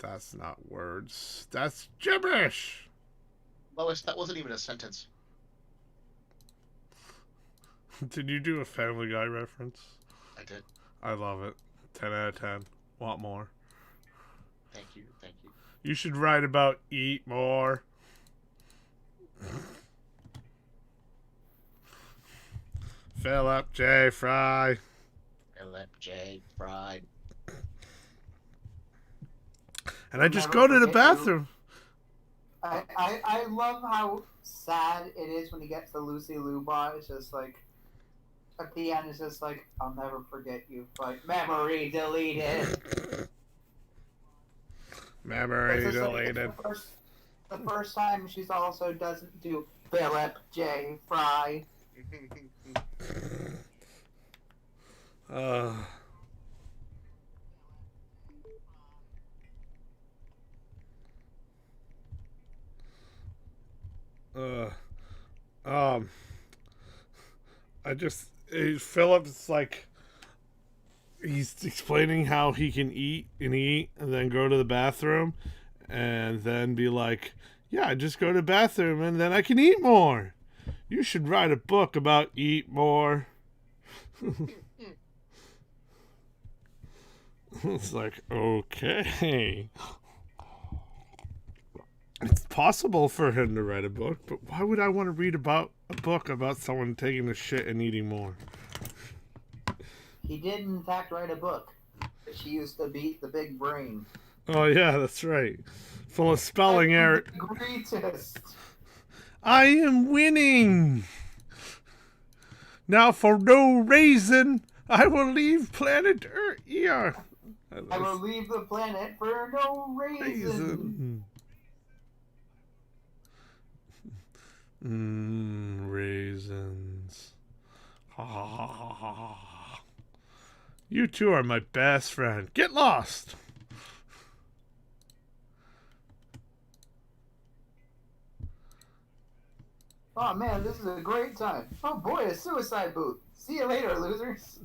That's not words. That's gibberish. Lois, that wasn't even a sentence. Did you do a Family Guy reference? I did. I love it. 10 out of 10. Want more? Thank you. Thank you. You should write about eat more. Philip J. Fry. Philip J. Fried. And I just go to the bathroom. I love how sad it is when you get to Lucy Lubot. It's just like, at the end, it's just like, I'll never forget you. Like, memory deleted. Memory deleted. Like, the first time she's also doesn't do Philip J. Fry. Philip's like, he's explaining how he can eat and then go to the bathroom and then be like, yeah, I just go to the bathroom and then I can eat more. You should write a book about eat more. It's like, okay. It's possible for him to write a book, but why would I want to read about a book about someone taking a shit and eating more? He did, in fact, write a book. She used to beat the big brain. Oh, yeah, that's right. Full of spelling errors. Greatest. I am winning. Now, for no reason, I will leave planet Earth. I will leave the planet for no reason. Raisins. Ha ha ha ha ha ha. You two are my best friend. Get lost. Oh man, this is a great time. Oh boy, a suicide booth. See you later, losers.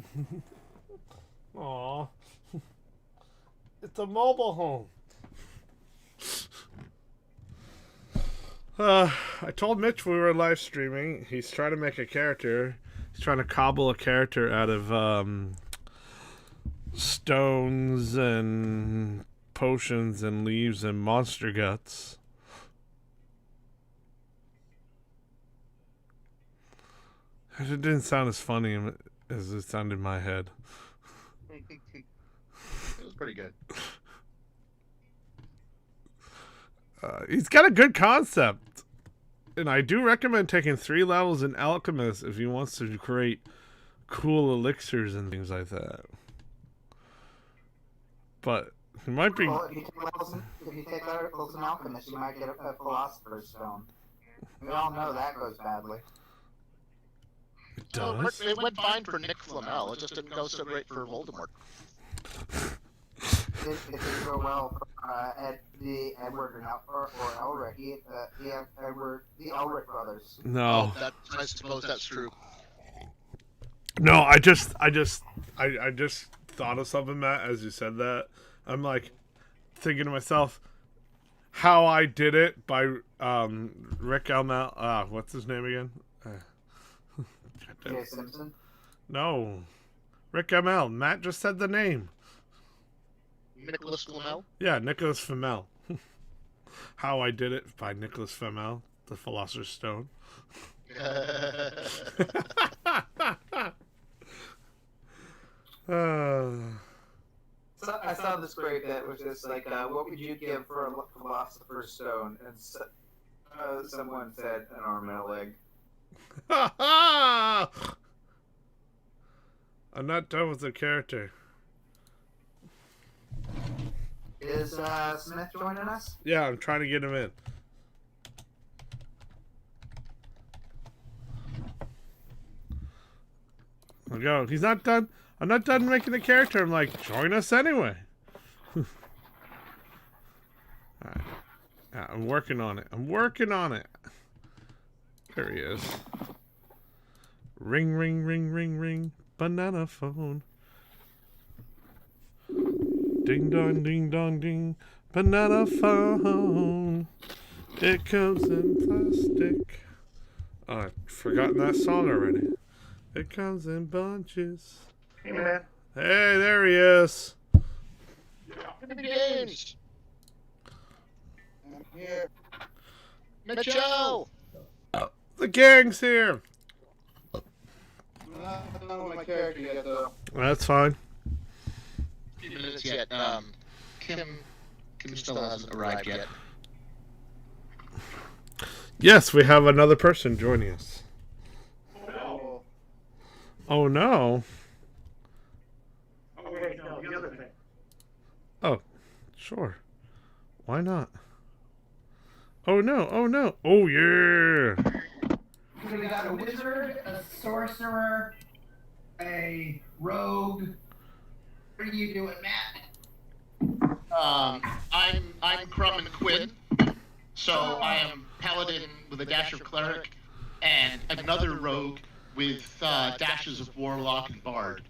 Aw. It's a mobile home. I told Mitch we were live streaming. He's trying to make a character. He's trying to cobble a character out of stones and potions and leaves and monster guts. It didn't sound as funny as it sounded in my head. It was pretty good. He's got a good concept. And I do recommend taking 3 levels in Alchemist if he wants to create cool elixirs and things like that. But he might be... Well, if you take levels in Alchemist, you might get a Philosopher's Stone. We all know that goes badly. It does? It went fine for Nick Flamel. It just didn't go so great for Voldemort. It didn't go well for Edward or Elric. The Elric brothers. No. Oh, I suppose that's true. No, I just thought of something, Matt, as you said that. I'm like thinking to myself, How I Did It by Rick Almel. What's his name again? Jay Simpson? No. Rick Almel. Matt just said the name. Nicholas Flamel? Yeah, Nicholas Flamel. How I Did It by Nicholas Flamel, the Philosopher's Stone. So I saw this great bit, which is like, what would you give for a Philosopher's Stone? And someone said an arm and a leg. I'm not done with the character. Is Smith joining us? Yeah, I'm trying to get him in. There we go. He's not done. I'm not done making the character. I'm like, join us anyway. Alright. Yeah, I'm working on it. There he is. Ring, ring, ring, ring, ring. Banana phone. Ding dong, ding dong, ding. but not a phone. It comes in plastic. Oh, I've forgotten that song already. It comes in bunches. Hey, man. Hey, there he is. Give me games. I'm here. Mitchell! The gang's here. I'm not done with my character yet, though. That's fine. A few minutes yet. Kim still hasn't arrived yet. Yes, we have another person joining us. Oh. Oh no. Oh, wait, no, the other thing. Oh, sure. Why not? Oh no, oh no. Oh yeah. So we got a wizard, a sorcerer, a rogue. What are you doing, Matt? I'm Crumb and Quinn. So I am paladin with a dash of cleric, and another rogue with dashes of warlock and bard.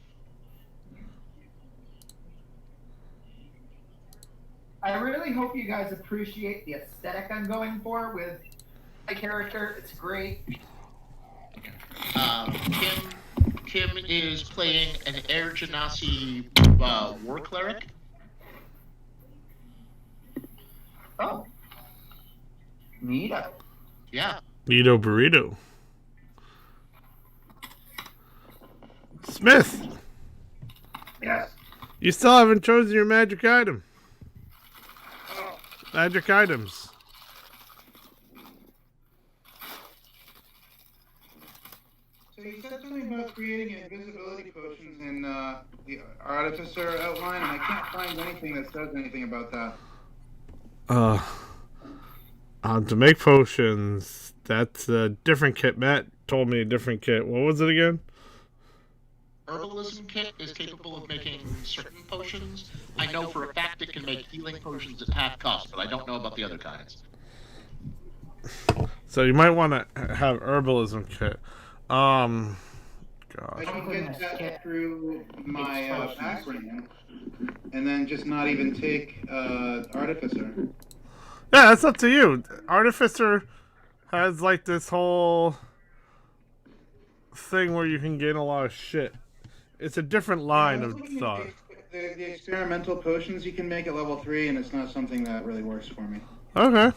I really hope you guys appreciate the aesthetic I'm going for with my character. It's great. Kim is playing an Air Genasi war cleric. Oh. Neato. Yeah. Neato burrito. Smith, Yes. you still haven't chosen your magic item. Oh. Magic items. So you said something about creating invisibility potions in the Artificer outline, and I can't find anything that says anything about that. To make potions, that's a different kit. Matt told me a different kit. What was it again? Herbalism kit is capable of making certain potions. I know for a fact it can make healing potions at half cost, but I don't know about the other kinds. So you might want to have herbalism kit. I God. can get that through my background, and then just not even take Artificer. Yeah, that's up to you. Artificer has like this whole thing where you can gain a lot of shit. It's a different line of thought. The experimental potions you can make at level 3, and it's not something that really works for me. Okay.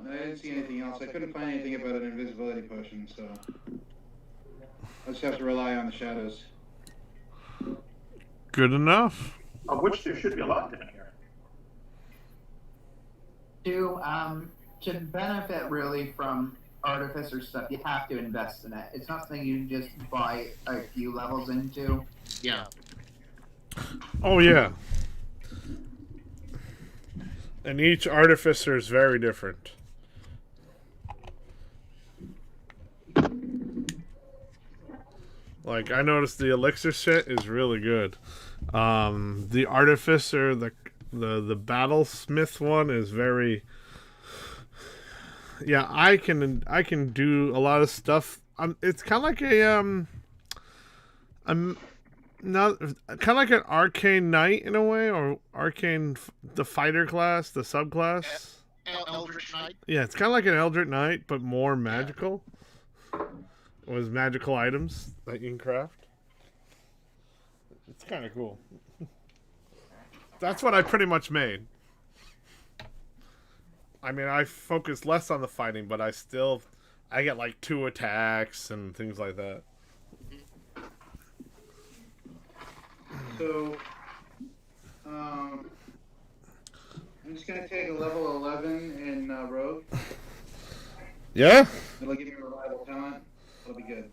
I didn't see anything else. I couldn't find anything about an invisibility potion, so I just have to rely on the shadows. Good enough. Of which there should be a lot down here. To benefit really from Artificer stuff, you have to invest in it. It's not something you can just buy a few levels into. Yeah. Oh yeah. And each artificer is very different. Like I noticed the elixir shit is really good. The artificer, the battlesmith one is very. Yeah, I can do a lot of stuff. It's kind of like not kind of like an arcane knight in a way, or arcane the fighter class, the subclass. Eldritch Knight. Yeah, it's kind of like an Eldritch Knight, but more magical. With magical items that you can craft. It's kind of cool. That's what I pretty much made. I mean, I focus less on the fighting, but I get like 2 attacks and things like that. So, I'm just gonna take a level 11 in Rogue. Yeah? It'll give me a reliable talent. It'll be good.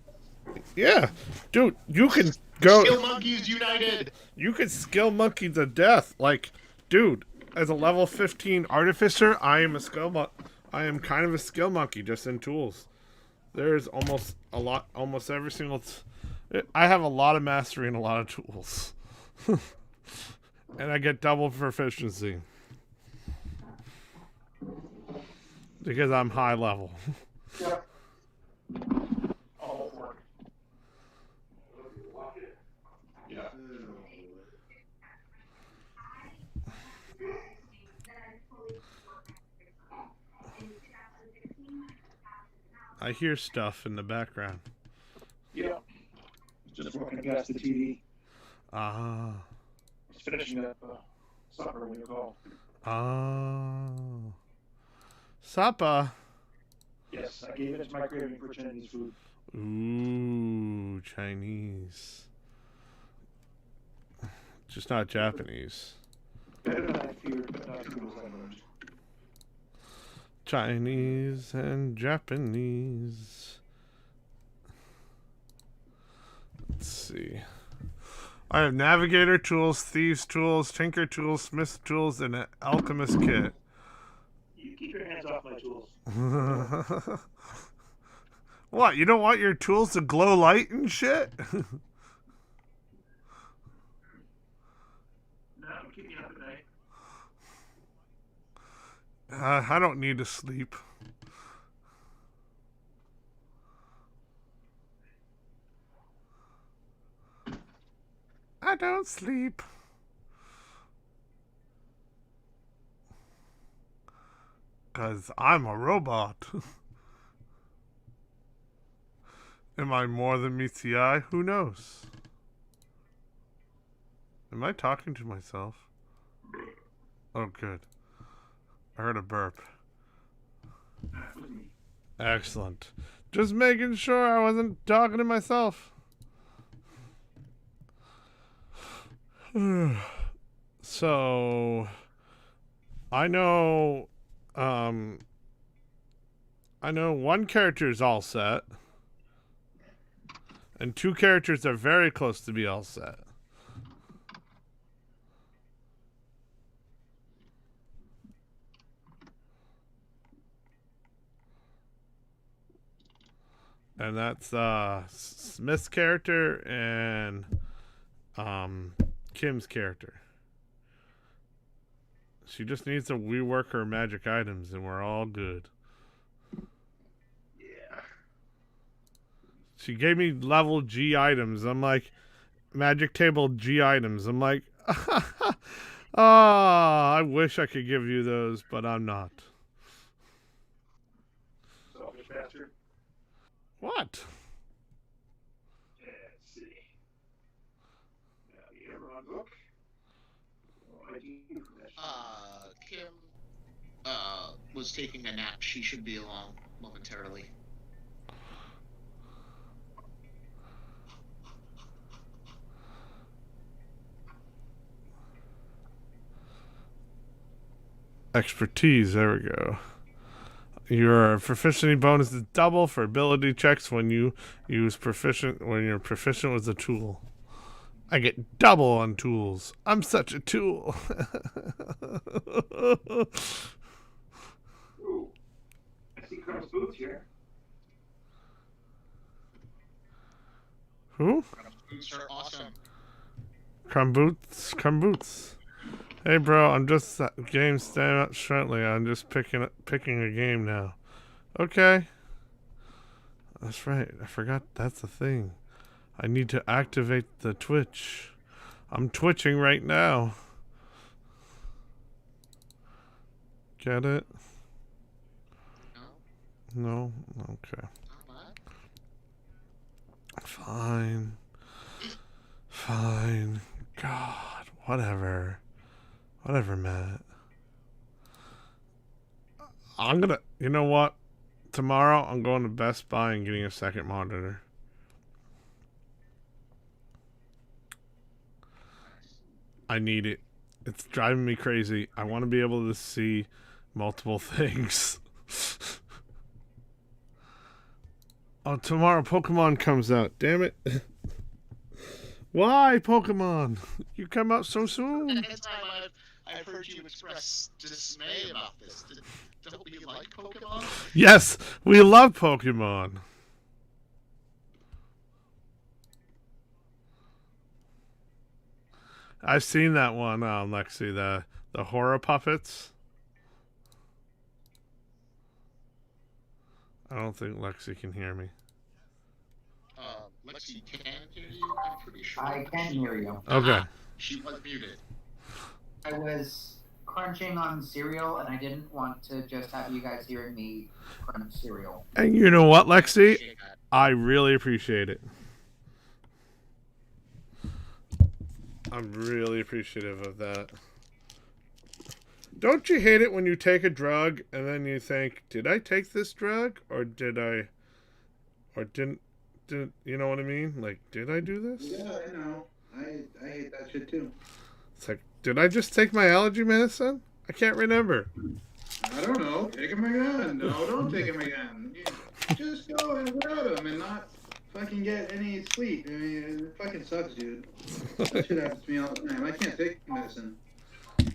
Yeah. Dude, you can go... Skill Monkeys United! You can skill monkey to death. Like, dude, as a level 15 artificer, I am kind of a skill monkey just in tools. There's almost every single... I have a lot of mastery and a lot of tools. And I get double proficiency. Because I'm high level. Yep. All work. Yeah. I hear stuff in the background. Yeah. Just walking past the TV. Ah. Just finishing up supper when you called. Ah. Supper. Yes, I gave it to my craving for Chinese food. Ooh, Chinese. Just not Japanese. Better than I feared, but not as good as I learned. Chinese and Japanese. Let's see. I have navigator tools, thieves tools, tinker tools, smith tools, and an alchemist kit. You keep your hands off my tools. What? You don't want your tools to glow light and shit? No, I'm keeping you up at night. I don't need to sleep. I don't sleep. Because I'm a robot. Am I more than meets the eye? Who knows? Am I talking to myself? Oh, good. I heard a burp. That was me. Excellent. Just making sure I wasn't talking to myself. So, I know one character is all set. And 2 characters are very close to be all set. And that's Smith's character and Kim's character. She just needs to rework her magic items and we're all good. Yeah. She gave me level G items. I'm like, magic table G items. I'm like, I wish I could give you those, but I'm not. Selfish bastard. What? Let's see. Now, you ever on book? Oh, I do. Kim was taking a nap. She should be along momentarily. Expertise, there we go. Your proficiency bonus is double for ability checks when you're proficient with the tool. I get double on tools. I'm such a tool. Ooh. I see Crumb's boots here. Who? Boots are awesome. Crumb boots. Hey, bro, I'm just game stand up shortly. I'm just picking a game now. Okay. That's right. I forgot that's the thing. I need to activate the Twitch. I'm twitching right now. Get it? No, No? Okay. not Fine. God, whatever. Whatever, Matt. You know what? Tomorrow I'm going to Best Buy and getting a second monitor. I need it. It's driving me crazy. I want to be able to see multiple things. Oh, tomorrow Pokemon comes out. Damn it. Why, Pokemon? You come out so soon. Anytime I've heard you express dismay about this. Don't we like Pokemon? Yes, we love Pokemon. I've seen that one, Lexi, the horror puppets. I don't think Lexi can hear me. Lexi can hear you, I'm pretty sure. I can hear you. Okay. She was muted. I was crunching on cereal, and I didn't want to just have you guys hearing me crunch cereal. And you know what, Lexi? I really appreciate it. I'm really appreciative of that. Don't you hate it when you take a drug and then you think, did I take this drug or didn't you know what I mean? Like, did I do this? Yeah, I know. I hate that shit too. It's like, did I just take my allergy medicine? I can't remember. I don't know. Take him again. No, don't take him again. Just go and without him and not fucking get any sleep. I mean, it fucking sucks, dude. That shit happens to me all the time. I can't take medicine.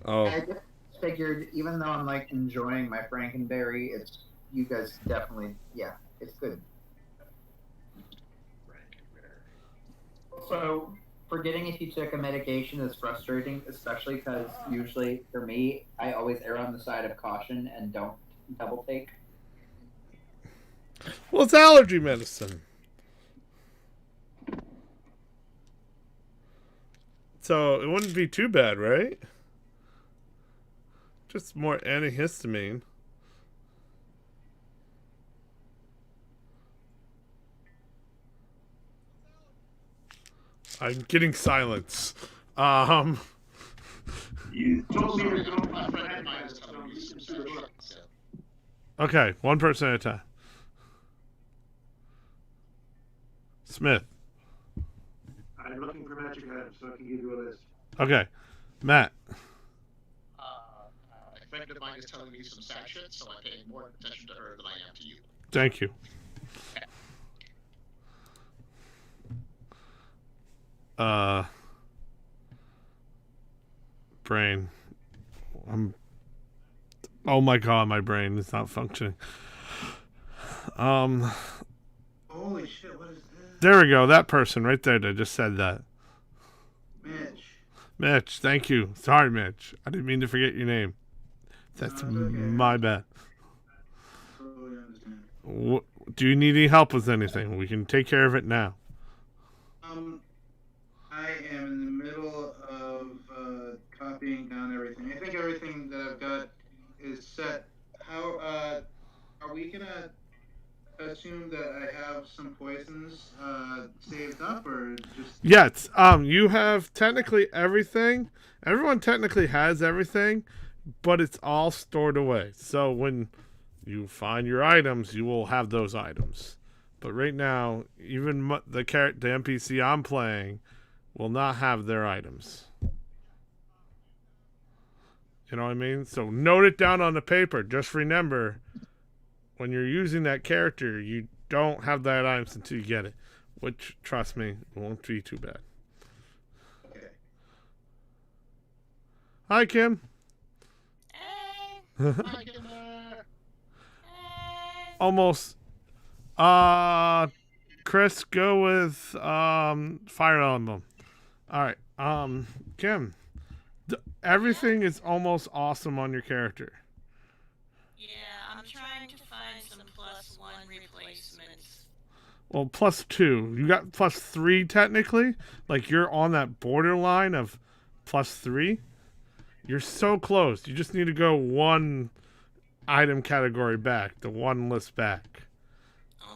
Oh. I just figured, even though I'm like enjoying my Frankenberry, it's you guys definitely, yeah, it's good. So, forgetting if you took a medication is frustrating, especially because usually for me, I always err on the side of caution and don't double take. Well, it's allergy medicine. So it wouldn't be too bad, right? Just more antihistamine. I'm getting silence. You told me Sorry, to I'm go my my friend friend of mine is is telling telling me me some some serious serious shit. shit. Okay, one person at a time. Smith. I'm looking for magic items so I can give you a list. Okay, Matt. A friend of mine is telling me some sad shit, so I'm paying more attention to her than I am to you. Thank you. Brain. Oh my god, my brain is not functioning. Holy shit, what is this? There we go. That person right there that just said that. Mitch. Mitch, thank you. Sorry, Mitch. I didn't mean to forget your name. That's No, it's okay. my bad. Totally understand. Do you need any help with anything? We can take care of it now. I am in the middle of copying down everything. I think everything that I've got is set. How are we gonna assume that I have some poisons saved up, or just? Yes. You have technically everything. Everyone technically has everything, but it's all stored away. So when you find your items, you will have those items. But right now, even the NPC I'm playing will not have their items. You know what I mean? So note it down on the paper. Just remember, when you're using that character, you don't have that items until you get it. Which, trust me, won't be too bad. Okay. Hi, Kim. Hi, Kimber. Almost. Chris, go with Fire Emblem. All right. Kim, everything is almost awesome on your character. Yeah, I'm trying to find some +1 replacements. Well, +2. You got +3 technically. Like you're on that borderline of +3. You're so close. You just need to go one item category back, the one list back.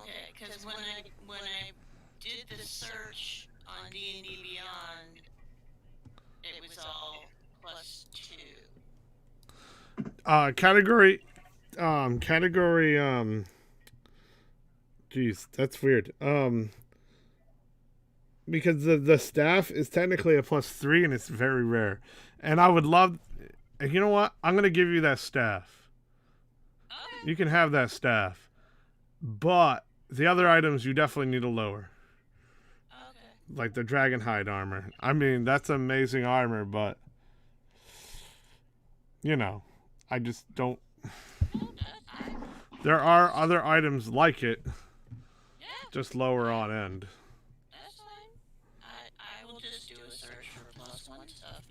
Okay, because when I did the search on D&D Beyond, it was all +2. Category. Geez, that's weird. Because the staff is technically a +3 and it's very rare. And I would love, and you know what? I'm gonna give you that staff. Okay. You can have that staff, but the other items you definitely need to lower. Okay. Like the dragon hide armor. I mean, that's amazing armor, but you know, I just don't. There are other items like it, Yeah, just lower on end. that's fine. I will just do a search for +1 stuff.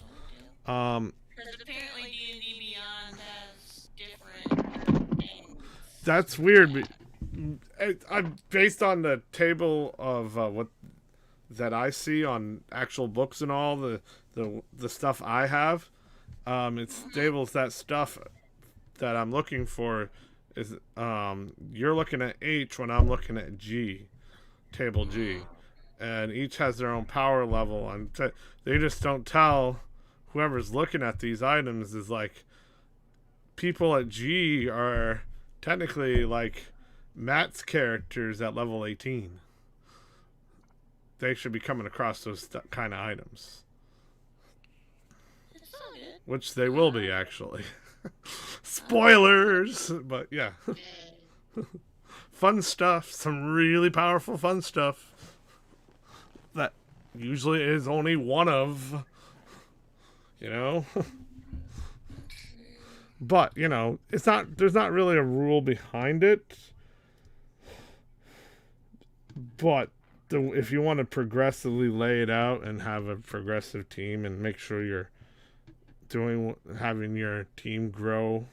Because apparently D&D Beyond has different things. That's weird. I'm based on the table of what that I see on actual books and all the stuff I have. it stables that stuff that I'm looking for is you're looking at H when I'm looking at G, table G, and each has their own power level, and they just don't tell whoever's looking at these items is like people at G are technically like Matt's characters at level 18. They should be coming across those kind of items. It's all good. Which they will be, actually. Spoilers! But yeah. Fun stuff. Some really powerful fun stuff. That usually is only one of. You know? But, you know, there's not really a rule behind it. But if you want to progressively lay it out and have a progressive team and make sure you're having your team grow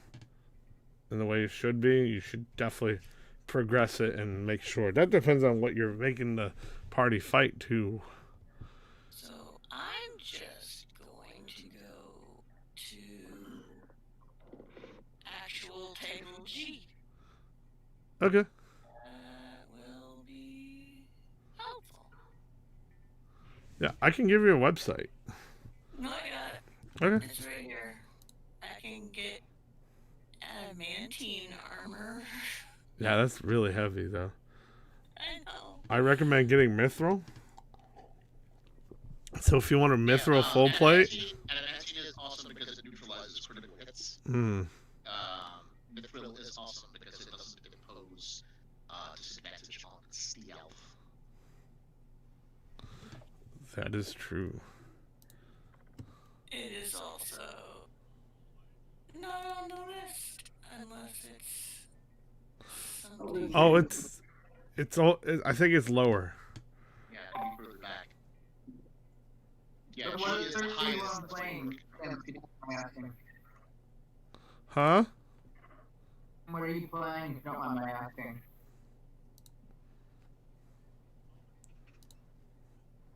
in the way it should be, you should definitely progress it and make sure. That depends on what you're making the party fight to. So I'm just going to go to actual table G. Okay. Will be helpful. Yeah, I can give you a website. No, I got it. Okay. It's right here. I can get adamantine armor. Yeah, that's really heavy, though. I know. I recommend getting mithril. So if you want a mithril full plate... Adamantine is awesome because it neutralizes critical hits. Hmm. Mithril is awesome because it doesn't impose disadvantage on stealth. That is true. It is also not on the list unless it's something. Oh, I think it's lower. Yeah, it can be further back. Yeah, But she what is the are you highest. playing? Asking. Huh? What are you playing? If you don't mind my asking.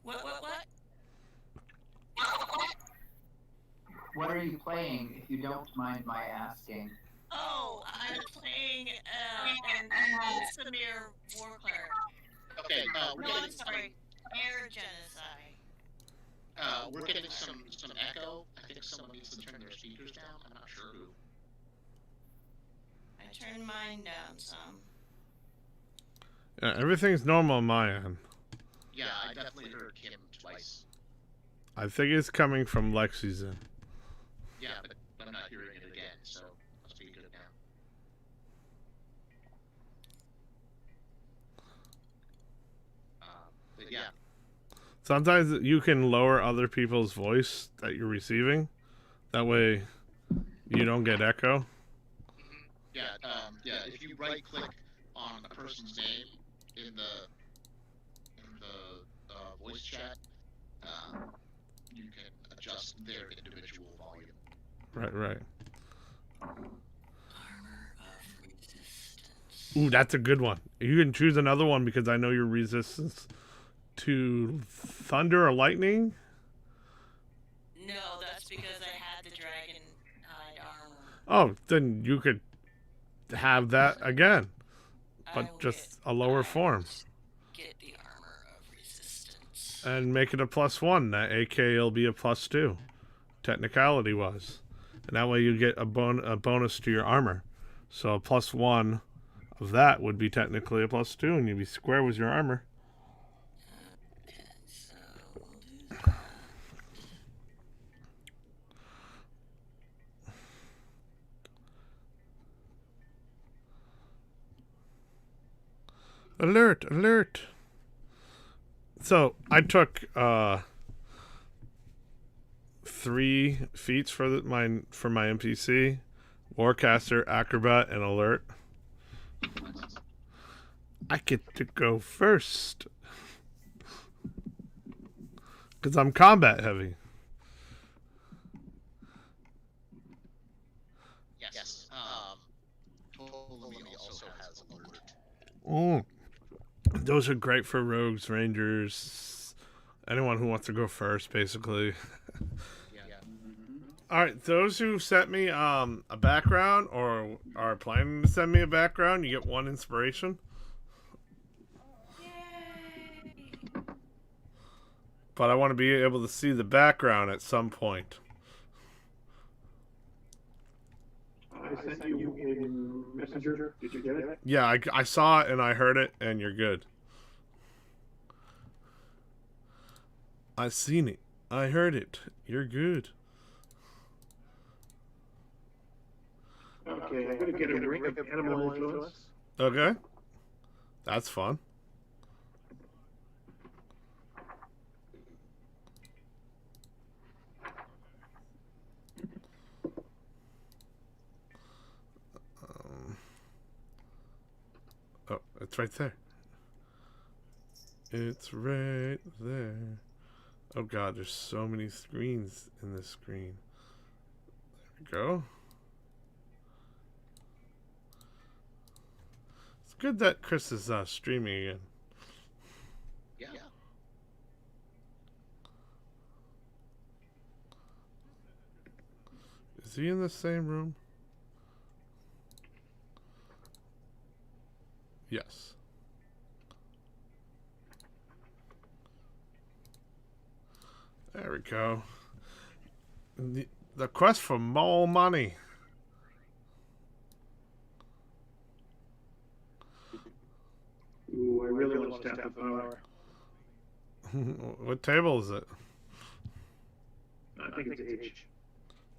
What? What are you playing? If you don't mind my asking. Oh, I'm playing an Samir War Cleric. Okay, we're No, I'm getting sorry. Air Genocide. we're getting some echo. I think someone needs to turn their speakers down. I'm not sure who. I turned mine down some. Yeah, everything's normal on my end. Yeah, I definitely heard Kim twice. I think it's coming from Lexi's end. Yeah, but I'm not hearing it again, so must be good now. But yeah. Sometimes you can lower other people's voice that you're receiving. That way you don't get echo. Yeah, if you right-click on a person's name in the voice chat, you can adjust their individual volume. Right. Armor of Resistance. Ooh, that's a good one. You can choose another one because I know your resistance to thunder or lightning. No, that's because I had the dragon hide armor. Oh, then you could have that again, but I just a lower form. Get the armor of resistance. And make it a +1. That AK will be a +2, technicality was. And that way you get a bonus to your armor. So a +1 of that would be technically a +2, and you'd be square with your armor. Okay, so we'll do that. Alert! So I took 3 feats for my NPC: Warcaster, Acrobat, and Alert. I get to go first because I'm combat heavy. Yes. Ptolemy also has alert. Those are great for rogues, rangers, anyone who wants to go first, basically. Yeah. All right, those who sent me a background or are planning to send me a background, you get 1 inspiration. Yay! But I want to be able to see the background at some point. I sent you in Messenger. Did you get it? Yeah, I saw it and I heard it, and you're good. I seen it. I heard it. You're good. Okay, I'm gonna get a ring of animal influence. Okay. That's fun. Oh, it's right there. It's right there. Oh god, there's so many screens in this screen. There we go. It's good that Chris is streaming again. Yeah. Is he in the same room? Yes. There we go. The quest for more money. Ooh, I really want to staff the power. What table is it? I think it's H.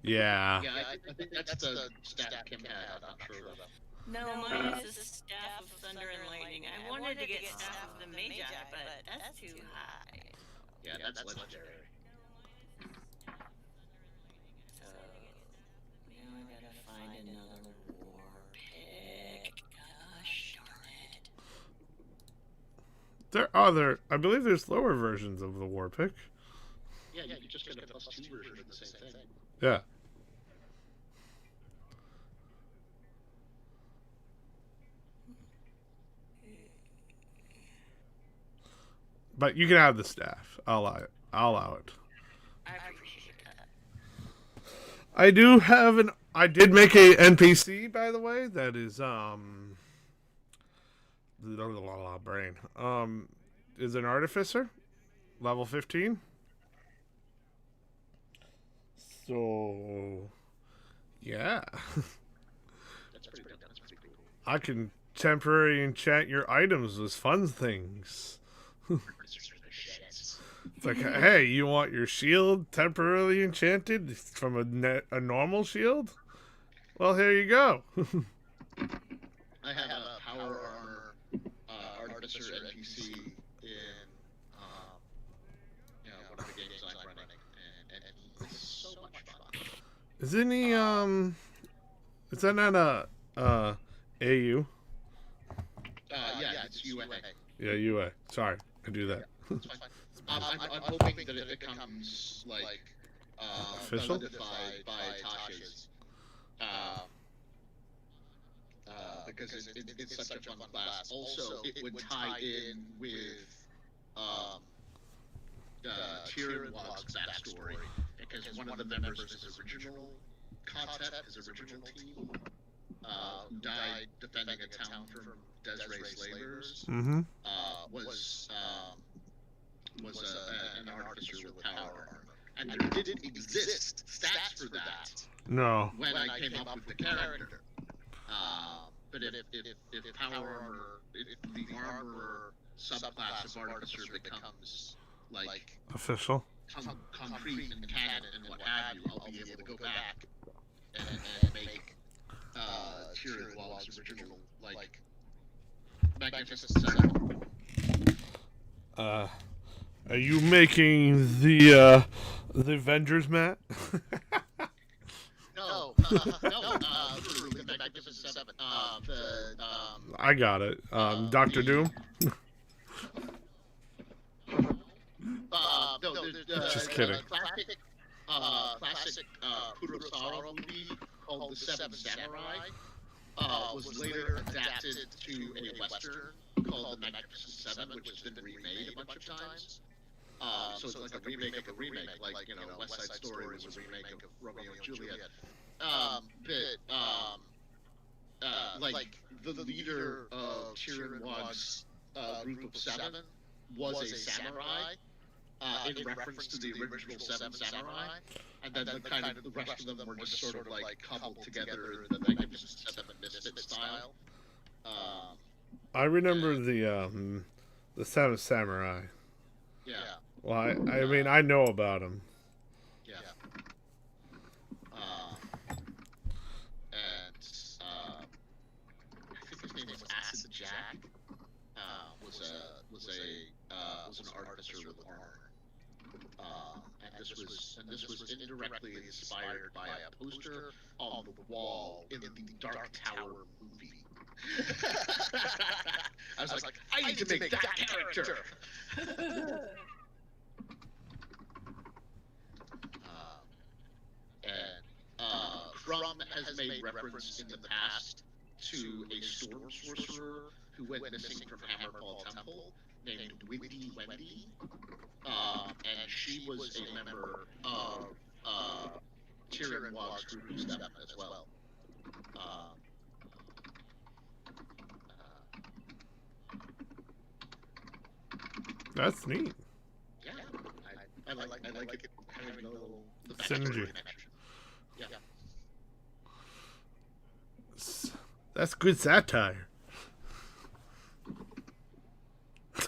Yeah. Yeah, I think that's the stat Kim had. I'm not sure though. No, mine is the Staff of Thunder and Lightning. I wanted to get Staff of the Magi, but that's too high. Yeah, that's legendary. So, now I gotta find another war pick. Gosh darn it. There are I believe there's lower versions of the war pick. Yeah, you just get a +2 version of the same thing. Yeah. But you can have the staff. I'll allow it. I appreciate that. I do have I did make a NPC, by the way, that is brain. Is an artificer, level 15. So yeah. That's pretty cool. I can temporarily enchant your items with fun things. It's like, hey, you want your shield temporarily enchanted from a normal shield? Well, here you go. I have a power armor artificer NPC in one of the games I'm running, and it's so much fun. Isn't he is that not a AU? Yeah, it's UA. Yeah, UA. Sorry, I do that. It's fine. I'm hoping that it becomes like Official? validified by Tasha's. Because it's such a fun class. Also, it would tie in with Tyrion Log's backstory, because one of the members of his original concept, his original team, who died defending a town from Desiree slavers, Mm-hmm. was an artificer with power armor, and there didn't exist stats for that No. when I came up with the character. But if power armor, if the armorer subclass of artificer becomes like Official. concrete and canon and what have you, I'll be able to go back and make Tyrion Log's original like Magnificent Seven. Are you making the Avengers, Matt? No, literally the Magnificent Seven. I got it. Doctor Doom. Just kidding. Classic Kurosawa movie called The Seven Samurai was later adapted to a western called The Magnificent Seven, which has been remade a bunch of times. So it's like a remake of a remake, like West Side Story was a remake of Romeo and Juliet. Like the leader of Tyrion Wog's group of seven was a samurai, in reference to the original Seven Samurai, and then the rest of them were just sort of like coupled together in the Magnificent Seven Misfit style. I remember the Seven Samurai. Yeah. Well, I mean, I know about him. Yeah. I think his name was Acid Jack. Was an artificer with armor. And this was indirectly inspired by a poster on the wall in the Dark Tower movie. I was like, I need to make that character. Crumb has made reference in the past to a storm sorcerer who went missing from Hammerfall Temple named Windy Wendy. And she was a member of Tyrion Wog's group of seven as well. That's neat. Yeah, I like it. Having the Synergy. Yeah. That's good satire.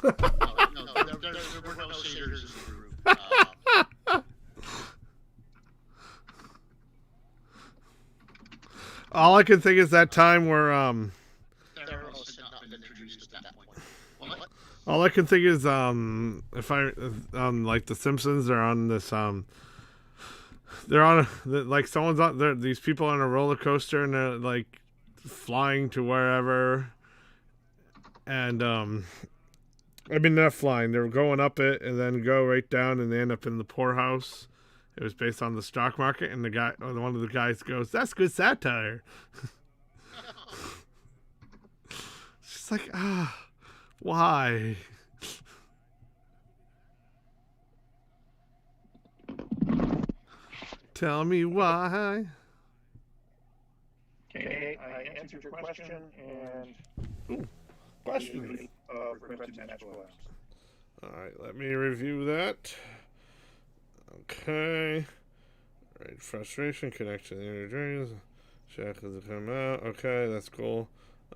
No, there were no shaders in the group. All I can think is that time where Theros had not been introduced at that point. What? all I can think is if I like the Simpsons, they're on this they're on like someone's on there, these people on a roller coaster, and they're like flying to wherever, and I mean, not flying, they were going up it and then go right down, and they end up in the poorhouse. It was based on the stock market, and one of the guys goes, "That's good satire." She's like, why? Tell me why. Okay, I answered your question and Question. requested natural items. Alright, let me review that. Okay. Alright, frustration, connection to the inner dreams. Shackles to come out. Okay, that's cool.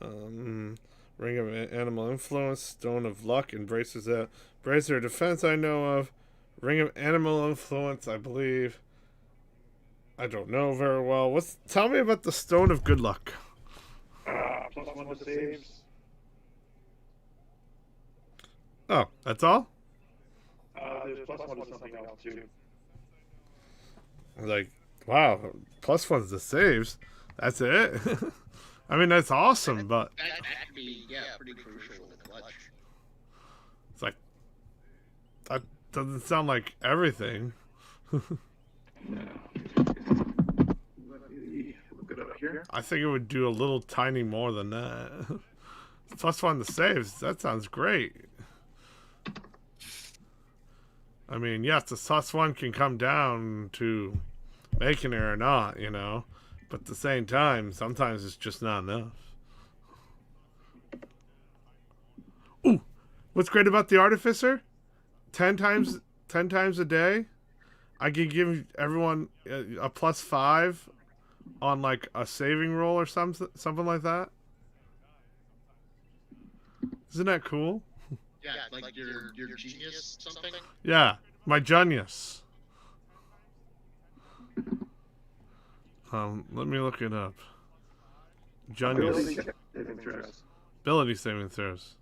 Ring of Animal Influence, Stone of Luck, embraces that. Bracer Defense, I know of. Ring of Animal Influence, I believe. I don't know very well. Tell me about the Stone of Good Luck. +1 to saves. Oh, that's all? There's +1 to something else too. Like, wow, +1's the saves. That's it? I mean, that's awesome, but That could be, pretty crucial in the clutch. it's like, that doesn't sound like everything. No. Let me look it up here. I think it would do a little tiny more than that. +1 to saves, that sounds great. I mean, yes, the +1 can come down to making it or not, but at the same time, sometimes it's just not enough. Ooh, what's great about the Artificer? 10 times a day, I can give everyone a +5 on like a saving roll or something like that. Isn't that cool? Yeah, like your genius something. Yeah, my genius. Let me look it up. Genius. Ability saving throws.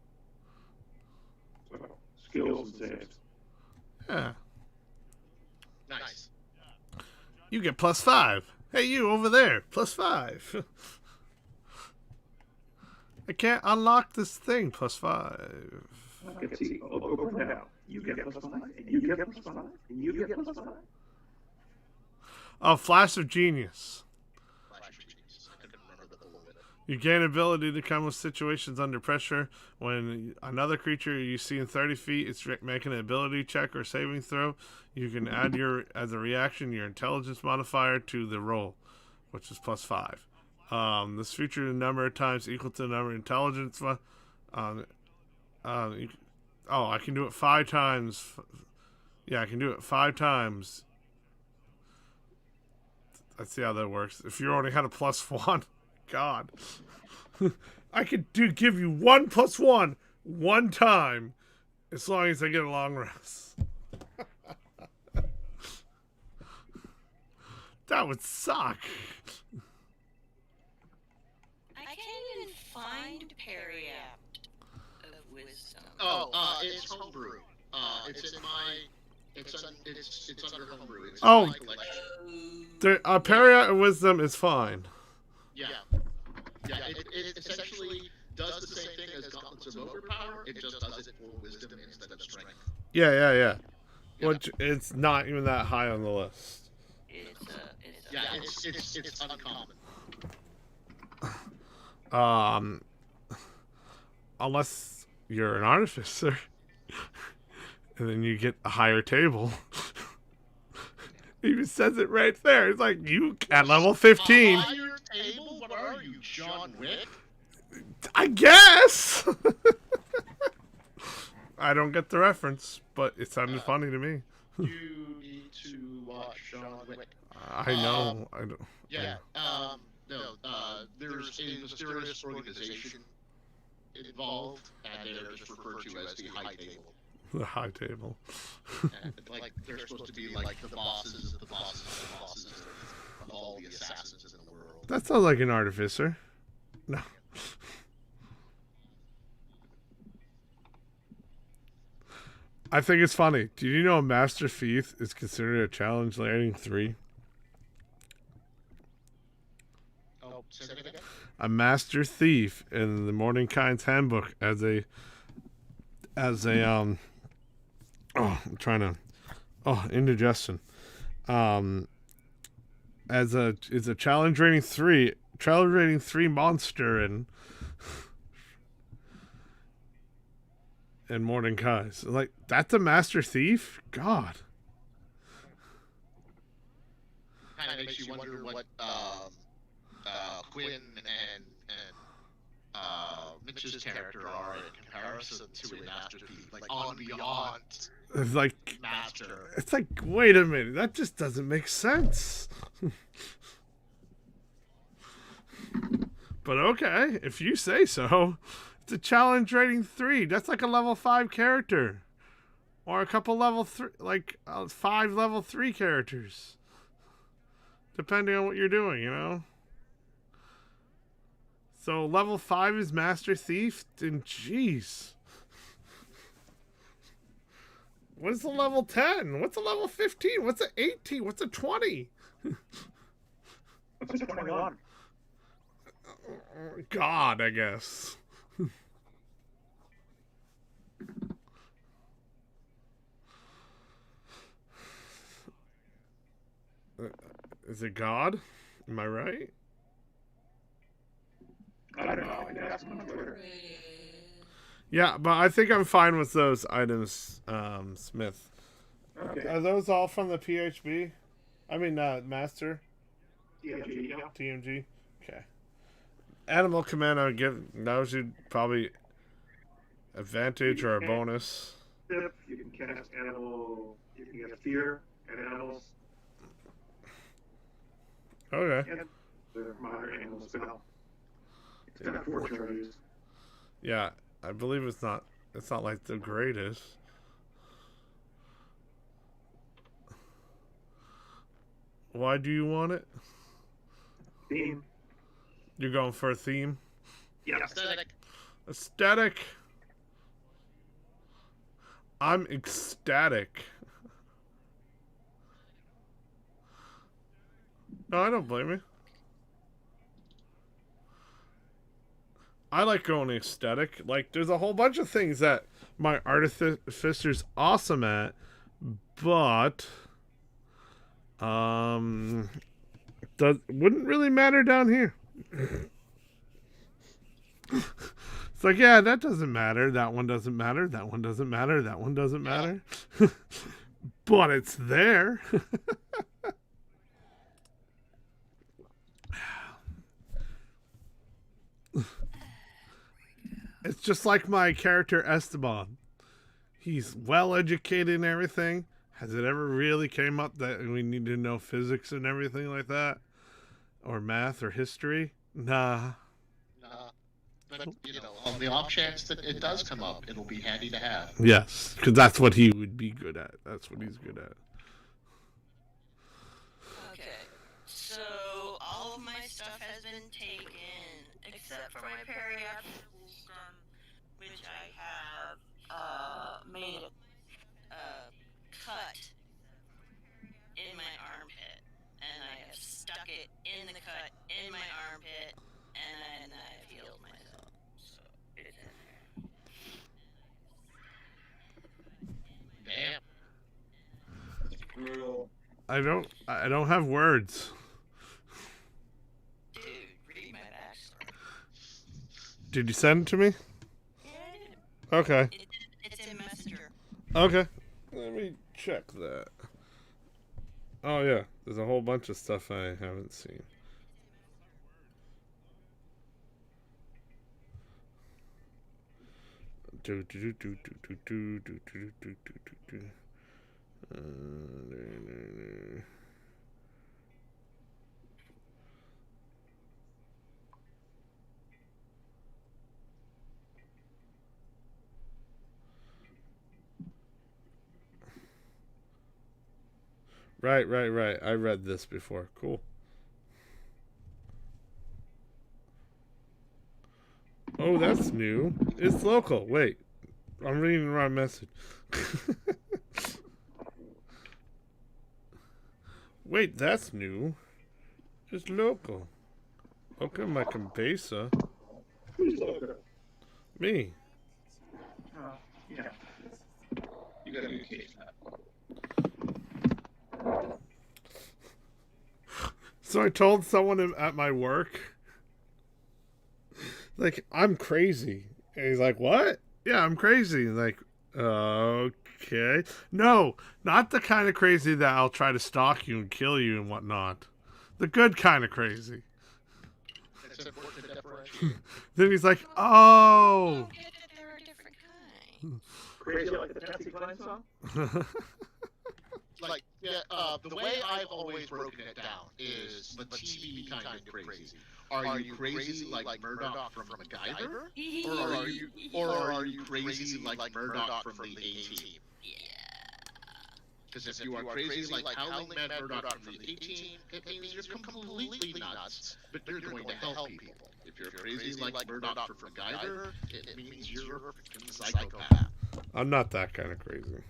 So, skills and saves. Yeah. Nice. You get +5. Hey, you over there, +5. I can't unlock this thing, +5. Okay, see, over now. You get +5, and you get +5, and you get +5. Oh, Flash of Genius. Flash of genius. I couldn't remember the whole of it. You gain ability to come with situations under pressure. When another creature you see in 30 feet is making an ability check or saving throw, you can add as a reaction, your intelligence modifier to the roll, which is +5. This feature the number of times equal to the number of intelligence. I can do it 5 times. Yeah, I can do it 5 times. Let's see how that works. If you already had a +1, God, I could give you 1 + 1 one time, as long as I get a long rest. That would suck. I can't even find Parry Apt of Wisdom. It's homebrew. It's in my. It's under homebrew. It's Oh. in my collection. Parry of Wisdom is fine. Yeah. It essentially does the same thing as Gauntlets of Overpower. It just does it for wisdom instead of strength. Yeah. Which it's not even that high on the list. It's uncommon. Unless you're an artificer, and then you get a higher table. It even says it right there. It's like, you at level 15. Higher table? What are you, John Wick? I guess. I don't get the reference, but it sounded funny to me. You need to watch John Wick. I know. I don't. Yeah. There's a mysterious organization involved, and they're just referred to as the High Table. The high table. And, they're supposed to be like the bosses of all the assassins in the world. That sounds like an artificer. No. I think it's funny. Do you know a Master Thief is considered a challenge rating 3? Oh, say that again? A Master Thief in the Mordenkainen's Handbook indigestion. Is a challenge rating 3 monster in Mordecai's. Like, that's a Master Thief? God. Kind of makes you wonder what Quinn and Mitch's character are in comparison to a Master Thief, like on beyond. It's like Master. It's like, wait a minute, that just doesn't make sense. But okay, if you say so. It's a challenge rating 3. That's like a level 5 character, or a couple level 3, like 5 level 3 characters, depending on what you're doing. So level 5 is Master Thief, and jeez. What's a level 10? What's a level 15? What's a 18? What's a 20? What's 21? God, I guess. Is it God? Am I right? I don't know. I can ask him on Twitter. Yeah, but I think I'm fine with those items, Smith. Okay. Are those all from the PHB? I mean, Master? TMG, yeah. TMG? Okay. Animal Commando knows you probably advantage or a bonus. If you can cast animal, you can get fear and animals. Okay. And the modern animal spell. It's got 4 charges. Yeah, I believe it's not like the greatest. Why do you want it? Theme. You're going for a theme? Yeah. Aesthetic. I'm ecstatic. No, I don't blame you. I like going aesthetic. Like, there's a whole bunch of things that my artificer's awesome at, but wouldn't really matter down here. It's like, yeah, that doesn't matter. That one doesn't matter. That one doesn't matter. That one doesn't matter. But it's there. It's just like my character Esteban. He's well educated and everything. Has it ever really came up that we need to know physics and everything like that? Or math or history? Nah. But, on the off chance that it does come up, it'll be handy to have. Yes, because that's what he would be good at. That's what he's good at. Okay, so all of my stuff has been taken, except for my periapsical gun, which I have made a cut in my armpit, and I have stuck it in the cut in my armpit, and I've healed myself. So it's in there. Damn. Brutal. I don't have words. Dude, read my backstory. Did you send it to me? Yeah, I did. Okay. It's in Messenger. Okay. Let me check that. Oh yeah, there's a whole bunch of stuff I haven't seen. Right. I read this before. Cool. Oh, that's new. It's local. Wait. I'm reading the wrong message. Wait, that's new. It's local. Okay, my Cabeza. Who's local? Me. Oh, yeah. You gotta be kidding that. So I told someone at my work, like, I'm crazy. And he's like, what? Yeah, I'm crazy. Like, okay. No, not the kind of crazy that I'll try to stalk you and kill you and whatnot. The good kind of crazy. It's important to differentiate. Then he's like, oh. Get that there are different kinds. Crazy like the Patsy Cline song? Like, the way I've always broken it down is the TV kind of crazy. Are you crazy like Murdoch from MacGyver? Or are you crazy like Murdoch from the A-Team? Yeah. Because if you are crazy like Howling Mad Murdoch from the A-Team, it means you're completely nuts, but you're going to help people. If you're crazy like Murdoch from MacGyver, it means you're a freaking psychopath. I'm not that kind of crazy.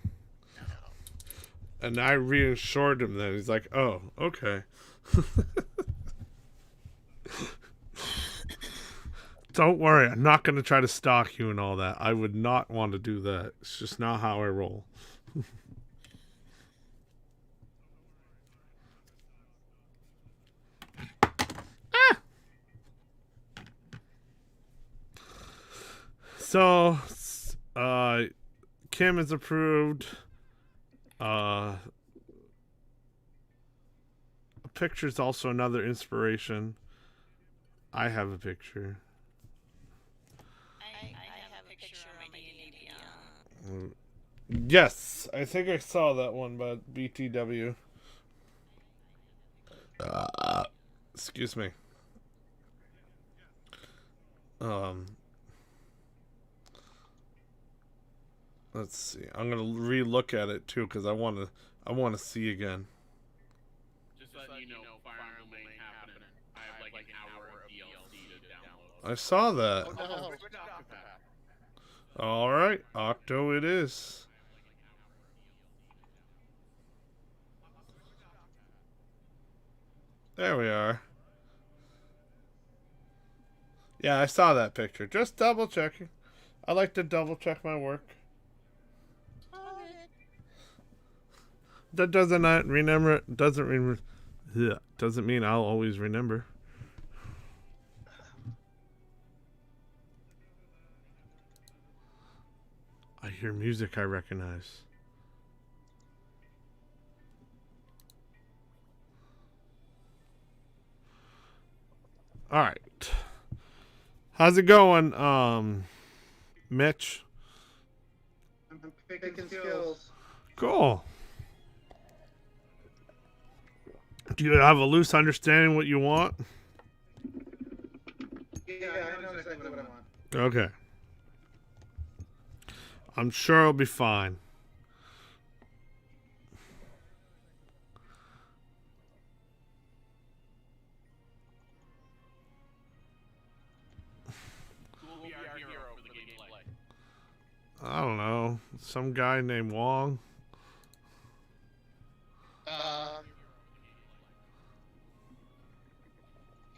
And I reassured him that. He's like, oh, okay. Don't worry, I'm not going to try to stalk you and all that. I would not want to do that. It's just not how I roll. So, Kim is approved. A picture's also another inspiration. I have a picture. I have a picture on my D&D Beyond. Yes, I think I saw that one by BTW. Excuse me. Let's see. I'm gonna re-look at it too because I want to see again. Just letting you know, Fire Emblem ain't happening. I have like an hour of DLC to download. I saw that. Oh, no. All right, Octo, it is. There we are. Yeah, I saw that picture. Just double checking. I like to double check my work. That doesn't not remember. Doesn't mean I'll always remember. I hear music I recognize. All right. How's it going, Mitch? I'm picking skills. Cool. Do you have a loose understanding what you want? Yeah, I know exactly what I want. Okay. I'm sure it'll be fine. Who will be our hero for the gameplay? I don't know. Some guy named Wong.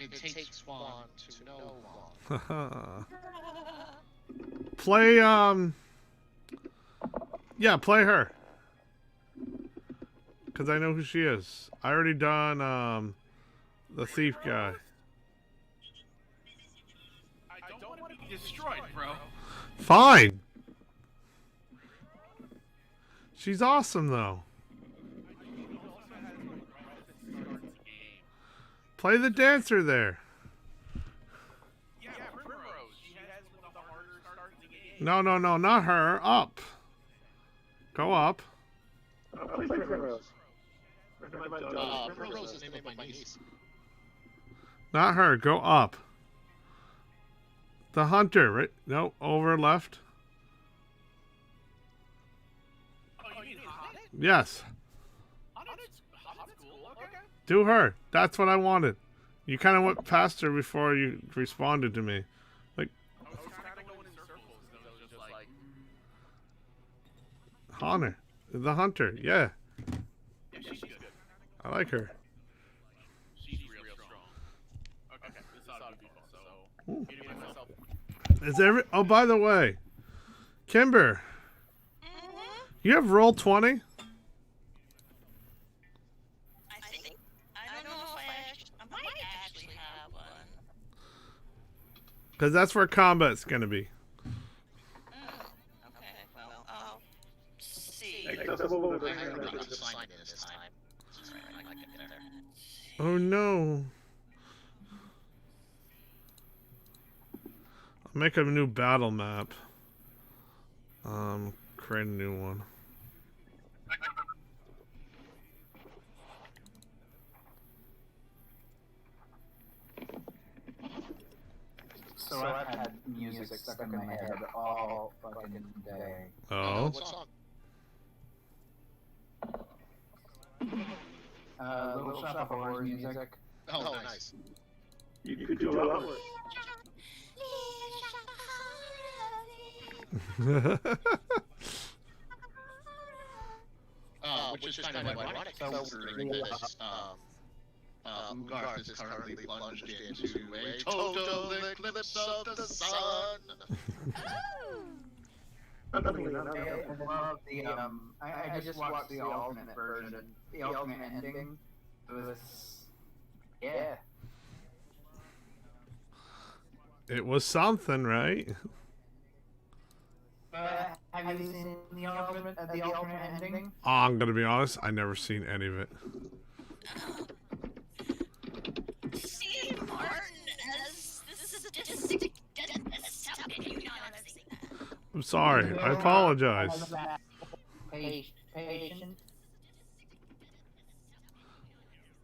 It takes one to know one. Play, yeah, play her. Because I know who she is. I already done, the thief guy. I don't want to be destroyed, bro. Fine. She's awesome, though. Play the dancer there. Yeah, Primrose. She has one of the harder starts in the game. No, not her. Up. Go up. Please play Primrose. Primrose is the name of my niece. Not her. Go up. The hunter, right? No, over left. Oh, you mean Hobbit? Yes. Hobbit's cool, okay. Do her. That's what I wanted. You kind of went past her before you responded to me. I was kind of going in circles, and I was just like... Hunter. The hunter. Yeah. Yeah, she's good. I like her. She's real strong. Okay, this ought to be fun, so... Ooh. Getting myself... Oh, by the way. Kimber. You have roll 20? I think. I don't know if I might actually have one. Because that's where combat's going to be. Oh, okay. Well, I'll see. Hey, that's a little bit I haven't of gotten to sign it this time. Sorry, I get there. Oh, no. I'll make a new battle map. Create a new one. So I've had music stuck in my head all fucking day. Oh. What song? Little Shop of Horrors music. Oh, nice. You could do a lot worse. Which is kind of ironic considering that Ugarth is currently plunged into a total eclipse of the sun. I love the I just watched the alternate version, the alternate ending. It was yeah. It was something, right? Have you seen the alternate ending? Oh, I'm going to be honest. I never seen any of it. Steve Martin as the sadistic death assassin. You know what I'm saying that. I'm sorry. I apologize. Patient.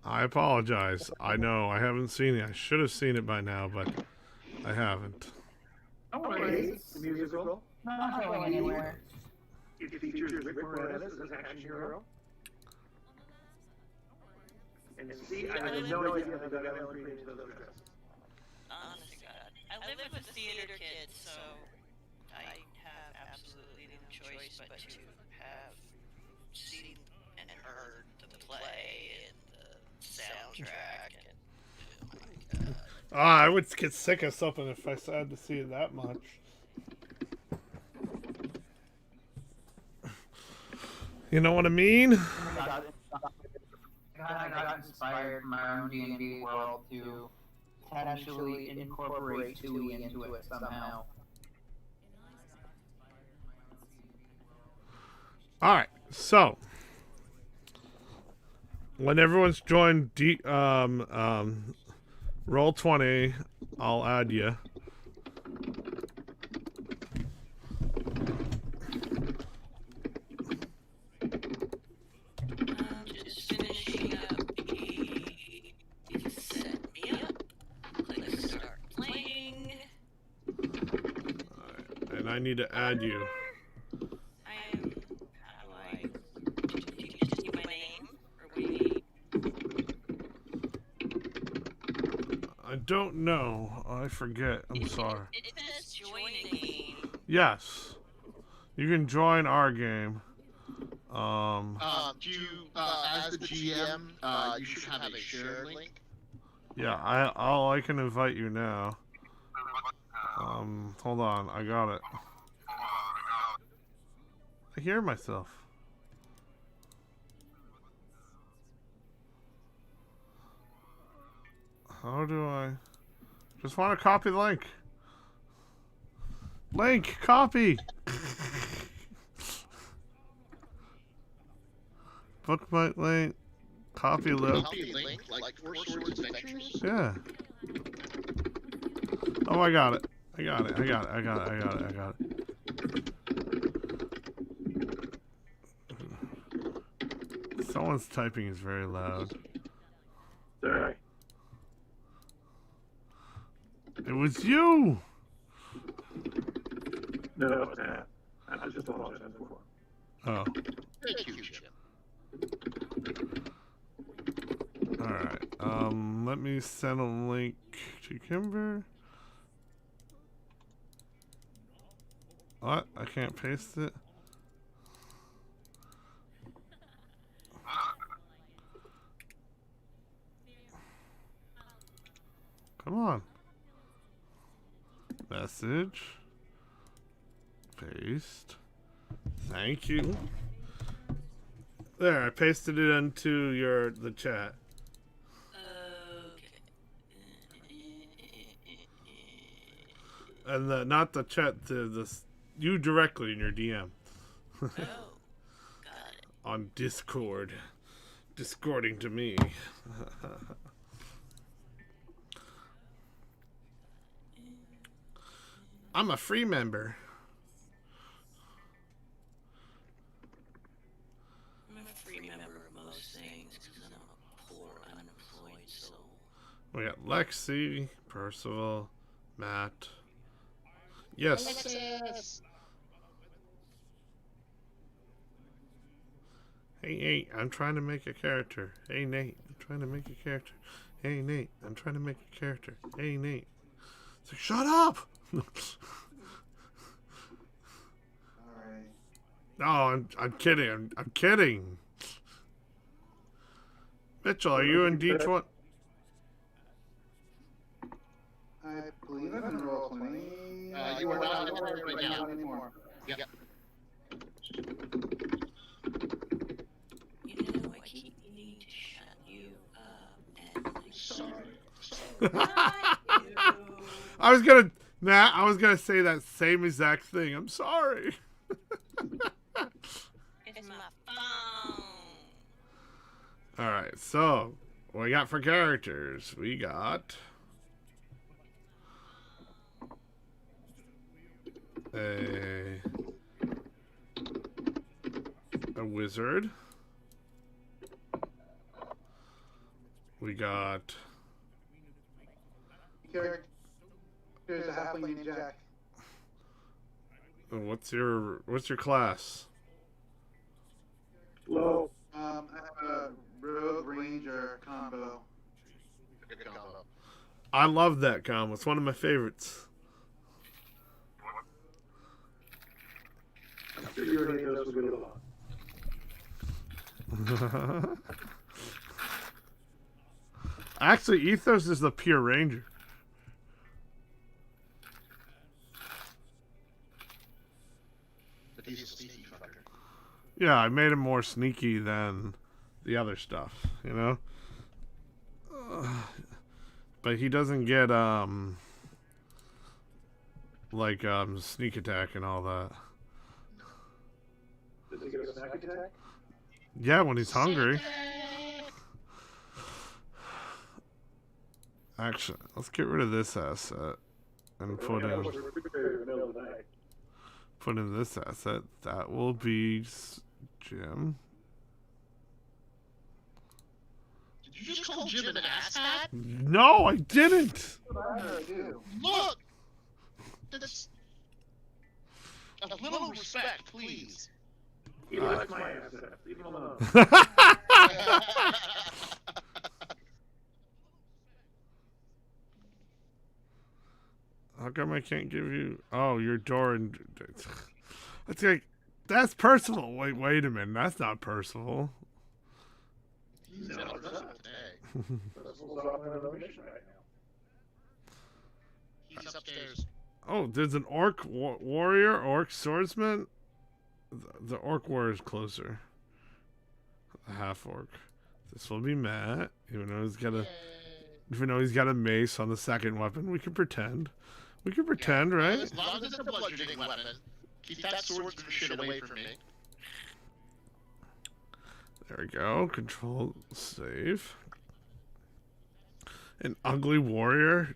I apologize. I know. I haven't seen it. I should have seen it by now, but I haven't. Don't worry, it's a musical. Not going anywhere. It features Rick Moranis as action hero. And see, I have no idea how they got Alan Green into those dresses. Honest to God. I live with a theater kid, so I have absolutely no choice but to have seen and heard the play and the soundtrack. And, oh my God. I would get sick of something if I had to see it that much. You know what I mean? I got inspired from my own D&D world to potentially incorporate Tui into it somehow. All right, so when everyone's joined roll 20, I'll add you. Just finishing up the set me up. Click start playing. All right, and I need to add you. How do I do you just need my name? Or what do you need? I don't know. I forget. I'm sorry. It says join a game. Yes. You can join our game. Do you, as the GM, you should have a shared link. Yeah, I can invite you now. Hold on, I got it. I hear myself. How do I? Just want to copy the link. Link, copy. Bookmark link. Copy link. Copy link, like Four Swords Adventures? Yeah. Oh, I got it. I got it. Someone's typing is very loud. Sorry. It was you! No, nah. I just apologize before. Oh. Thank you, Jim. Alright. Let me send a link to Kimber. What? I can't paste it? Come on. Message. Paste. Thank you. There, I pasted it into the chat. And not the chat, you directly in your DM. Oh, got it. On Discord. Discording to me. I'm a free member. I'm a free member of most things because I'm a poor, unemployed soul. We got Lexi, Percival, Matt. Yes. Alexis! Hey, I'm trying to make a character. Hey, Nate, I'm trying to make a character. Hey, Nate, I'm trying to make a character. Hey, Nate. It's like, shut up! Alright. No, I'm kidding. I'm kidding. Mitchell, are you in D20? I believe I'm in roll 20. You are not right now. Anymore. Yep. You know, I keep needing to shut you up, and I Sorry. I was gonna, Matt. I was gonna say that same exact thing. I'm sorry. It's my phone. All right, so what we got for characters? We got a wizard. We got There's a halfling named Jack. what's your class? Low. I have a rogue ranger combo. Good combo. I love that combo. It's one of my favorites. I'm sure your Ethos will get a lot. Actually, Ethos is the pure ranger. But he's a sneaky fucker. Yeah, I made him more sneaky than the other stuff, you know? But he doesn't get, sneak attack and all that. Does he get a snack attack? Yeah, when he's hungry. Actually, let's get rid of this asset and put in this asset. That will be Jim. Did you just call Jim an asshat? No, I didn't. Look! That's... A little respect, please. He likes my asset. Leave him alone. How come I can't give you? Oh, your door and. It's like that's personal. Wait a minute. That's not personal. He's in a personal day. Russell's off on a mission right now. He's upstairs. Oh, there's an orc warrior, orc swordsman. The orc warrior is closer. The half-orc. This will be Matt, even though he's got a mace on the second weapon. We can pretend. We can pretend, right? As long as it's a bludgeoning weapon, keep that swordsman shit away from me. There we go. Control save. An ugly warrior.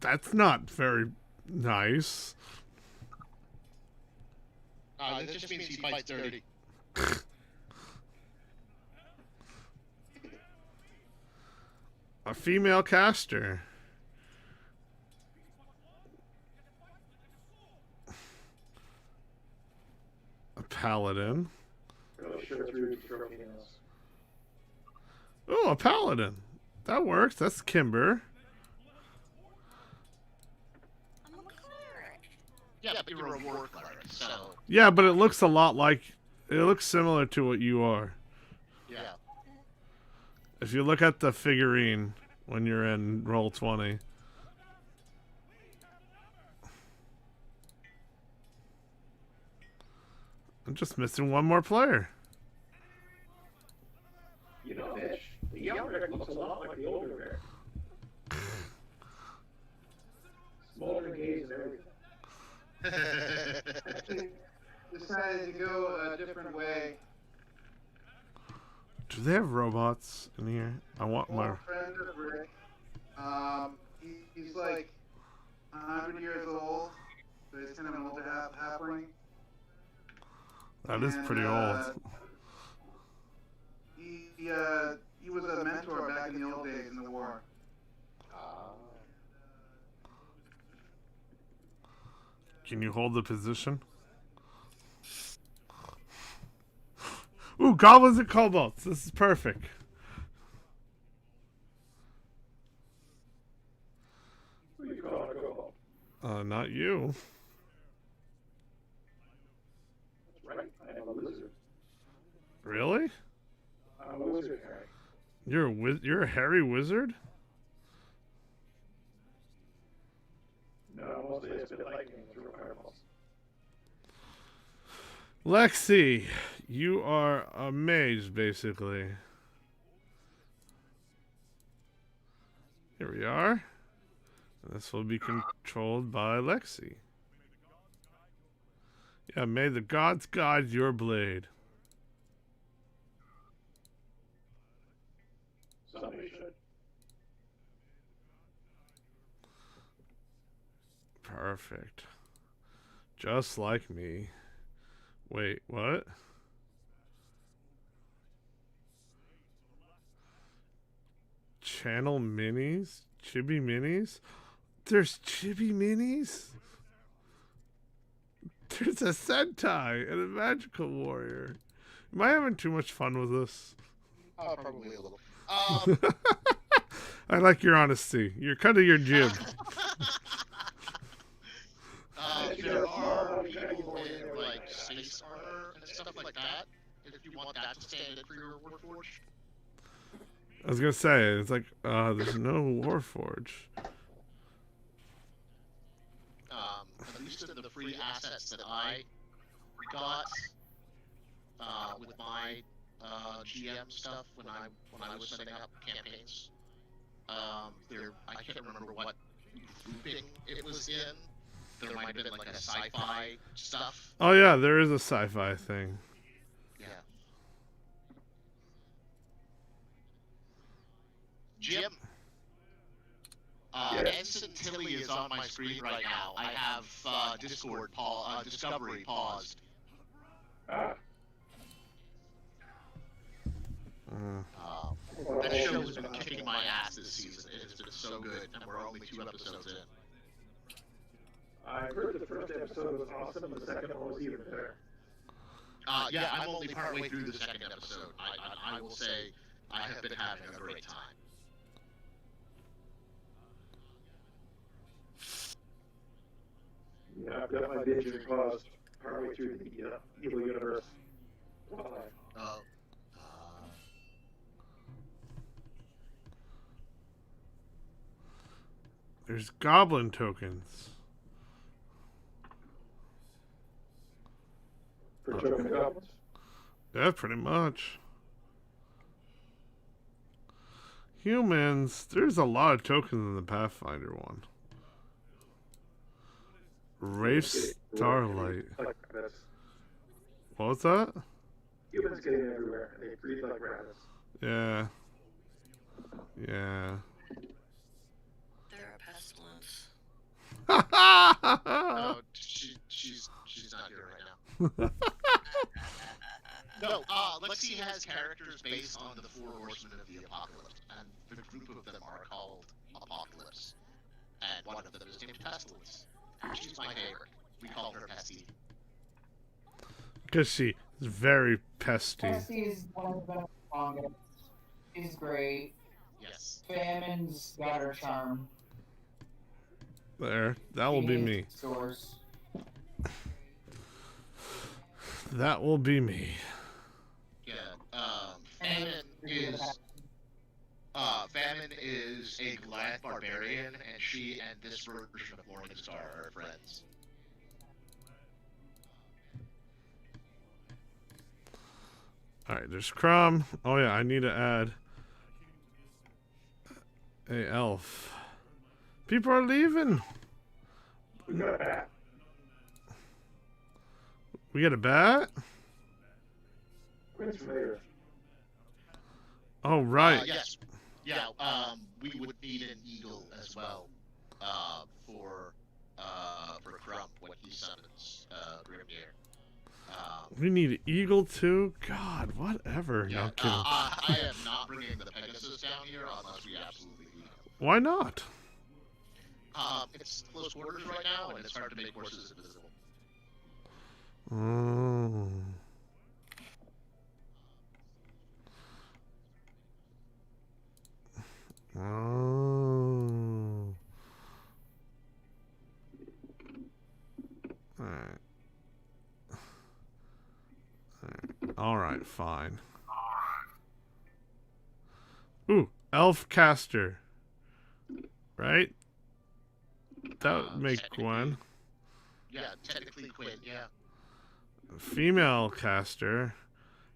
That's not very nice. That just means he fights dirty. A female caster. A paladin. Really sure through stroking us. Oh, a paladin. That works. That's Kimber. I'm a cleric. Yeah, but you're a war cleric, so... Yeah, but it looks a lot like... It looks similar to what you are. Yeah. If you look at the figurine when you're in Roll20. I'm just missing one more player. You know, Mitch, the young Rick looks a lot like the older Rick. Smoldering gaze and everything. Actually, decided to go a different way. Do they have robots in here? I want my... Old friend of Rick. He's like 100 years old, so he's kind of an older halfling. That is pretty old. He was a mentor back in the old days in the war. Can you hold the position? Ooh, goblins and kobolds. This is perfect. Who you calling a kobold? Not you. That's right, I am a lizard. Really? I'm a wizard, Harry. You're a hairy wizard? No, mostly I spit lightning and throw fireballs. Lexi, you are a mage, basically. Here we are. This will be controlled by Lexi. Yeah, may the gods guide your blade. Somebody should. Perfect. Just like me. Wait, what? Channel minis? Chibi minis? There's chibi minis? There's a Sentai and a magical warrior. Am I having too much fun with this? Probably a little. I like your honesty. You're kind of your jib. There are people in like space armor and stuff like that. If you want that to stand in for your Warforged. I was gonna say, it's like, there's no Warforge. At least in the free assets that I got with my GM stuff when I was setting up campaigns. I can't remember what grouping it was in. There might have been like a sci-fi stuff. Oh yeah, there is a sci-fi thing. Tilly is on my screen right now. I have Discovery paused. Ah, That show has been kicking my ass this season. It has been so good, and we're only 2 episodes in. I heard the first episode was awesome, and the second one was even better. Yeah, I'm only partway through the second episode. I will say I have been having a great time. Yeah, I've got my binging paused partway through the Evil Universe. Oh. There's goblin tokens. For token goblins. Yeah, pretty much. Humans, there's a lot of tokens in the Pathfinder one. Rafe Starlight. Like rabbits. What was that? Humans getting everywhere. They breathe like rabbits. Yeah. Yeah. They're a pestilence. No, she's not here right now. No, Lexi has characters based on the 4 horsemen of the apocalypse, and the group of them are called Apocalypse, and one of them is named Pestilence. She's my favorite. We call her Pesty. Because she is very pesty. Jesse's one of the best longest. She's great. Yes. Famine's got her charm. There. That will be me. Source. That will be me. Yeah. Famine is a Goliath barbarian, and she and this version of Morningstar are friends. Alright, there's Crumb. Oh yeah, I need to add a elf. People are leaving. We got a bat. We got a bat? Quinn's familiar. Oh, right. Yes. Yeah, we would need an eagle as well, for Crump when he summons, Grimnir. We need an eagle too? God, whatever. Yeah, No kidding. I am not bringing the Pegasus down here unless we absolutely need it. Why not? It's close quarters right now, and it's hard to make horses invisible. Oh. Oh. Alright. Alright, fine. Ooh, elf caster. Right? That would make Gwen. Yeah, technically Quinn, yeah. Female caster.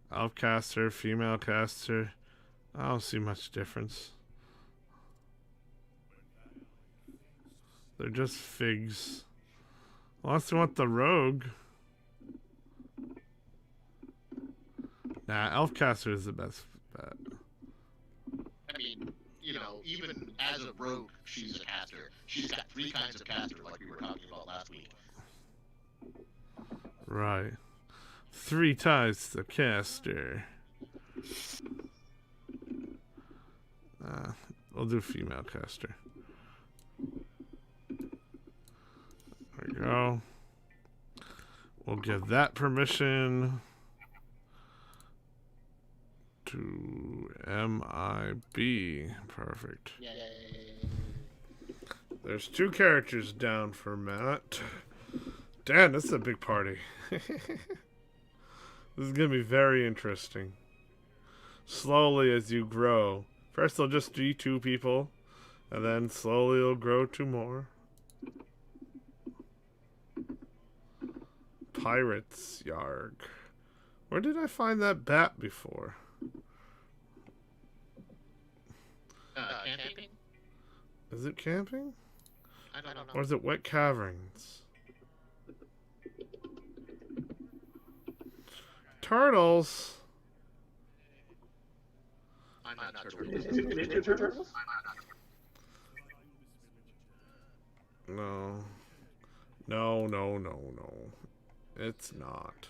Elf caster, female caster. I don't see much difference. They're just figs. Unless you want the rogue. Nah, elf caster is the best bet. I mean, you know, even as a rogue, she's a caster. She's got 3 kinds of caster, like we were talking about last week. Right. 3 ties the caster. We'll do female caster. There we go. We'll give that permission to MIB. Perfect. Yay. There's 2 characters down for Matt. Damn, this is a big party. This is going to be very interesting. Slowly as you grow. First they'll just be 2 people. And then slowly it'll grow to more. Pirates, yarg. Where did I find that bat before? Camping? Is it camping? I don't know. Or is it wet caverns? Turtles? I'm not sure. Ninja Turtles? No. No, no, no, no. It's not.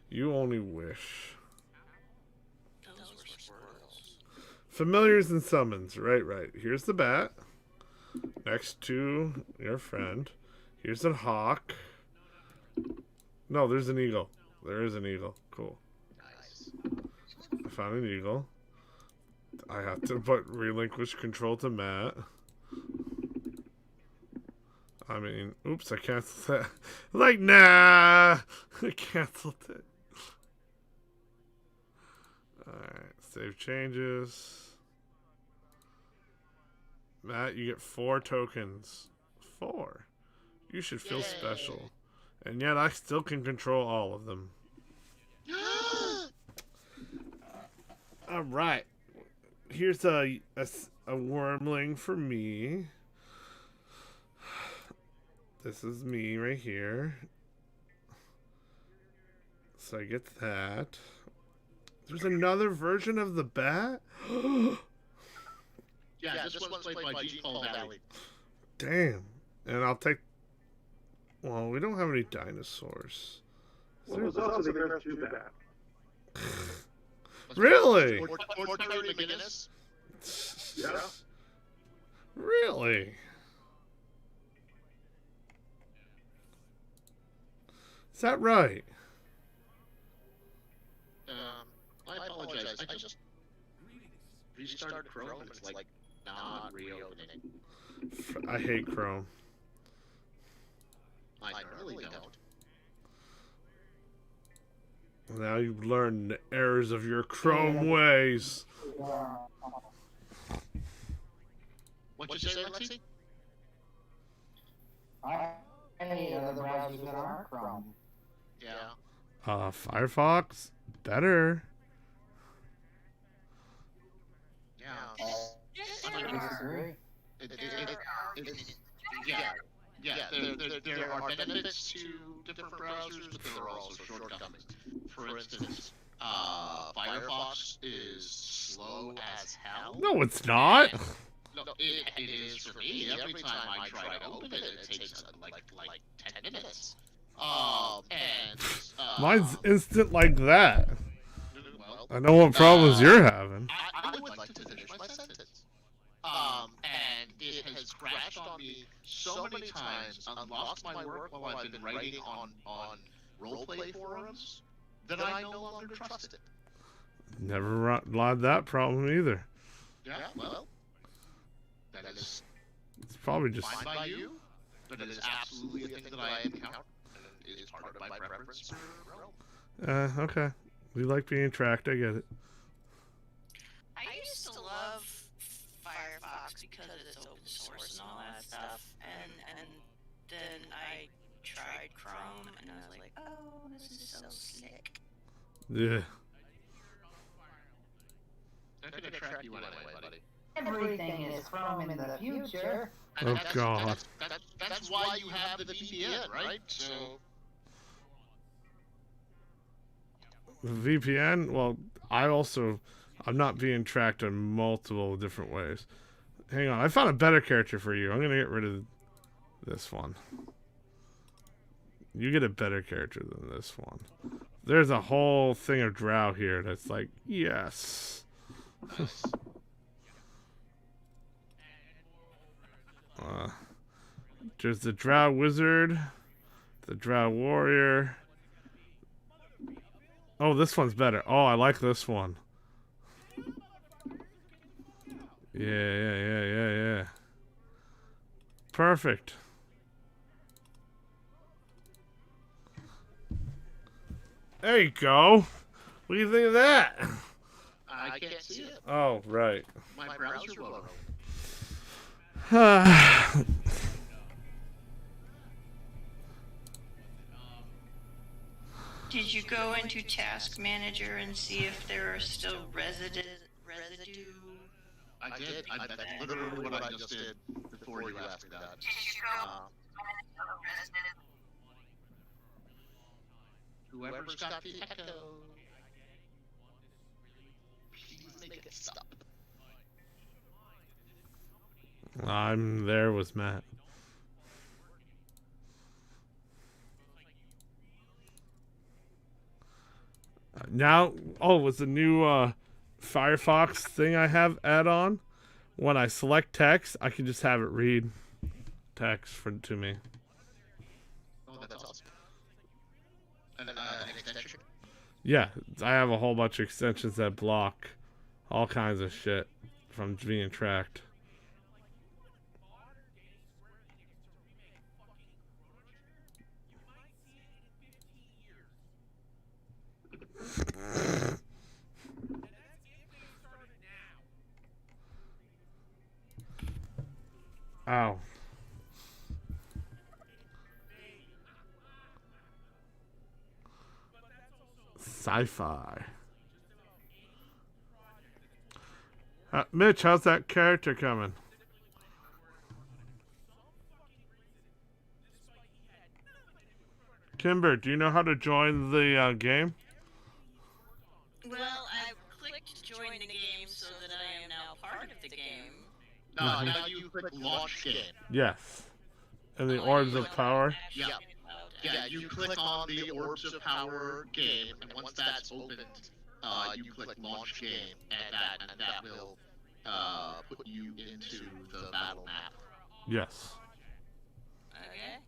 You only wish. Those were squirrels. Familiars and summons. Right. Here's the bat. Next to your friend. Here's a hawk. No, there's an eagle. There is an eagle. Cool. Nice. I found an eagle. I have to relinquish control to Matt. I mean, oops, I canceled that. Like, nah! I canceled it. Alright, save changes. Matt, you get 4 tokens. 4. You should feel special. And yet I still can control all of them. Alright. Here's a wormling for me. This is me right here. So I get that. There's another version of the bat? Yeah, this one's played by Gene Paul Valley. Damn. And I'll take... Well, we don't have any dinosaurs. Well, there's also the Earth 2 bat. Really? Or Terry McGinnis. Yeah. Really? Is that right? I apologize. I just restarted Chrome and it's like not reopening. I hate Chrome. I really don't. Now you've learned the errors of your Chrome ways. What'd you say, Lexi? I need other browsers that aren't Chrome. Yeah. Firefox? Better. Yeah. Yes, I there mean, are. Disagree. There are benefits to different browsers, but there are also shortcomings. For instance, Firefox is slow as hell. No, it's not. No, it is for me. Every time I try to open it, it takes like 10 minutes. Mine's instant like that. Well, I know what problems you're having. I would like to finish my sentence. And it has crashed on me so many times and lost my work while I've been writing on roleplay forums that I no longer trust it. Never had that problem either. Yeah, well, that is It's probably just... fine by you, but it is absolutely a thing that I encounter, and it is part of my preference for realm. Okay. We like being tracked, I get it. I used to love Firefox because it's open source and all that stuff, and then I tried Chrome and I was like, oh, this is so slick. Yeah. They're gonna track you anyway, buddy. Everything is Chrome in the future. And Oh, God. That's why you have the VPN, right? So The VPN, well, I'm not being tracked in multiple different ways. Hang on, I found a better character for you. I'm going to get rid of this one. You get a better character than this one. There's a whole thing of drow here that's like, yes. There's the drow wizard, the drow warrior. Oh, this one's better. Oh, I like this one. Yeah. Perfect. There you go. What do you think of that? I can't see it. Oh, right. My browser will. Did you go into Task Manager and see if there are still residue? I did. That's literally what I just did before you asked me that. Did you go Whoever's got the echo, please make it stop. I'm there with Matt. now, with the new Firefox thing I have add-on, when I select text, I can just have it read text to me. Oh, that's awesome. And an extension? Yeah, I have a whole bunch of extensions that block all kinds of shit from being tracked. Ow. Sci-fi. Mitch, how's that character coming? Kimber, do you know how to join the game? Well, I've clicked join the game so that I am now part of the game. Now you click launch game. Yes. And the Orbs of Power? Yeah. Yeah, you click on the Orbs of Power game, and once that's opened, you click launch game, and that will put you into the battle map. Yes. Okay.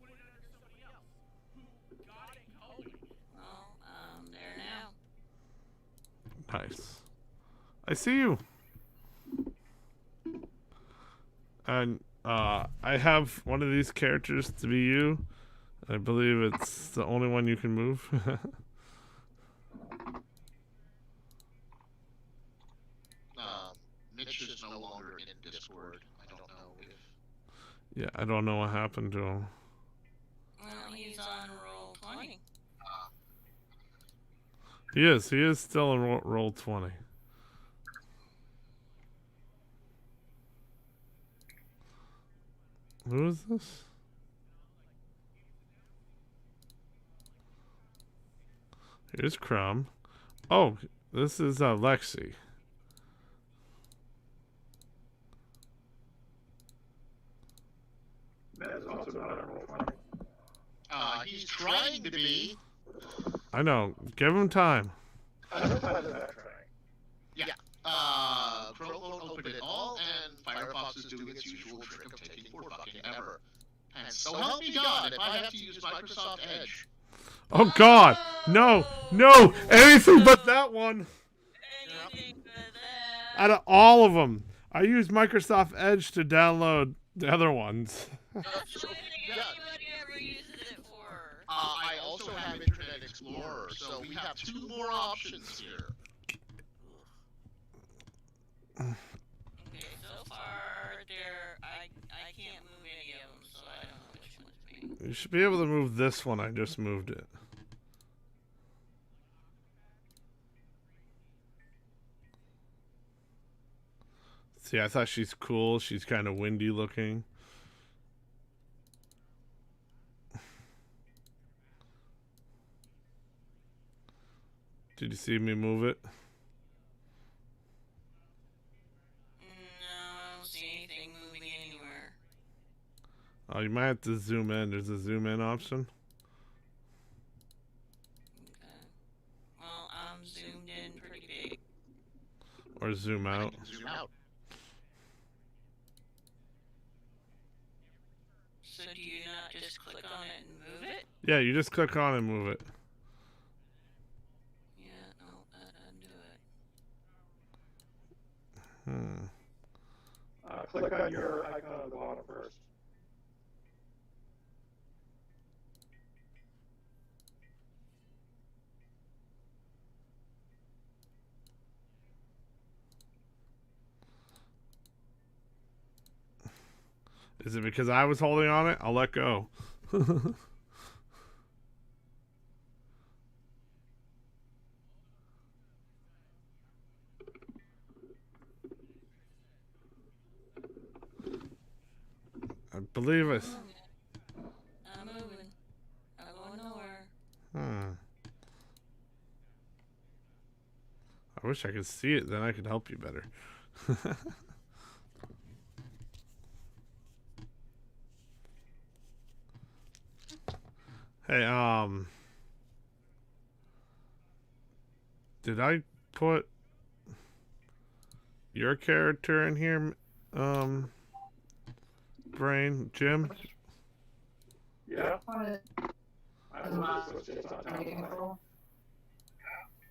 Well, there now. Nice. I see you. And I have one of these characters to be you. I believe it's the only one you can move. Mitch is no longer in Discord. I don't know if... Yeah, I don't know what happened to him. Well, he's on roll 20. He is still in roll 20. Who is this? Here's Crumb. Oh, this is Lexi. That is also not on roll 20. He's trying to be. I know. Give him time. I'm not trying. Yeah. Chrome won't open it all, and Firefox is doing its usual trick of taking for fucking ever. And so help me God, if I have to use Microsoft Edge. Oh God! No! No! Anything but that one! Anything but that. Out of all of them, I use Microsoft Edge to download the other ones. That's the only thing anybody ever uses it for. I also have Internet Explorer, so we have two more options here. Okay, so far I can't move any of them, so I don't know which one's me. You should be able to move this one. I just moved it. See, I thought she's cool. She's kind of windy looking. Did you see me move it? No, I don't see anything moving anywhere. Oh, you might have to zoom in. There's a zoom in option. Okay. Well, I'm zoomed in pretty big. Or zoom out. Zoom out. So do you not just click on it and move it? Yeah, you just click on and move it. Yeah, no, that doesn't do it. Click on your icon on the bottom first. Is it because I was holding on it? I'll let go. I believe it. I'm moving. I'm going nowhere. I wish I could see it, then I could help you better. Hey, Did I put your character in here, Brain? Jim? Yeah. What is I know my it's just on top of control?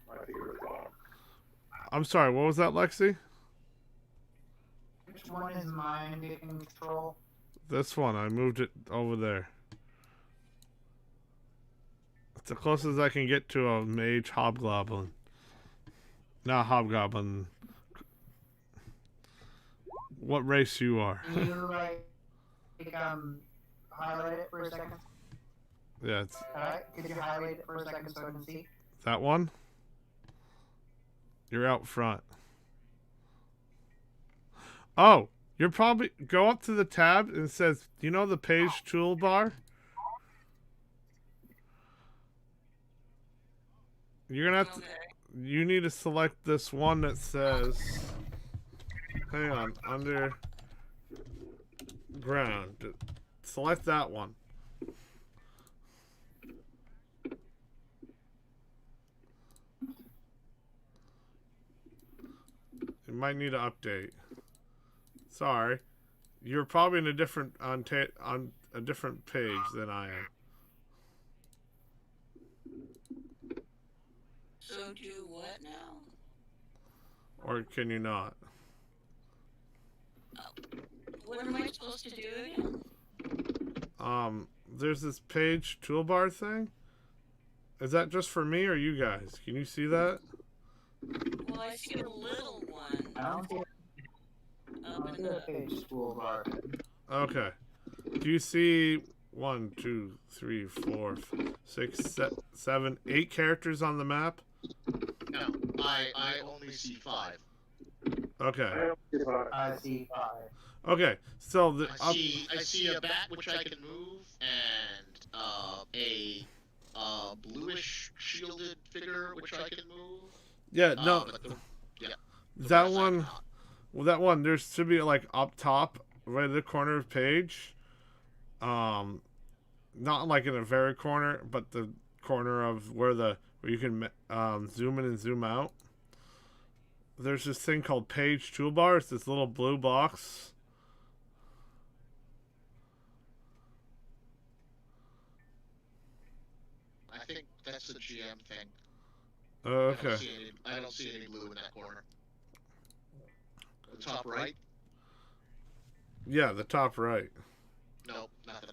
my favorite bottom. I'm sorry, what was that, Lexi? Which one is mind control? This one. I moved it over there. It's the closest I can get to a mage hobgoblin. Not hobgoblin. What race you are? Can you highlight it for a second? Yeah, it's Alright, could you highlight it for a second so I can see? that one. You're out front. Oh, you're probably go up to the tab and it says, you know the page toolbar? You're gonna have to. You need to select this one that says. Hang on, under ground. Select that one. You might need to update. Sorry, you're probably in a different on a different page than I am. So do what now? Or can you not? What am I supposed to do again? There's this page toolbar thing. Is that just for me or you guys? Can you see that? Well, I see a little one. I don't see Up in a the... page toolbar. Okay. Do you see 1, 2, 3, 4, 6, 7, 8 characters on the map? No, I only see 5. Okay. I see 5. Okay. So the I see a bat which I can move, and a bluish shielded figure which I can move. yeah, no, The that rest I one. cannot. Well, that one there should be like up top, right at the corner of page. Not like in a very corner, but the corner of where you can zoom in and zoom out. There's this thing called page toolbar. It's this little blue box. I think that's the GM thing. Okay. I don't see any blue in that corner. The top right? Yeah, the top right. No, nothing.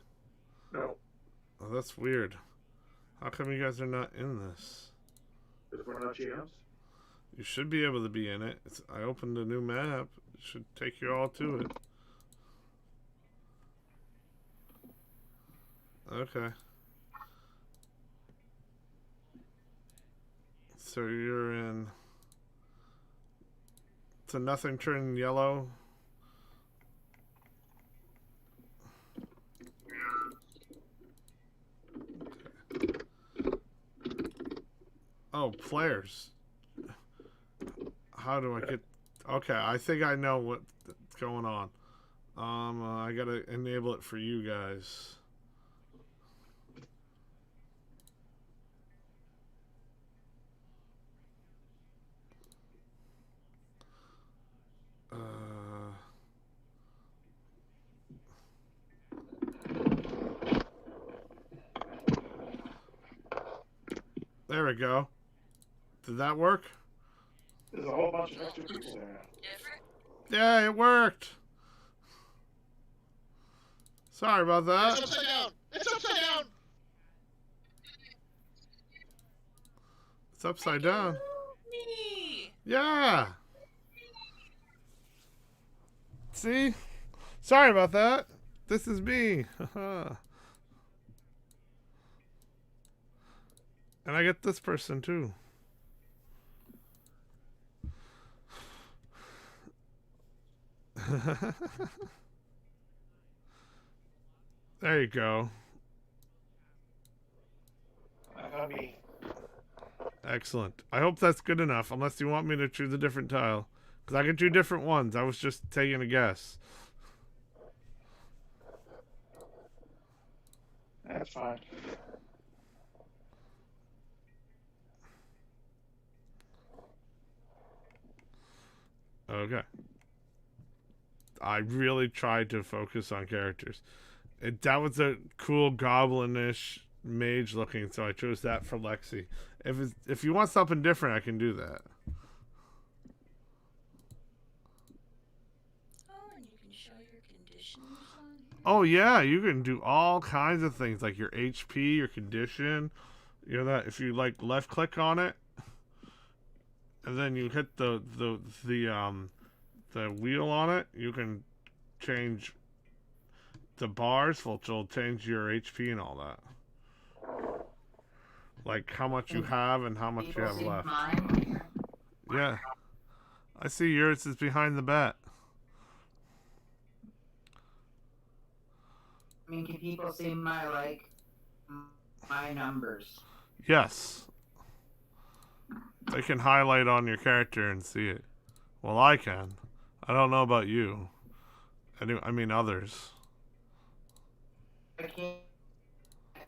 No, Oh, that's weird. How come you guys are not in this? because we're not GMs. You should be able to be in it. I opened a new map. It should take you all to it. Okay. So you're in. So nothing turned yellow. Oh, players. How do I get? Okay, I think I know what's going on. I gotta enable it for you guys. There we go. Did that work? There's a whole bunch of extra people there. Different? Yeah, it worked. Sorry about It's that. upside down! It's upside down! It's upside down. Me! Yeah. See? Sorry about that. This is me. And I get this person too. There you go. I got me. Excellent. I hope that's good enough, unless you want me to choose a different tile. Because I could do different ones. I was just taking a guess. That's fine. Okay. I really tried to focus on characters. That was a cool goblinish mage looking, so I chose that for Lexi. If you want something different, I can do that. Oh, and you can show your conditions on here. Oh yeah, you can do all kinds of things like your HP, your condition. You know that if you like left click on it, and then you hit the wheel on it, you can change the bars, which will change your HP and all that. Like how much you have and how much you People have see left. mine. Yeah. I see yours is behind the bat. I mean, can people see my my numbers? Yes. They can highlight on your character and see it. Well, I can. I don't know about you. I mean others. I can't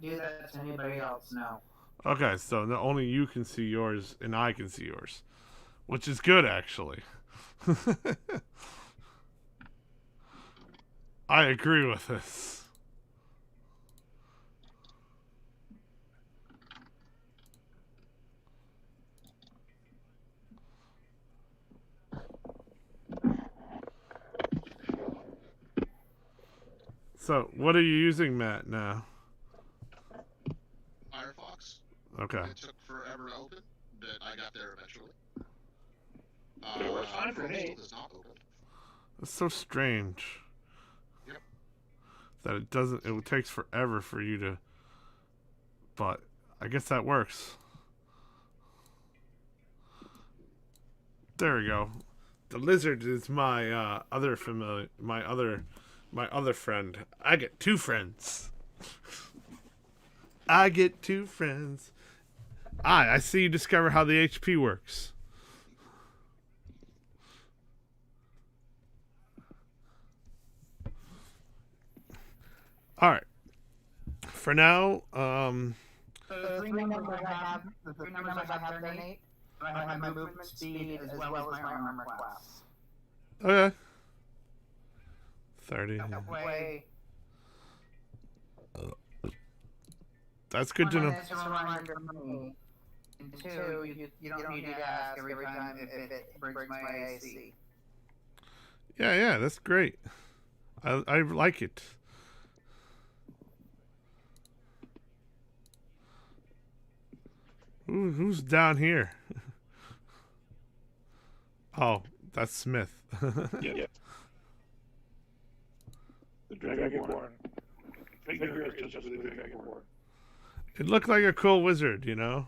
do that to anybody else. No. Okay, so only you can see yours and I can see yours. Which is good, actually. I agree with this. So, what are you using, Matt, now? Firefox. Okay. It took forever to open, but I got there eventually. It works fine for me. Still does not open. It's so strange. Yep. That it takes forever for you to, but I guess that works. There we go. The lizard is my other friend. I get two friends. I get two friends. I see you discover how the HP works. All right. For now, So the three numbers I have turned 8. I have my movement speed as well as my armor class. okay. 30. That way, That's good to know. It's a reminder for me. And two, you don't need to ask every time if it breaks my AC. Yeah, that's great. I like it. Who's down here? Oh, that's Smith. Yep. The Dragonborn. Figure is just the Dragonborn. It looked like a cool wizard, you know?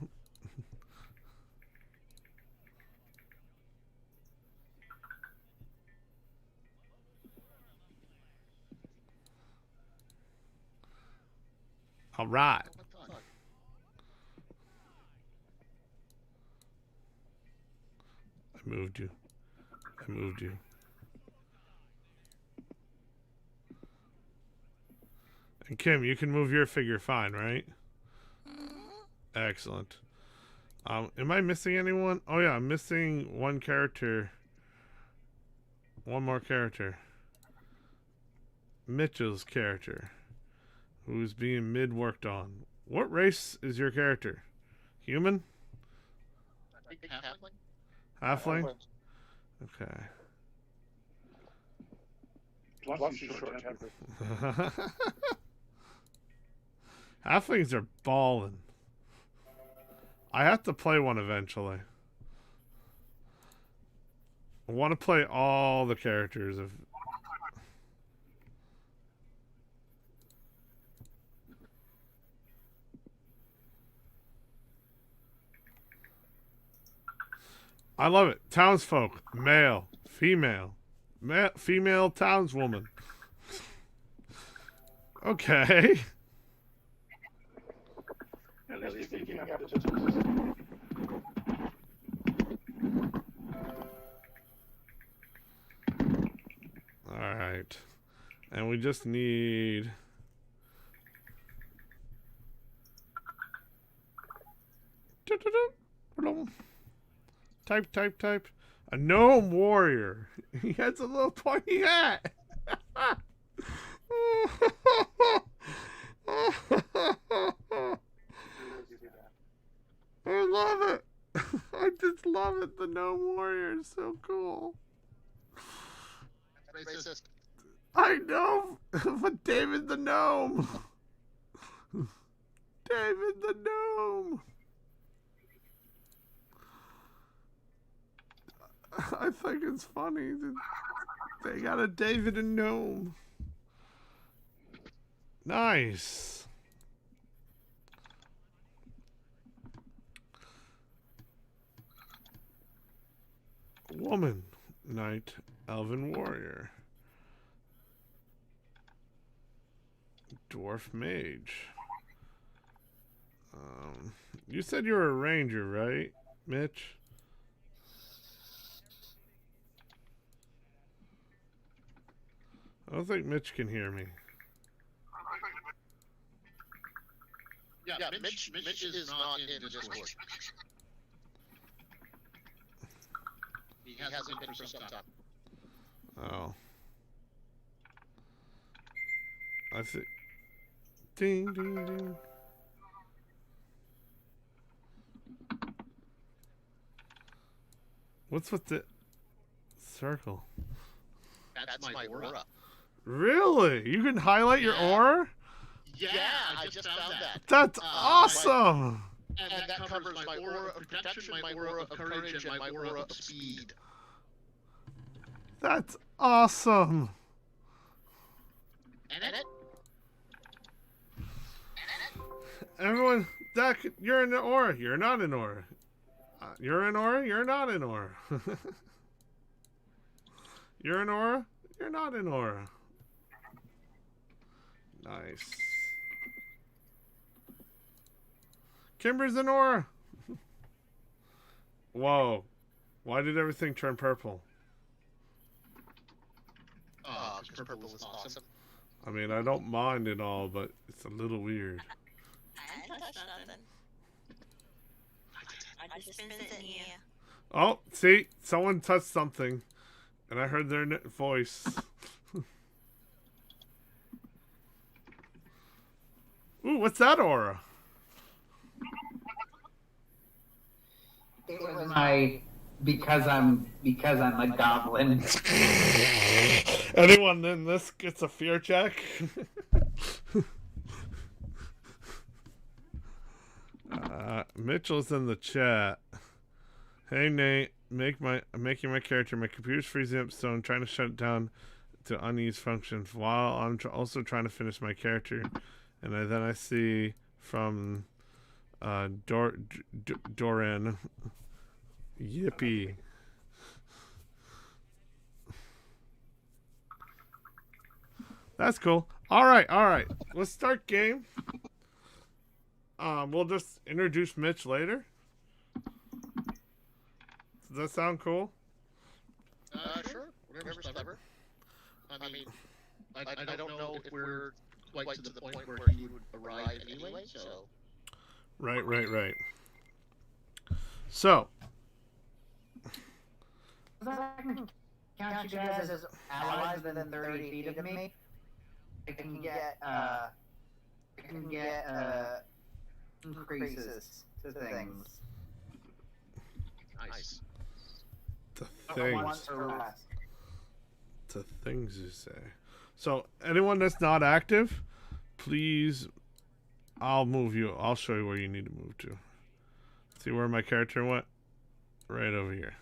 All right. I moved you. And Kim, you can move your figure fine, right? Excellent. Am I missing anyone? Oh yeah, I'm missing one character. One more character. Mitchell's character, who's being mid-worked on. What race is your character? Human? I think halfling. Halfling? Okay. Plus she's short-tempered. Halflings are ballin'. I have to play one eventually. I want to play all the characters of. I love it. Townsfolk, male, female, female townswoman. Okay. At least speaking of the All right, and we just need. Type. A gnome warrior. He has a little pointy hat. I love it. I just love it. The gnome warrior is so cool. Racist. I know, but David the gnome. David the gnome. I think it's funny that they got a David and gnome. Nice. Woman, knight, elven warrior, dwarf mage. You said you were a ranger, right, Mitch? I don't think Mitch can hear me. Yeah, Mitch is not in the Discord. He hasn't been for some time. Oh. I see. Ding, ding, ding. What's with the circle? That's my aura. Really? You can highlight your aura? Yeah, I just found that. That's awesome! And that covers my aura of protection, my aura of courage, and my aura of speed. That's awesome! And it? Everyone, Dak, you're in the aura. You're not in aura. You're in aura. You're not in aura. You're in aura. You're not in aura. Nice. Kimber's in aura. Whoa. Why did everything turn purple? Oh, because purple is awesome. I mean, I don't mind it all, but it's a little weird. I didn't touch nothing. I just been sitting here. Oh, see? Someone touched something, and I heard their voice. Ooh, what's that aura? It was my because I'm a goblin. Anyone in this gets a fear check? Mitchell's in the chat. Hey Nate, I'm making my character. My computer's freezing up, so I'm trying to shut it down to unused functions while I'm also trying to finish my character. And then I see from Doran. Yippee. That's cool. All right. Let's start game. We'll just introduce Mitch later. Does that sound cool? Sure. Whatever's clever. I mean, I don't know if we're quite to the point where he would arrive anyway, so... Right. So... Count you guys as allies within 30 feet of me. I can get increases to things. Nice. Once or less. To things you say. So anyone that's not active, please, I'll move you. I'll show you where you need to move to. See where my character went? Right over here.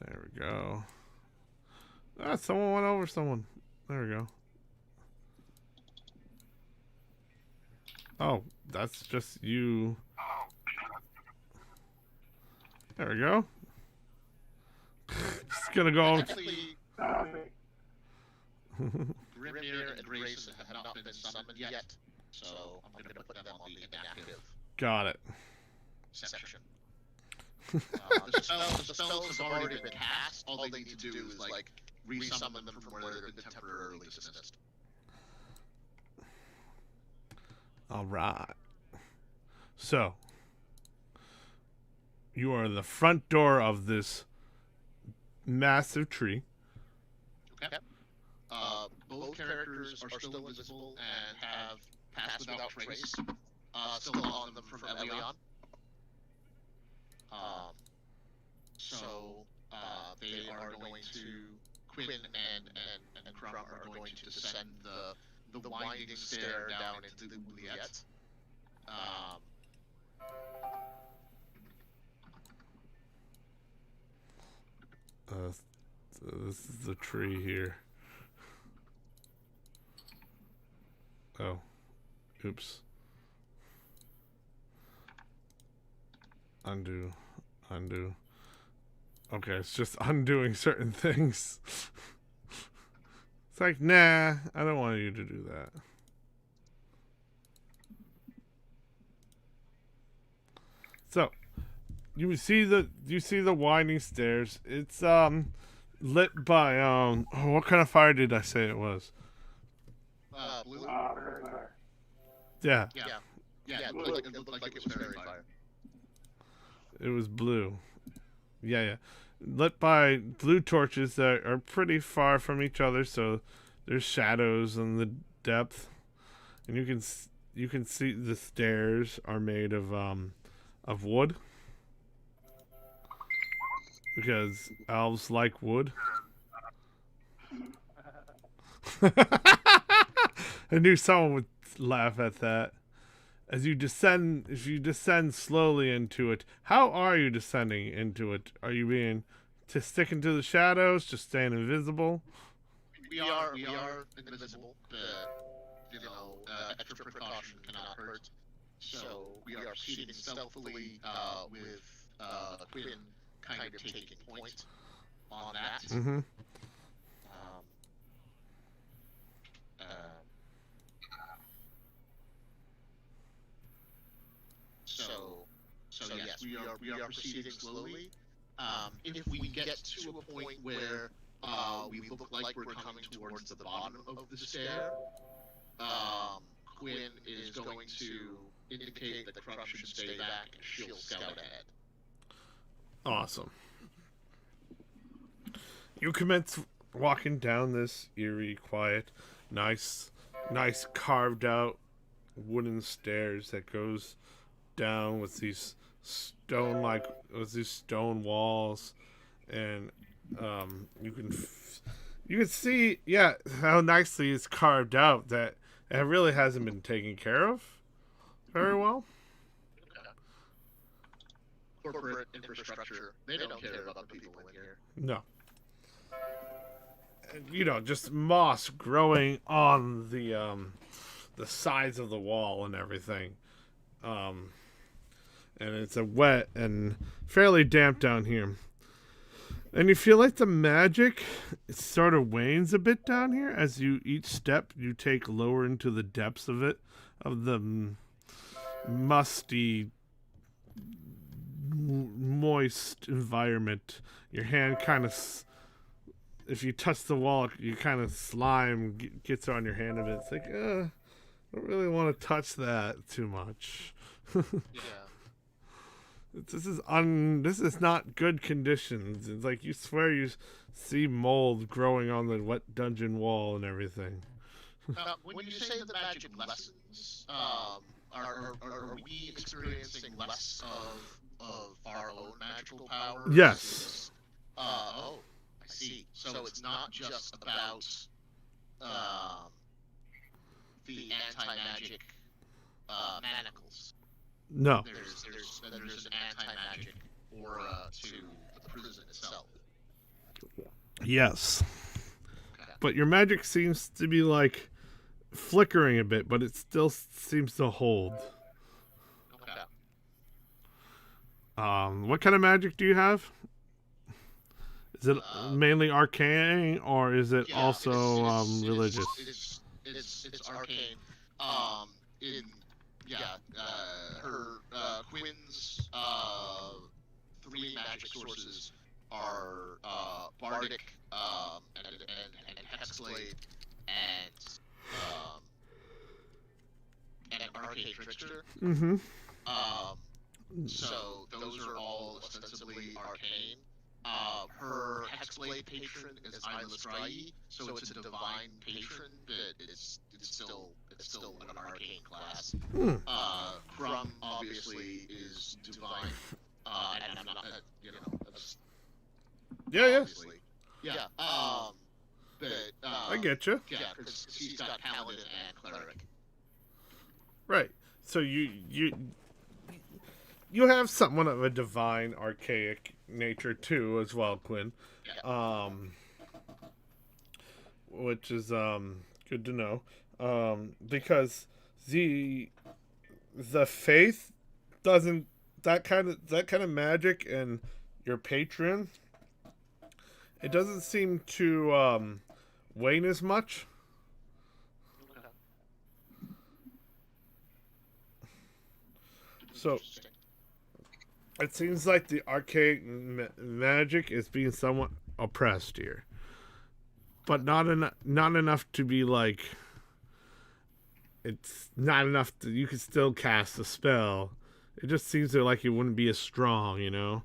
There we go. Ah, someone went over someone. There we go. Oh, that's just you. There we go. Just gonna go. Actually, Grimnir and Grayson have not been summoned yet, so I'm going to put them on the inactive Got it. section. The spells have already been cast. All they need to do is like resummon them from where they've been temporarily dismissed. All right. So, you are in the front door of this massive tree. Okay. Both characters are still invisible and have passed without trace. Still on them from Elion. So they are going to Quinn and Crumb are going to descend the winding stair down into the oubliette. So this is the tree here. Oh, oops. Undo. Okay, it's just undoing certain things. It's like, nah, I don't want you to do that. So, you see the winding stairs. It's lit by what kind of fire did I say it was? Blue. Yeah. It looked like it was fairy fire. It was blue. Yeah. Lit by blue torches that are pretty far from each other, so there's shadows in the depth, and you can see the stairs are made of wood, because elves like wood. I knew someone would laugh at that. If you descend slowly into it, how are you descending into it? Are you being to stick into the shadows, just staying invisible? We are invisible, but extra precaution cannot hurt. So we are proceeding stealthily with Quinn kind of taking point on that. Mm-hmm. So yes, we are proceeding slowly. If we get to a point where we look like we're coming towards the bottom of the stair, Quinn is going to indicate that Crumb should stay back and she'll scout ahead. Awesome. You commence walking down this eerie, quiet, nice carved out wooden stairs that goes down with these stone walls, and you can see how nicely it's carved out, that it really hasn't been taken care of very well. Corporate infrastructure, they don't care about the people in here. No. And, just moss growing on the sides of the wall and everything. And it's a wet and fairly damp down here. And you feel like the magic sort of wanes a bit down here as each step you take lower into the depths of the musty, moist environment. Your hand kind of, if you touch the wall, you kind of slime gets on your hand a bit. It's like, I don't really want to touch that too much. Yeah. This is not good conditions. It's like you swear you see mold growing on the wet dungeon wall and everything. When you say the magic lessens, are we experiencing less of our own magical powers? Yes. I see. So it's not just about the anti-magic manacles. No. There's an anti-magic aura to the prison itself. Yes. Okay. But your magic seems to be like flickering a bit, but it still seems to hold. Okay. What kind of magic do you have? Is it mainly arcane, or is it also religious? It's arcane. Her Quinn's three magic sources are Bardic, and Hexblade, and Arcade Trickster. Mm-hmm. So those are all ostensibly arcane. Her Hexblade patron is Isla, so it's a divine patron, but it's still an arcane class. Crumb obviously is divine, and I'm not, that's Yeah. obviously. Yeah. But I get you. yeah, because she's got paladin and cleric. Right. So you have somewhat of a divine, archaic nature too, as well, Quinn. Yeah. Which is good to know. Because the faith doesn't that kind of magic and your patron. It doesn't seem to wane as much. So it seems like the archaic magic is being somewhat oppressed here, but not enough to be like. It's not enough that you could still cast a spell. It just seems like it wouldn't be as strong, you know.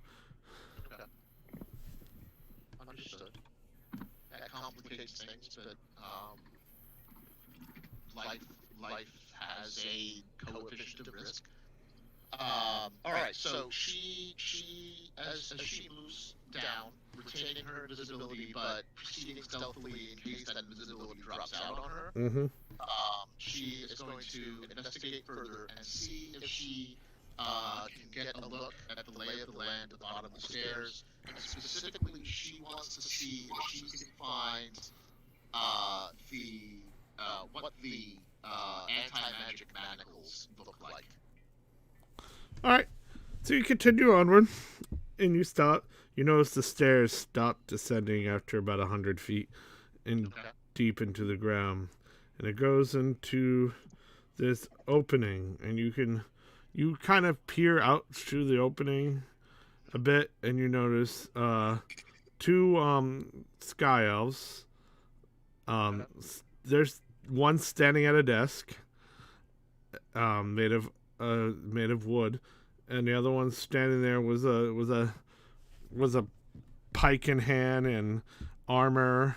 Understood. That complicates things, but life has a coefficient of risk. All right. So she as she moves down, retaining her invisibility, but proceeding stealthily in case that invisibility drops out on her. Mm-hmm. She is going to investigate further and see if she can get a look at the lay of the land at the bottom of the stairs. And specifically, she wants to see if she can find what the anti-magic manacles look like. All right. So you continue onward, and you stop. You notice the stairs stop descending after about 100 feet, and deep into the ground, and it goes into this opening, and you kind of peer out through the opening a bit, and you notice two sky elves. There's one standing at a desk, made of wood, and the other one standing there was a pike in hand and armor.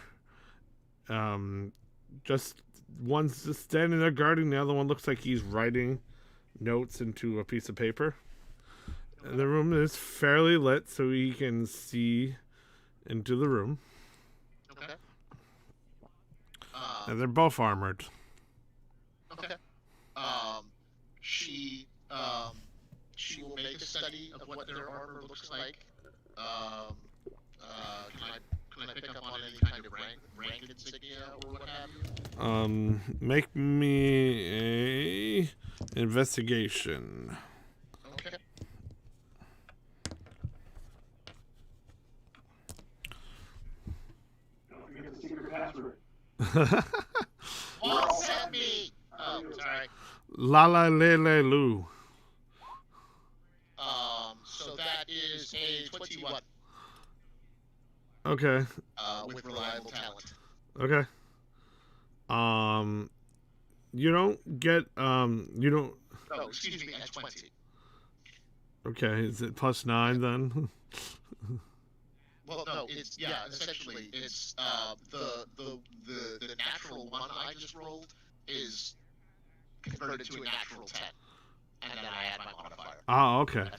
Just one's just standing there guarding, the other one looks like he's writing notes into a piece of paper. And the room is fairly lit, so he can see into the room. Okay. And they're both armored. Okay. She will make a study of what their armor looks like. Can I pick up on any kind of rank insignia or what have you? Make me a investigation. Okay. Don't forget the secret password. Won't send me! Oh, sorry. La la le le lu. So that is a 21. Okay. With reliable talent. Okay. You don't get you don't. No, excuse me, at 20. Okay, is it +9 then? Well, no, it's essentially it's the natural one I just rolled is converted to a natural 10, and then I add my modifier. Oh, okay.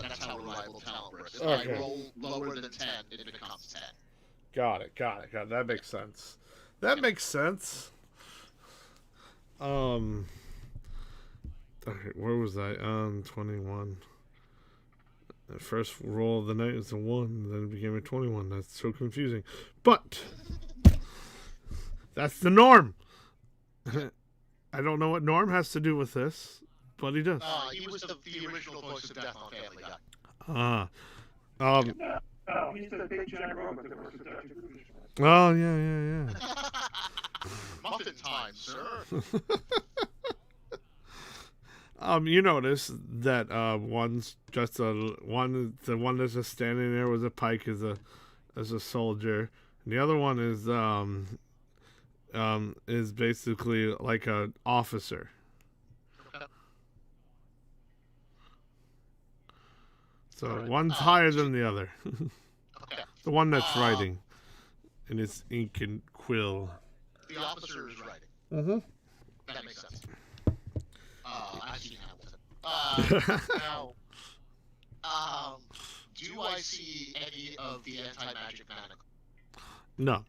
That's how reliable talent works. If Okay. I roll lower than 10, it becomes 10. Got it. That makes sense. Okay, where was I? 21. The first roll of the night is a 1, then it became a 21. That's so confusing. But that's the norm. I don't know what Norm has to do with this, but he does. He was the original voice of Death on Family Guy. No, he's the big giant robot that works with Dr. Gruber's. Oh, yeah. Muffin time, sir. You notice that one's just the one that's just standing there with a pike as a soldier, and the other one is basically like a officer. Okay. So Alright. one's higher than the other. Okay. The one that's writing in his ink and quill. The officer is writing. Mm-hmm. That makes sense. I see Hamilton. Now, do I see any of the anti-magic manacles? No.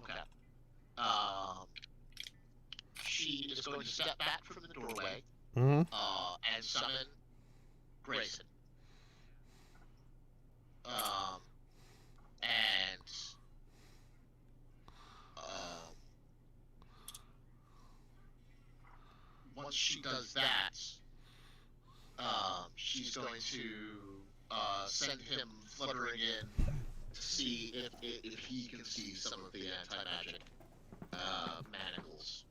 Okay. She is going to step back from the doorway, Mm-hmm. and summon Grayson. And once she does that, she's going to send him fluttering in to see if he can see some of the anti-magic manacles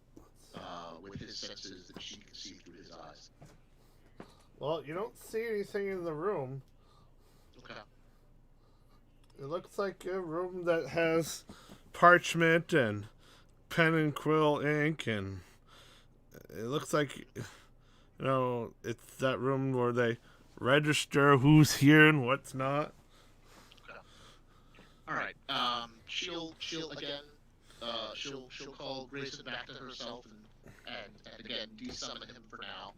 with his senses that she can see through his eyes. Well, you don't see anything in the room. Okay. It looks like a room that has parchment and pen and quill ink, and it looks like, it's that room where they register who's here and what's not. Okay. All right. She'll again. She'll call Grayson back to herself and again desummon him for now.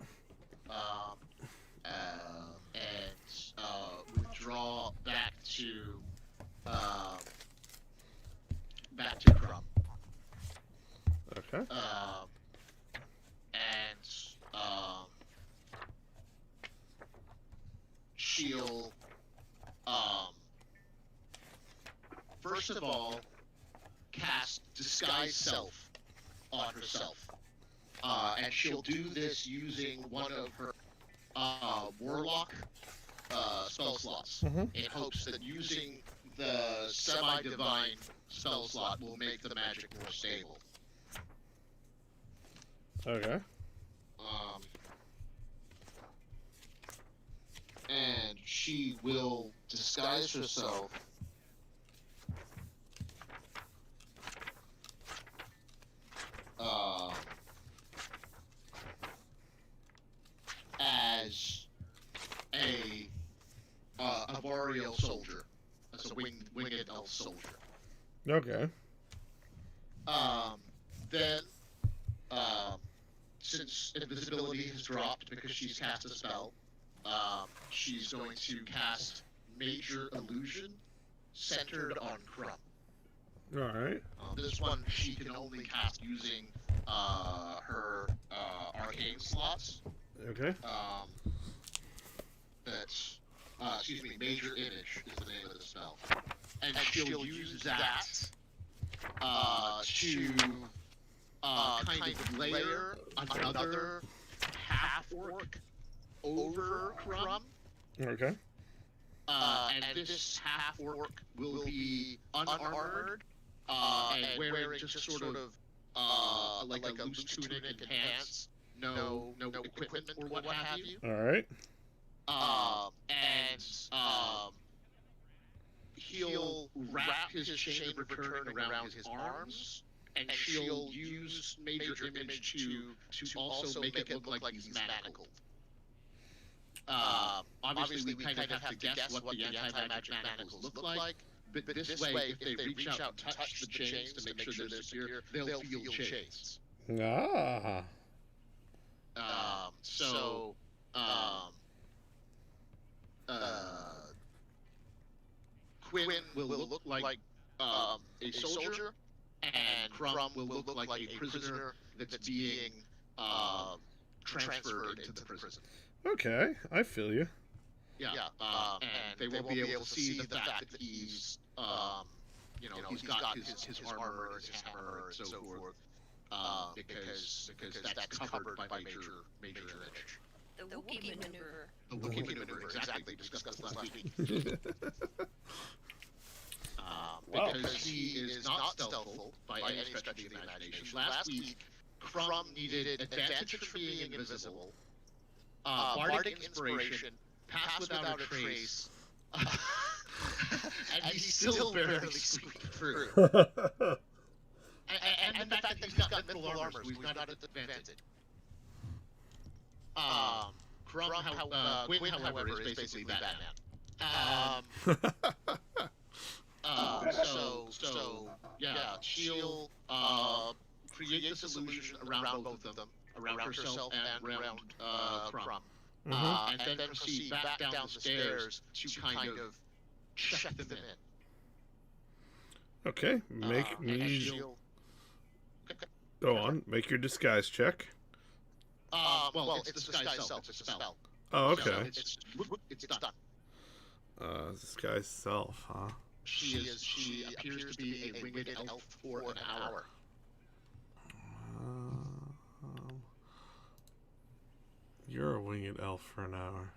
And withdraw back to Crumb. Okay. And she'll first of all cast Disguise Self on herself. And she'll do this using one of her Warlock spell slots, Mhm. in hopes that using the semi-divine spell slot will make the magic more stable. Okay. And she will disguise herself as a Varial soldier, as a winged elf soldier. Okay. Then, since invisibility has dropped because she's cast a spell, she's going to cast Major Illusion centered on Crumb. Alright. This one she can only cast using her arcane slots. Okay. Major Image is the name of the spell. And she'll use that to kind of layer another half-orc over Crumb. Okay. And this half-orc will be unarmored and wearing just sort of like a loose tunic and pants, no equipment or what have you. Alright. He'll wrap his chain of return around his arms, and she'll use Major Image to also make it look like he's manacled. Obviously, we kind of have to guess what the anti-magic manacles look like, but this way, if they reach out and touch the chains to make sure they're secure, they'll feel chains. Ah. Quinn will look like a soldier, and Crumb will look like a prisoner that's being transferred into the prison. Okay, I feel you. Yeah, and they won't be able to see the fact that he's, he's got his armor and his hammer and so forth, because that's covered by Major Image. The Wookiee maneuver. The Wookiee maneuver, exactly. Discussed this last week. Because he is not stealthful by any stretch of the imagination. Last week, Crumb needed advantage from being invisible Bardic Inspiration, Pass Without a Trace, and he's still barely squeaked through. And the fact that he's got mythical armor, so he's not at advantage. Gwyn, however, is basically Batman. She'll create this illusion around both of them, around herself and around Crumb, and then proceed back down the stairs to kind of check them in. Okay, go on. Make your disguise check. Well, it's disguise self. It's a spell. Oh, okay. So it's done. Disguise self, huh? She appears to be a winged elf for an hour. You're a winged elf for an hour.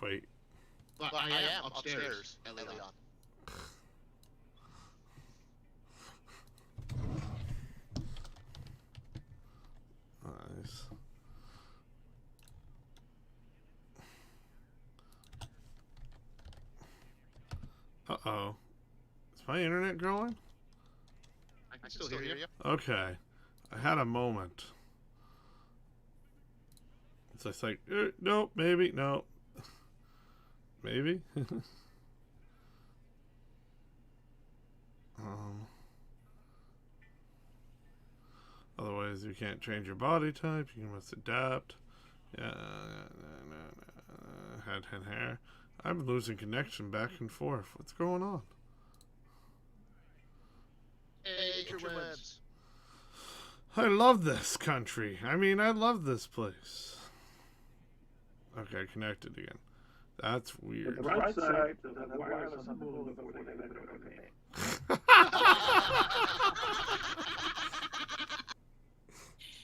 Wait. Well, I am upstairs, Elion. Nice. Uh-oh. Is my internet growing? I can still hear you. Okay. I had a moment. It's just like, nope, maybe, no. Maybe? Otherwise, you can't change your body type. You must adapt. Yeah, head and hair. I'm losing connection back and forth. What's going on? Interwebs. I love this country. I mean, I love this place. Okay, connected again. That's weird. The right side of the wireless move before they let go of me.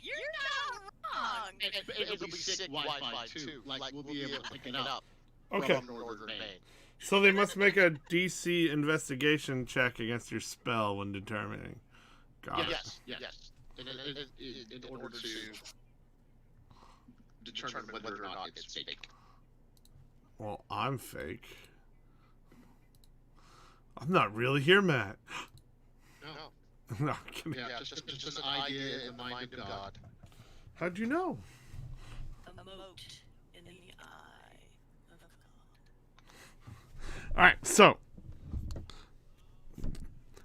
You're not wrong. And it'll be sick Wi-Fi too. Like we'll be able to pick it up. Okay. From northern Maine. So they must make a DC investigation check against your spell when determining. Got it. Yes. In order to determine whether or not it's fake. Well, I'm fake. I'm not really here, Matt. No. No, I'm kidding. Yeah, just an idea in the mind of God. How'd you know? A mote in the eye of God. Alright, so.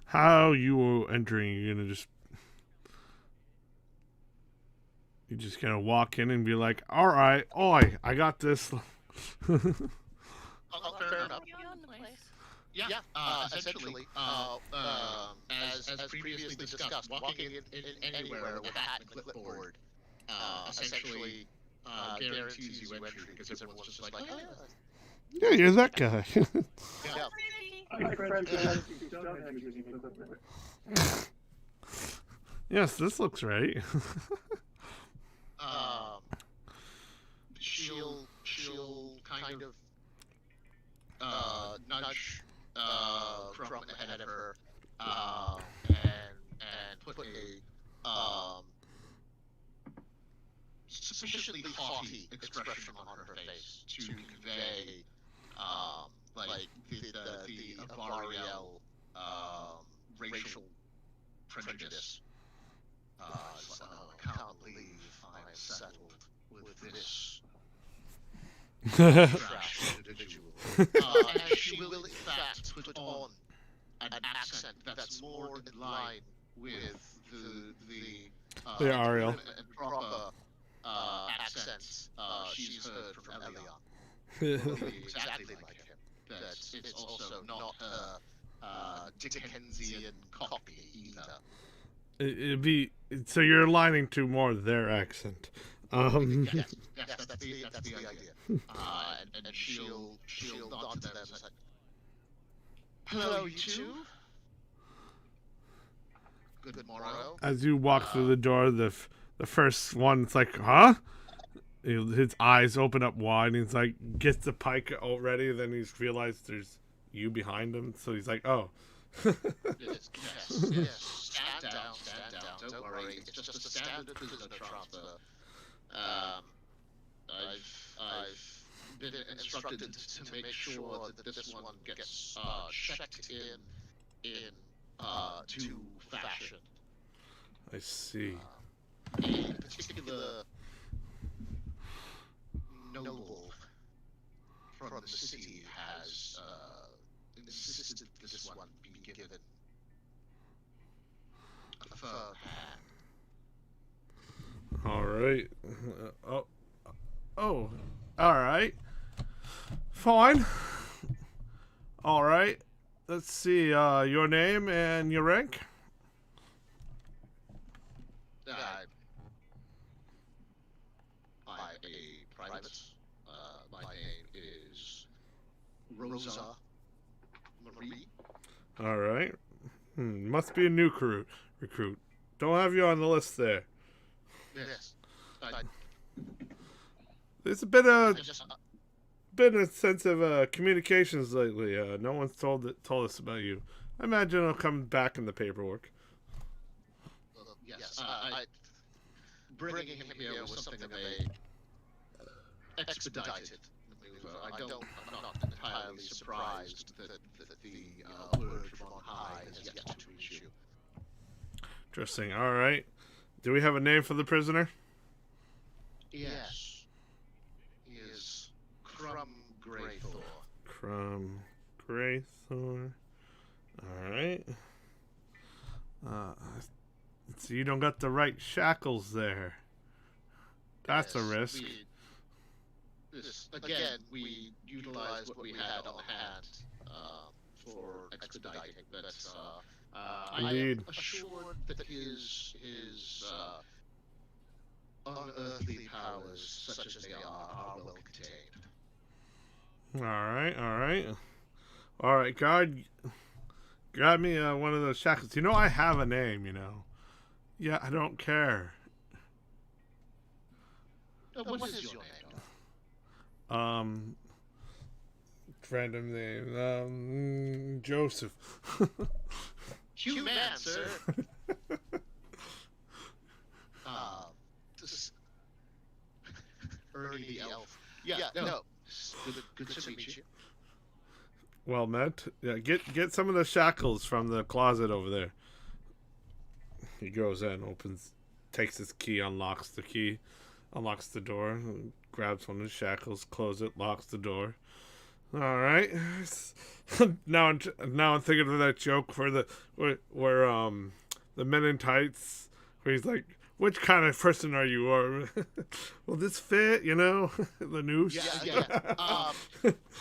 How you entering? You're gonna just. You're just gonna walk in and be like, alright, oi, I got this. Fair enough. Yeah, essentially, as previously discussed, walking in anywhere with a hat and clipboard, essentially guarantees you entry because everyone's just like, oh, Yeah, you're that guy. yeah. My friends have Stonehenge using equipment. Yes, this looks right. She'll kind of nudge Crumb ahead of her, and put a sufficiently haughty expression on her face to convey like the Avariel racial prejudice. It's like, oh, I can't believe I am settled with this trash individual. And she will in fact put on an accent that's more in line with the Ariel and proper accents she's heard from Elion. Will be exactly like him. But it's also not her Dickensian copy either. It'd be so you're aligning to more their accent. Yes, that's the idea. And she'll nod to them and say, "Hello, you two. Good morrow." As you walk through the door, the first one, it's like, huh? His eyes open up wide, and he's like, gets the pike already. Then he's realized there's you behind him, so he's like, oh. Yes. Stand down. Don't worry. It's just a standard prisoner transfer. I've been instructed to make sure that this one gets checked in due fashion. I see. A particular noble from the city has insisted this one be given a firm hand. All right. Oh. All right. Fine. All right. Let's see. Your name and your rank. I'm a private. My name is Rosa Marie. All right. Must be a new recruit. Don't have you on the list there. Yes. There's been a sense of communications lately. No one's told us about you. I imagine it'll come back in the paperwork. Yes. Bringing him here was something of a expedited maneuver. I'm not entirely surprised that the word from on high has yet to reach you. Interesting. All right. Do we have a name for the prisoner? Yes. He is Crumb Greythor. Crumb Greythor. All right. So you don't got the right shackles there. That's a risk. We utilized what we had on hand for expediting, but Indeed. I am assured that his unearthly powers, such as they are well contained. All right, guard. Grab me one of those shackles. You know I have a name, you know. Yeah, I don't care. What is your name? Random name. Joseph. Cute man, sir. Ernie the elf. Yeah, no. Good to meet you. Well met. Yeah, get some of the shackles from the closet over there. He goes in, takes his key, unlocks the door, grabs one of the shackles, closes it, locks the door. All right. now I'm thinking of that joke where the men in tights, where he's like, "Which kind of person are you?" Or, "Will this fit?" You know, the noose. Yeah.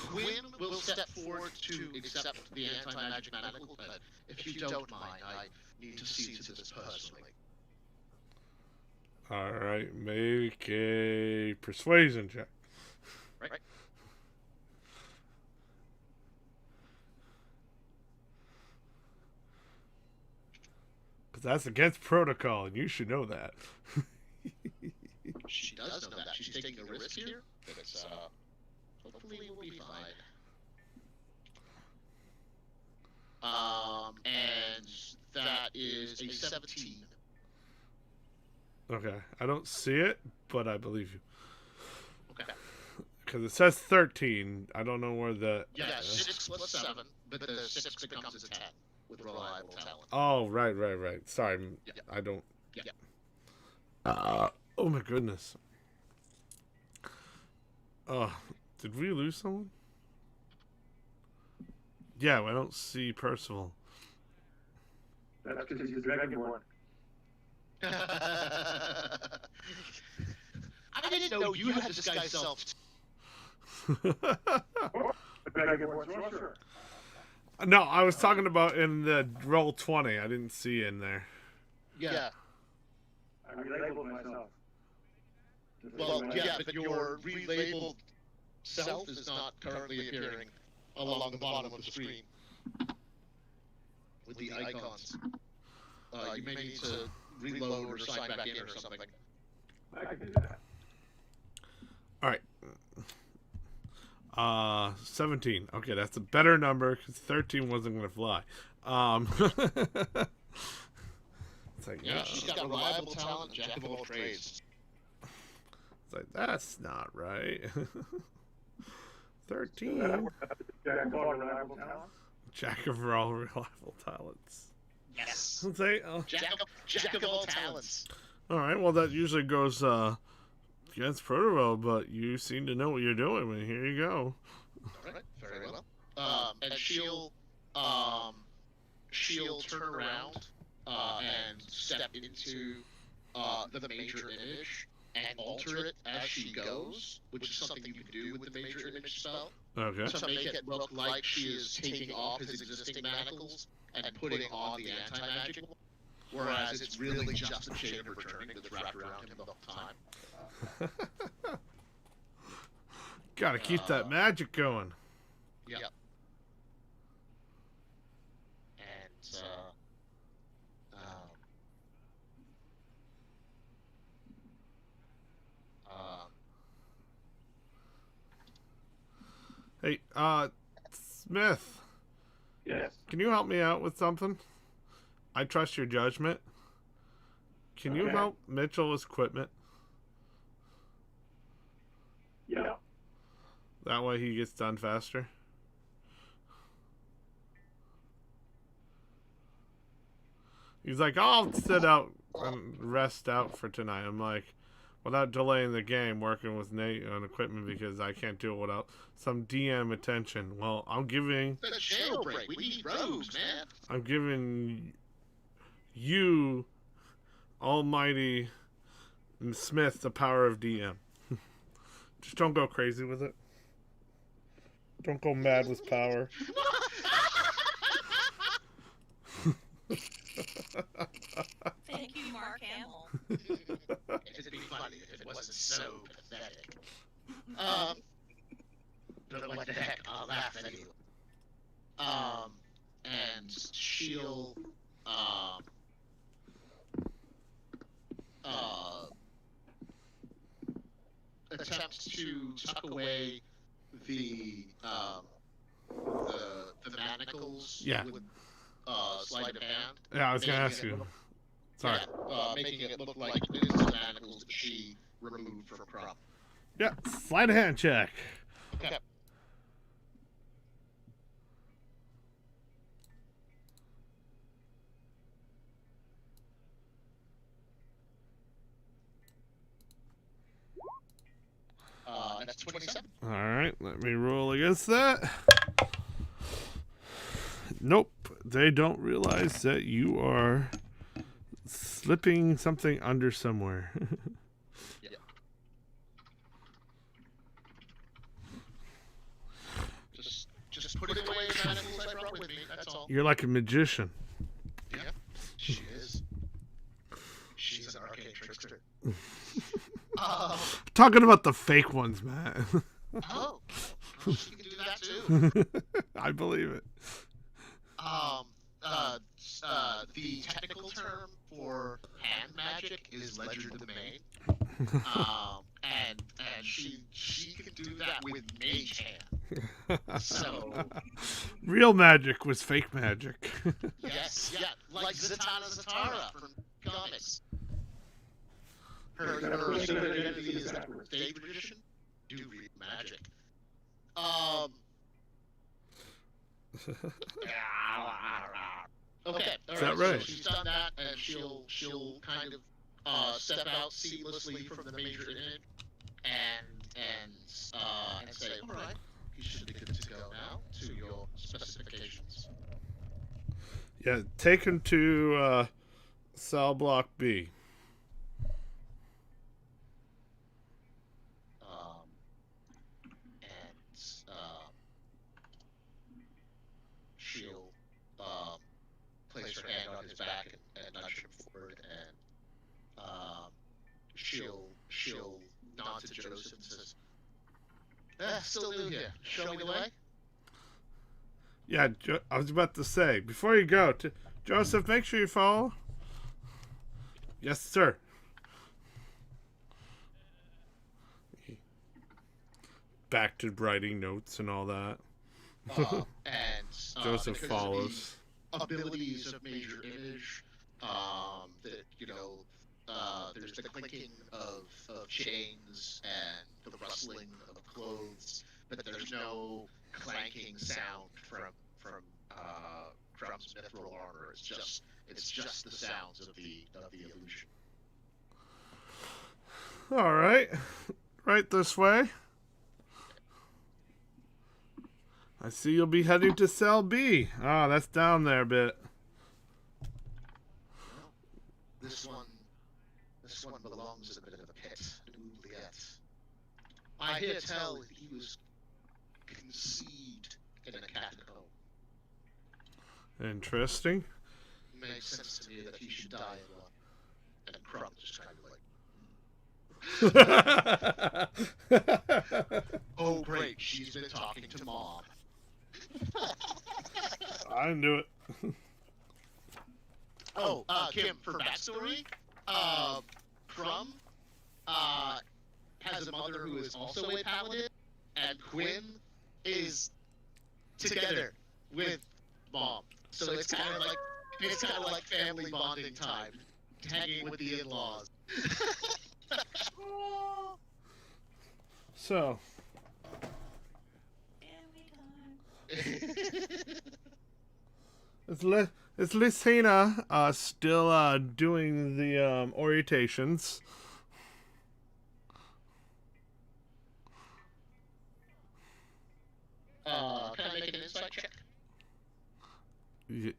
Quinn will step forward to accept the anti-magic manacle, but if you don't mind, I need to see to this personally. All right, make a persuasion check. Right. Because that's against protocol, and you should know that. She does know that. She's taking a risk here, but it's hopefully we'll be fine. And that is a 17. Okay, I don't see it, but I believe you. Okay. Because it says 13. I don't know where the... Yeah, 6 plus 7, but the 6 becomes a 10 with reliable talent. Oh, right. Sorry, Yeah. I don't... Yeah. Oh my goodness. Did we lose someone? Yeah, I don't see Percival. That's because he's a dragonborn. I didn't know you had disguised self. The dragonborn sorcerer. No, I was talking about in the roll 20. I didn't see in there. Yeah. I relabeled myself. Well, yeah, but your relabeled self is not currently appearing along the bottom of the screen with the icons. You may need to reload or sign back in or something. I can do that. All right. 17. Okay, that's a better number because 13 wasn't going to fly. It's like, Yeah, she's got reliable talent, jack of all trades. It's like, that's not right. So 13. that would have to be Jack of all reliable talents. Jack of all reliable talents. Yes. It's like, oh. Jack of all talents. Alright, well, that usually goes against protocol, but you seem to know what you're doing. And here you go. Alright, very well. And she'll turn around and step into the major image and alter it as she goes, which is something you can do with the major image spell. Okay. To make it look like she is taking off his existing manacles and putting on the anti-magic one, whereas it's really just the shade of returning that's wrapped around him the whole time. Gotta keep that magic going. Yep. And, Hey, Smith, Yes. can you help me out with something? I trust your judgment. Can you Okay. help Mitchell with equipment? Yeah. That way he gets done faster. He's like, I'll sit out and rest out for tonight. I'm like, without delaying the game, working with Nate on equipment because I can't do it without some DM attention. Well, I'm giving the jailbreak. We need rogues, man. I'm giving you, Almighty Smith, the power of DM. Just don't go crazy with it. Don't go mad with power. Thank you, Mark Hamill. It'd be funny if it wasn't so pathetic. But what the heck? I'll laugh anyway. And she'll attempt to tuck away the manacles Yeah. with sleight of hand. Yeah, I was gonna ask you. Sorry. Yeah, making it look like it is the manacles that she removed from Crumb. Yeah, sleight of hand check. Okay. That's 27. All right, let me roll against that. Nope, they don't realize that you are slipping something under somewhere. Yeah. Just put it away in the manacles I brought with me. That's all. You're like a magician. Yeah, she is. She's an arcane trickster. Talking about the fake ones, man. Oh, she can do that too. I believe it. The technical term for hand magic is legerdemain. And she can do that with mage hand. So Real magic was fake magic. yes, yeah, like Zatanna Zatara from comics. Her identity is a stage magician. Do real magic. Okay, Is that alright, right? so she's done that, and she'll kind of step out seamlessly from the major image, and say, all right, you should be good to go now to your specifications. Yeah, take him to cell block B. She'll place her hand on his back and nudge him forward, and she'll nod to Joseph and says, still new here. Show me the way. Yeah, I was about to say, before you go, Joseph, make sure you follow. Yes, sir. Back to writing notes and all that. And Joseph because follows. of the abilities of major image, that there's the clinking of chains and the rustling of clothes, but there's no clanking sound from Crum's mithril armor. It's just the sounds of the illusion. All right. Right this way. I see you'll be heading to cell B. Ah, that's down there a bit. Well, this one belongs in a bit of a pit, an oubliette. I hear tell he was conceived in a catacomb. Interesting. Makes sense to me that he should die in one. And Crumb just kind of like, oh great, she's been talking to Mom. I knew it. Kim, for backstory, Crumb has a mother who is also a paladin, and Quinn is together with Mom. So it's kind of like family bonding time, hanging with the in-laws. So, is Lucina still doing the orientations? Can I make an insight check?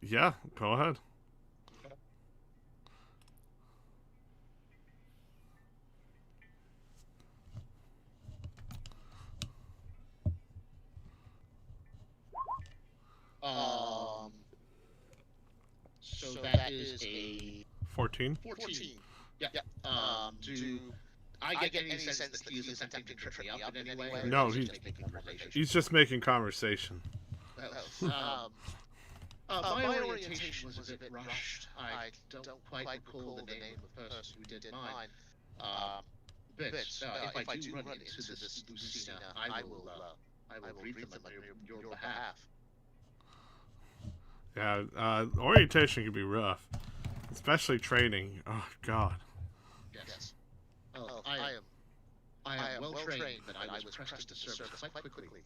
Yeah, go ahead. So that is a 14. 14. Yeah. Do I get any sense that he is attempting to trip me up in any way? No, or is he he's- just making conversation? He's just making conversation. My orientation was a bit rushed. I don't quite recall the name of the person who did mine. But if I do run into this Lucina, I will greet them on your behalf. Yeah, orientation can be rough, especially training. Oh God. Yes. Oh, I am well trained, but I was pressed into service quite quickly.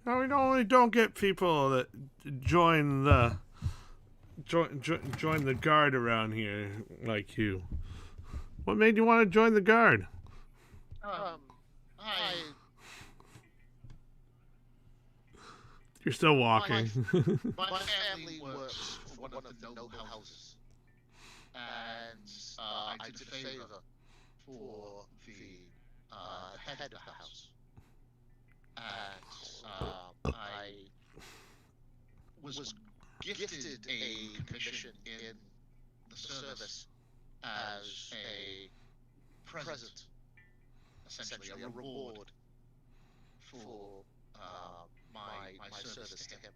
No, we don't get people that join the join the guard around here like you. What made you want to join the guard? You're still walking. My family works for one of the noble houses, and I did a favor for the head of the house, and I was gifted a commission in the service as a present, essentially a reward for my service to him.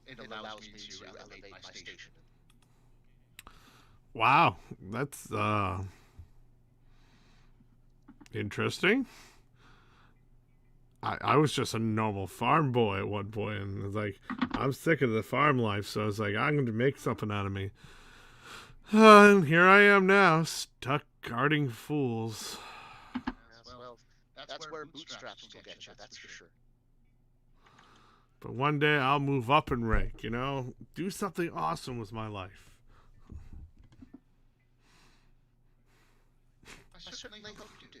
It allows me to elevate my station. Wow, that's interesting. I was just a normal farm boy at one point, and it was like, I'm sick of the farm life, so I was like, I'm going to make something out of me. And here I am now, stuck guarding fools. Well, that's where bootstraps will get you, that's for sure. But one day I'll move up in rank, you know? Do something awesome with my life. I certainly hope you do.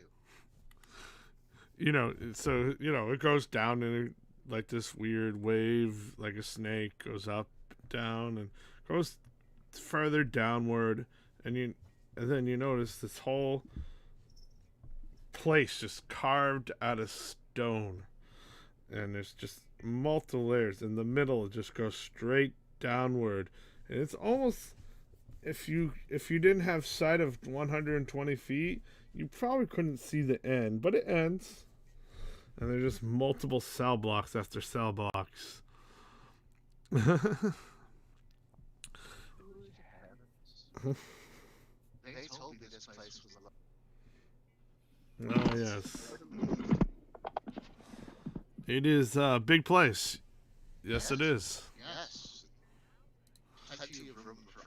You know, so, you know, it goes down in like this weird wave, like a snake, goes up, down, and goes further downward, and then you notice this whole place just carved out of stone, and there's just multiple layers. In the middle, it just goes straight downward, and it's almost, if you didn't have sight of 120 feet, you probably couldn't see the end, but it ends. And there's just multiple cell blocks after cell blocks. They told me this place was Oh, yes. It is a big place. Yes, it is. Yes. Plenty of room for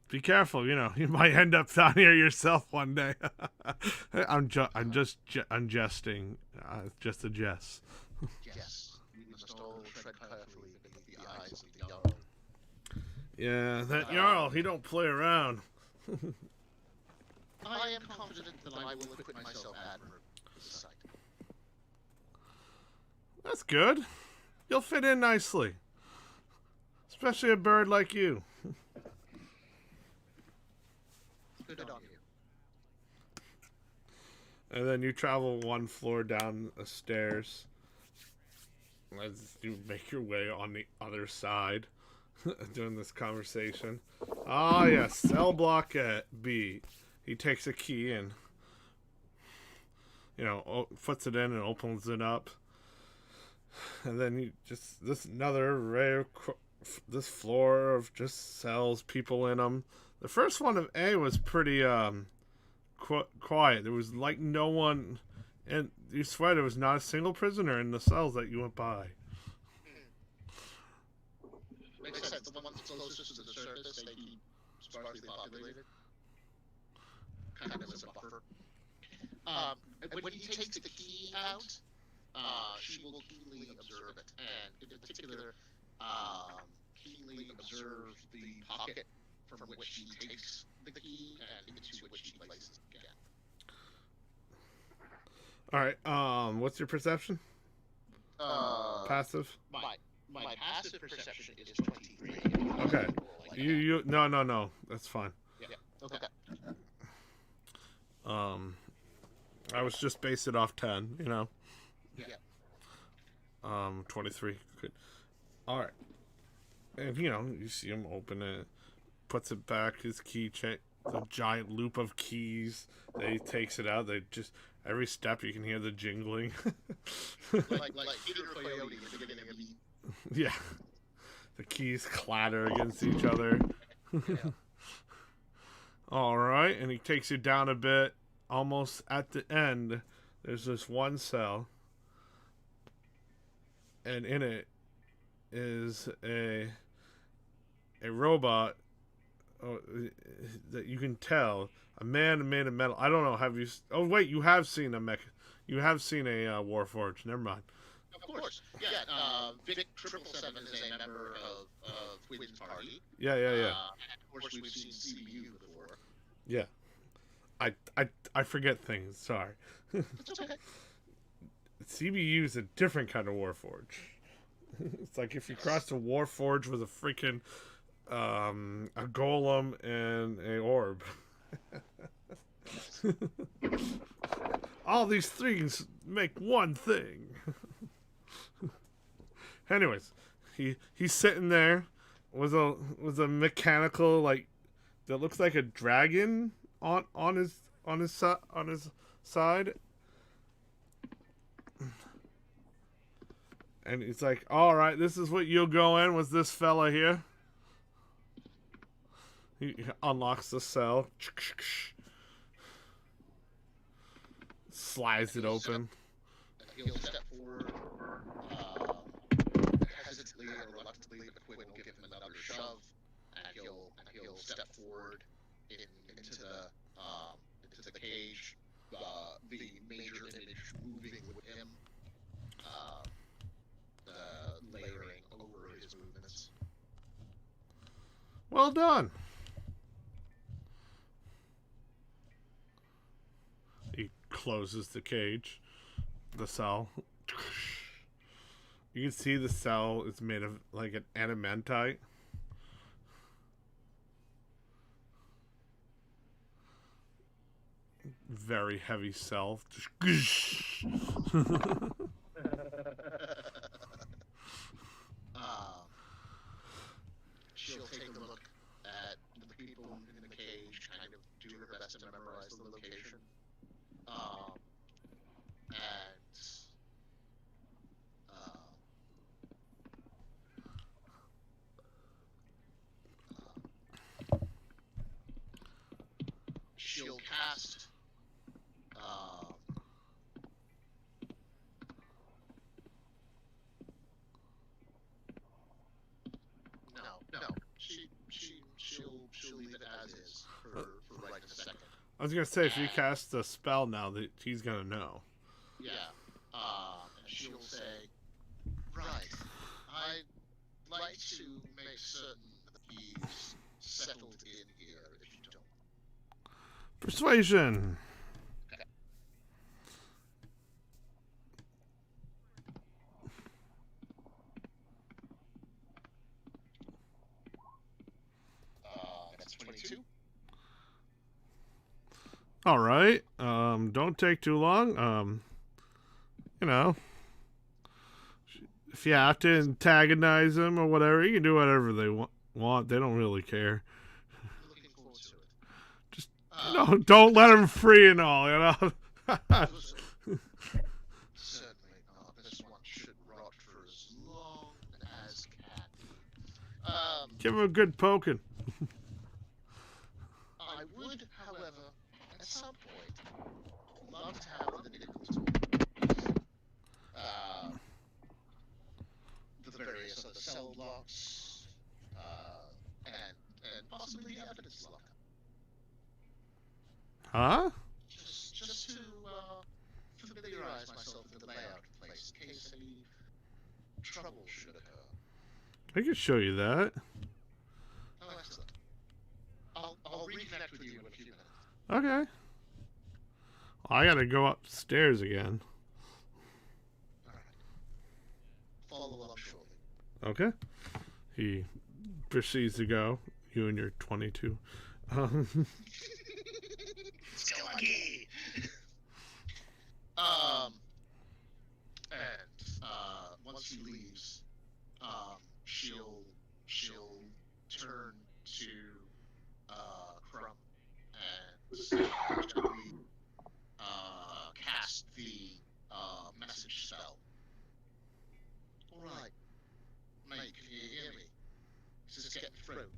be careful. You know, you might end up down here yourself one day. I'm jesting. It's just a jest. Yes, we must all tread carefully beneath the eyes of the Jarl. Yeah, that Jarl, he don't play around. I am confident that I will acquit myself admirably with the sight. That's good. You'll fit in nicely. Especially a bird like you. Good on you. And then you travel one floor down the stairs as you make your way on the other side during this conversation. Ah, yes, cell block at B. He takes a key and, you know, puts it in and opens it up. And then you just, this another array of, this floor of just cells, people in them. The first one of A was pretty, quiet. There was like no one, and you swear there was not a single prisoner in the cells that you went by. Makes sense. The ones closest to the surface, they keep sparsely populated. Kind of as a buffer. When he takes the key out, she will keenly observe it, and in particular, keenly observe the pocket from which he takes the key and into which he places it again. All right. What's your perception? Passive. My passive perception is 23. Okay. You no. That's fine. Yeah. Okay. I was just based it off 10. You know. Yeah. 23. Good. All right. And you know, you see him open it, puts it back. His key chain, the giant loop of keys. Then he takes it out. They just every step you can hear the jingling. like Peter Coyote at the beginning of the Yeah. The keys clatter against each other. yeah. All right, and he takes you down a bit. Almost at the end, there's this one cell, and in it is a robot that you can tell, a man made of metal. I don't know. Have you? Oh wait, you have seen a mech. You have seen a Warforged. Never mind. Of course. Yeah. Vic 777 is a member of Quinn's party. Yeah. And of course, we've seen CBU before. Yeah. I forget things. Sorry. It's okay. CBU is a different kind of Warforged. It's like if you crossed a Warforged with a freaking a golem and a orb. All these things make one thing. Anyways, he's sitting there with a mechanical like that looks like a dragon on his side. And he's like, all right, this is what you'll go in with this fella here. He unlocks the cell. Slides it open. He'll step forward, hesitantly or reluctantly, but Quinn will give him another shove, and he'll step forward into the cage. The major image moving with him, layering over his movements. Well done. He closes the cage, the cell. You can see the cell is made of like an adamantite. Very heavy cell. She'll take a look at the people in the cage, kind of do her best to memorize the location. She'll cast no. She'll leave it minutes for right a second. I was gonna say, if you cast a spell now, that he's gonna know. Yeah. And she'll say, right, I'd like to make certain that he's settled in here, if you don't. Persuasion. Okay. That's 22. All right. Don't take too long. You know, if you have to antagonize them or whatever, you can do whatever they want. They don't really care. Looking forward to it. Just don't let them free and all. Certainly not. This one should rot for as long as can. Give him a good poking. I would, however, at some point, love to have the nickel talk. The various other cell blocks, and possibly the evidence locker. Huh? Just to familiarize myself with the layout of the place in case any trouble should occur. I can show you that. Oh, excellent. I'll reconnect with you in a few minutes. Okay. I gotta go upstairs again. Alright. Follow along shortly. Okay. He proceeds to go. You and your 22. Skillucky! And once he leaves, she'll turn to Crumb and gently cast the message spell. All right, mate, can you hear me? Is this getting through?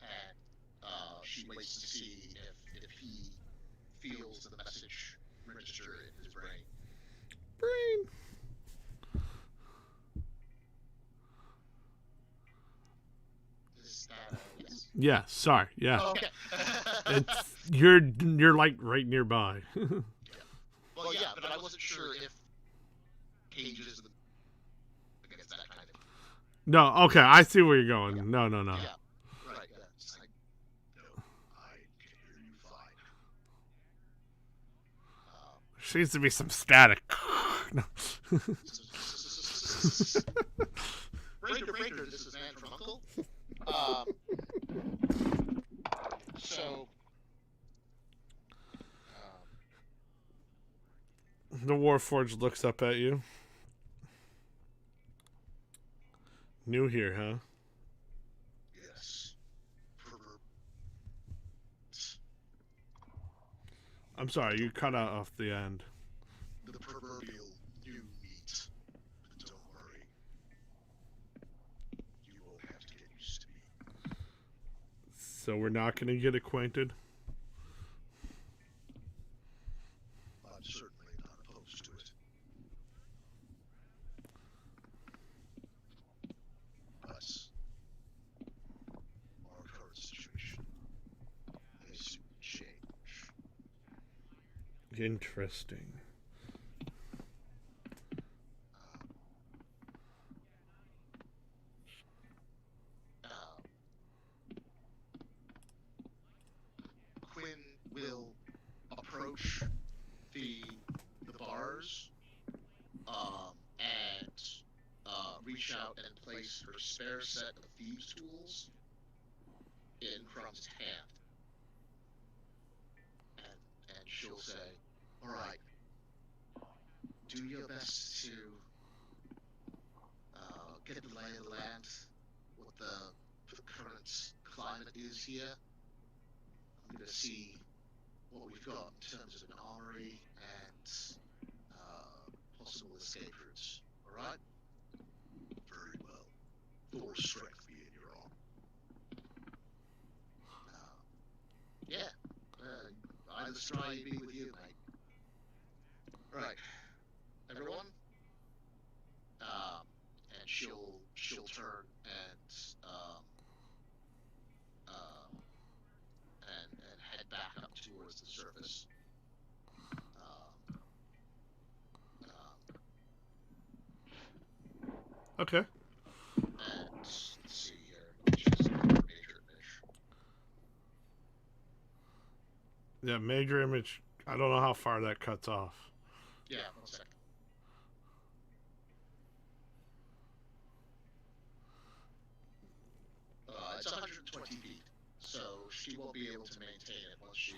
And she waits to see if he feels the message register in his brain. Is that yes? Yeah, sorry. Yeah. Oh, okay. You're like right nearby. Well, yeah, but I wasn't sure if cages against that kind of. No, okay, I see where you're going. No. Yeah, right. Yeah. It's like, no, I can hear you fine. Seems to be some static. No. Breaker, this is Man from Uncle. So, The Warforged looks up at you. New here, huh? yes. I'm sorry, you cut out off the end. The proverbial new meat. But don't worry. You won't have to get used to me. So we're not going to get acquainted? I'm certainly not opposed to it. But our current situation may soon change. Interesting. Quinn will approach the bars and reach out and place her spare set of thieves' tools in Crumb's hand. And she'll say, all right, do your best to get the lay of the land, what the current climate is here. I'm going to see what we've got in terms of an armory and possible escape routes. All right? Very well. Thor's strength be in your arm. Yeah. Either strive be with you, mate. Right. Everyone? And she'll turn and Okay. And let's see here. Just major image. Yeah, major image. I don't know how far that cuts off. Yeah, 1 second. It's 120 feet, so she won't be able to maintain it once she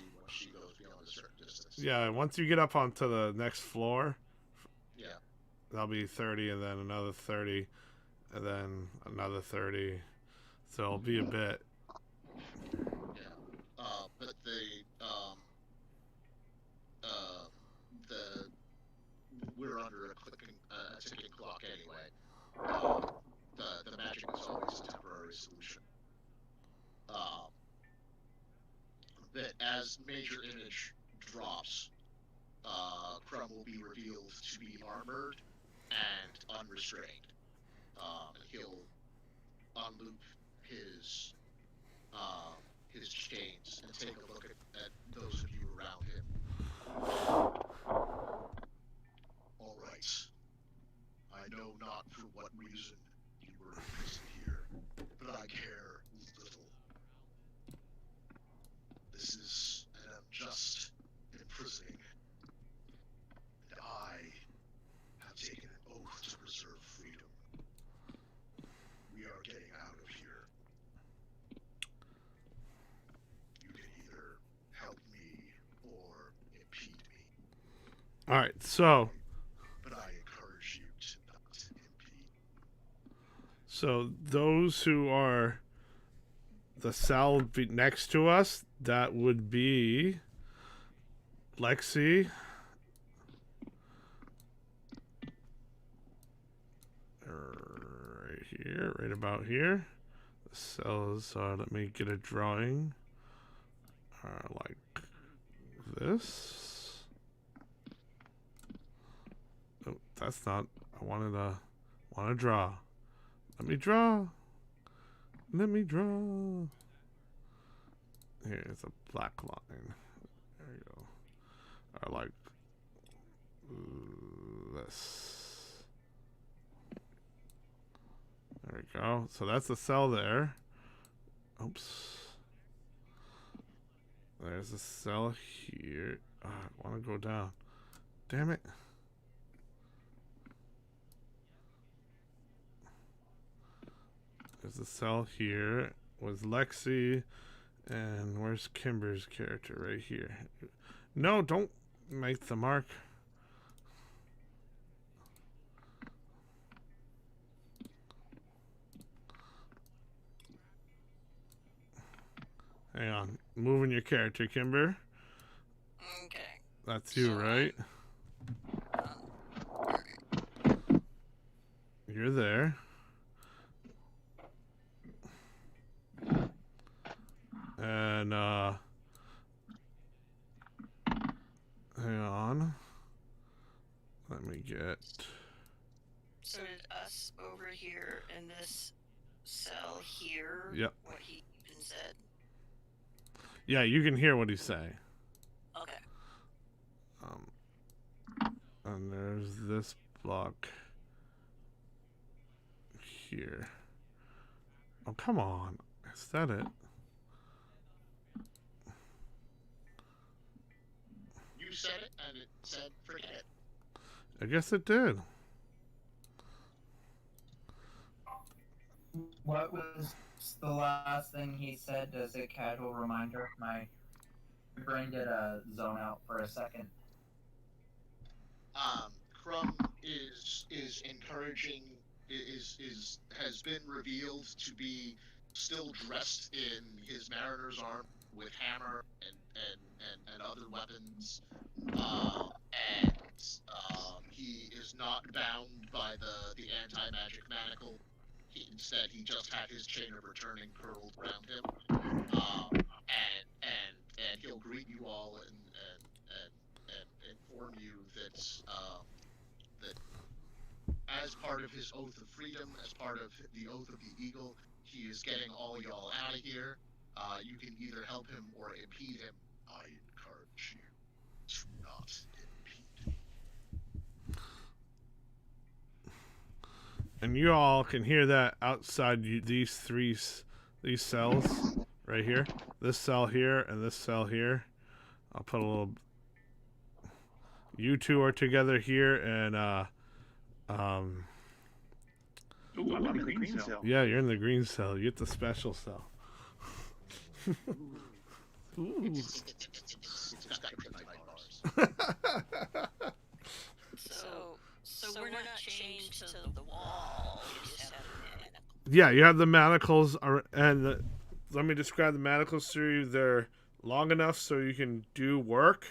goes beyond a certain distance. Yeah, once you get up onto the next floor, Yeah. that'll be 30, and then another 30, and then another 30. So it'll be a bit. Yeah. But the we're under a ticking clock anyway. The magic is always a temporary solution. That as major image drops, Crumb will be revealed to be armored and unrestrained. And he'll unloop his chains and take a look at those of you around him. All right. I know not for what reason you were imprisoned here, but I care little. This is an unjust imprisoning, and I have taken an oath to preserve freedom. We are getting out of here. You can either help me or impede me. All right, so But I encourage you to not impede. so those who are the cell next to us, that would be Lexi, right here, right about here. The cells are, let me get a drawing, are like this. Oh, that's not, I want to draw. Let me draw. Let me draw. Here's a black line. There you go. Or like this. There we go. So that's the cell there. Oops. There's a cell here. I want to go down. Damn it. There's a cell here with Lexi. And where's Kimber's character? Right here. No, don't make the mark. Hang on. Moving your character, Kimber. Okay. That's you, So, right? You're there. And, hang on. Let me get... So did us over here in this cell hear Yep. what he even said? Yeah, you can hear what he's saying. Okay. And there's this block here. Oh, come on. Is that it? You said it, and it said forget it. I guess it did. What was the last thing he said as a casual reminder? My brain did a zone out for a second. Crumb is encouraging has been revealed to be still dressed in his mariner's armor with hammer and other weapons, and he is not bound by the anti-magic manacle. Instead, he just had his chain of returning curled around him, and he'll greet you all and inform you that that as part of his oath of freedom, as part of the oath of the eagle, he is getting all y'all out of here. You can either help him or impede him. I encourage you to not impede me. And you all can hear that outside these cells right here. This cell here and this cell here. I'll put a little. You two are together here, and Ooh, I'm in the green cell. yeah, you're in the green cell. You get the special cell. Ooh. It's got kryptonite bars. So we're not chained to the wall. We just have the manacles. Yeah, you have the manacles, let me describe the manacles to you. They're long enough so you can do work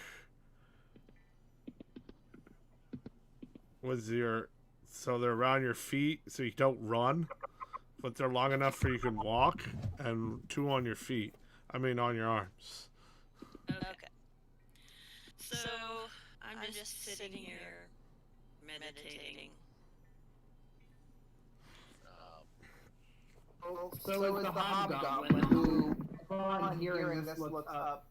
so they're around your feet so you don't run, but they're long enough so you can walk, and 2 on your feet. I mean, on your arms. Okay. So I'm just sitting here meditating. So is the hobgoblin who, upon hearing this, looks up.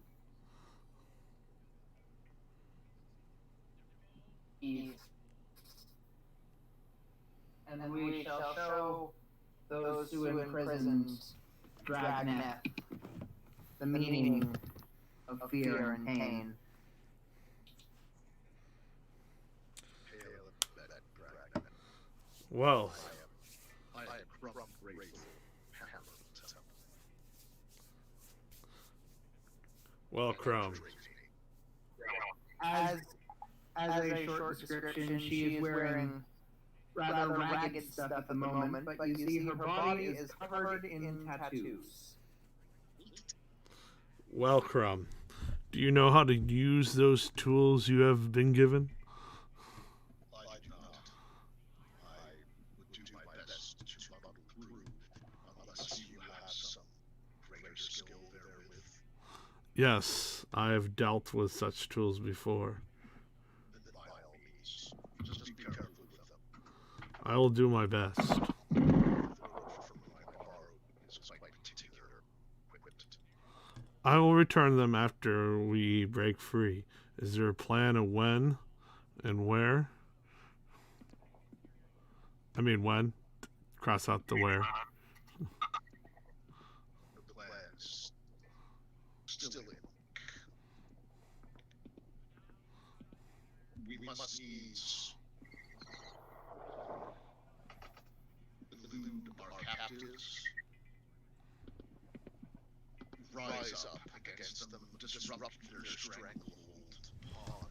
East. And we shall show those who imprisoned Dragnet the meaning of fear and pain. Well, I am Crumb Grateful Hammer. well, Crumb. As a short description, she is wearing rather ragged stuff at the moment, but you see her body is covered in tattoos. Well, Crumb, do you know how to use those tools you have been given? I do not. I would do my best to muddle through, unless you have some greater skill therewith. Yes, I have dealt with such tools before. Then by all means, just be careful with them. I will do my best. The order from my borrow is quite particular equipment. I will return them after we break free. Is there a plan of when and where? I mean, when? Cross out the where. The plan's still in. We must needs elude our captives, rise up against them, disrupt their stranglehold upon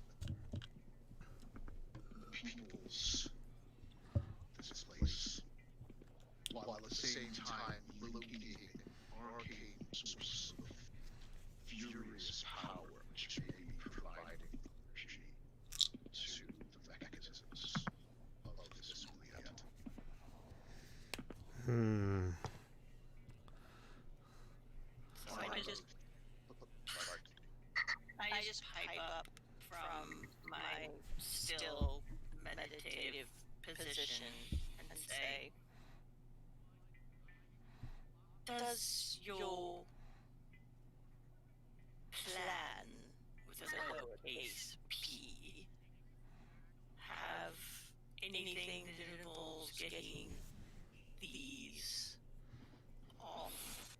the peoples of this place, while at the same time locating an arcane source of furious power which may be providing energy to the mechanisms of this Juliet. So I just pipe up from my still meditative position and say, does your plan with a lowercase p have anything that involves getting these off?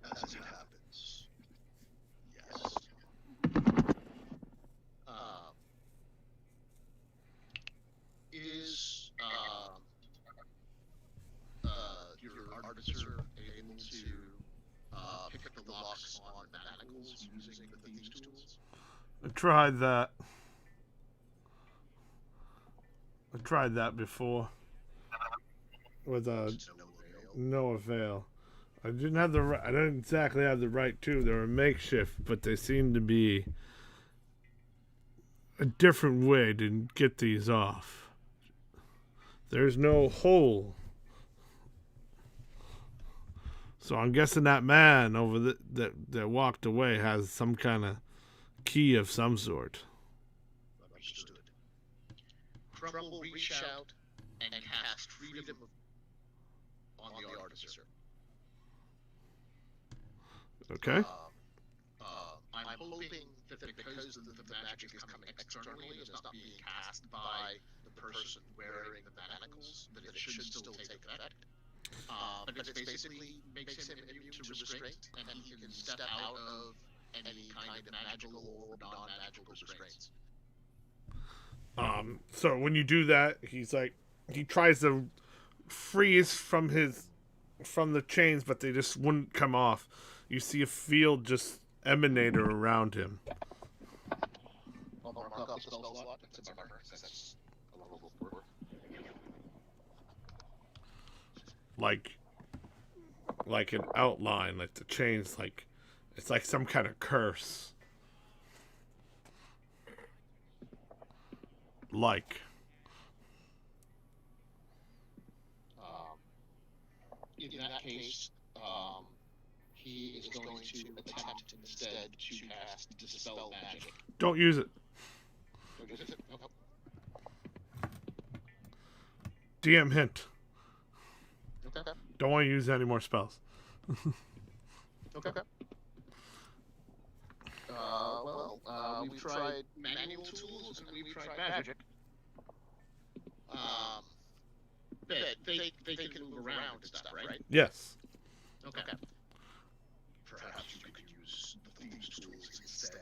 As it happens, yes. Is your artificer able to pick the locks on manacles using the thieves' tools? I tried that. I tried that before. With To no avail. no avail. I didn't exactly have the right tool. They were makeshift, but they seemed to be a different way to get these off. There's no hole. So I'm guessing that man over that walked away has some kind of key of some sort. Understood. Crumb will reach out and cast freedom on the artificer. Okay? I'm hoping that because because the magic is coming externally and is not being cast by the person wearing the manacles, that it should still take effect. But it basically makes him immune to restraint, and he can step out of any kind of magical or non-magical restraints. So when you do that, he tries to freeze from the chains, but they just wouldn't come off. You see a field just emanate around him. I'll mark off the spell slot. It's a marker. That's a level 4. Like an outline, like the chains, like it's like some kind of curse. Like. In that case, he is going to attempt instead to cast Dispel Magic. Don't use it. Nope. DM hint. Okay. Don't want to use any more spells. Okay. We've tried manual tools and we've tried magic. But they can move around and stuff, right? Yes. Okay. Perhaps you could use the thieves' tools instead to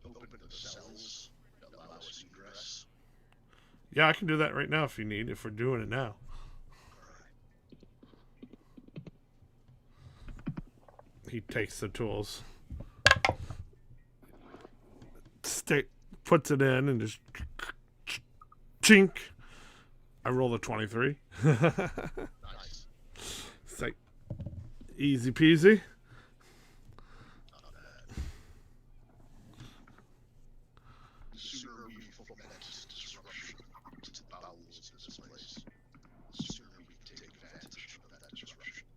open the cells that allow us egress. Yeah, I can do that right now if you need, if we're doing it now. He takes the tools, puts it in, and just chink. I roll a 23. Nice. It's like easy peasy. Not bad. The sooner we foment disruption to the bowels of this place, the sooner we can take advantage of that disruption.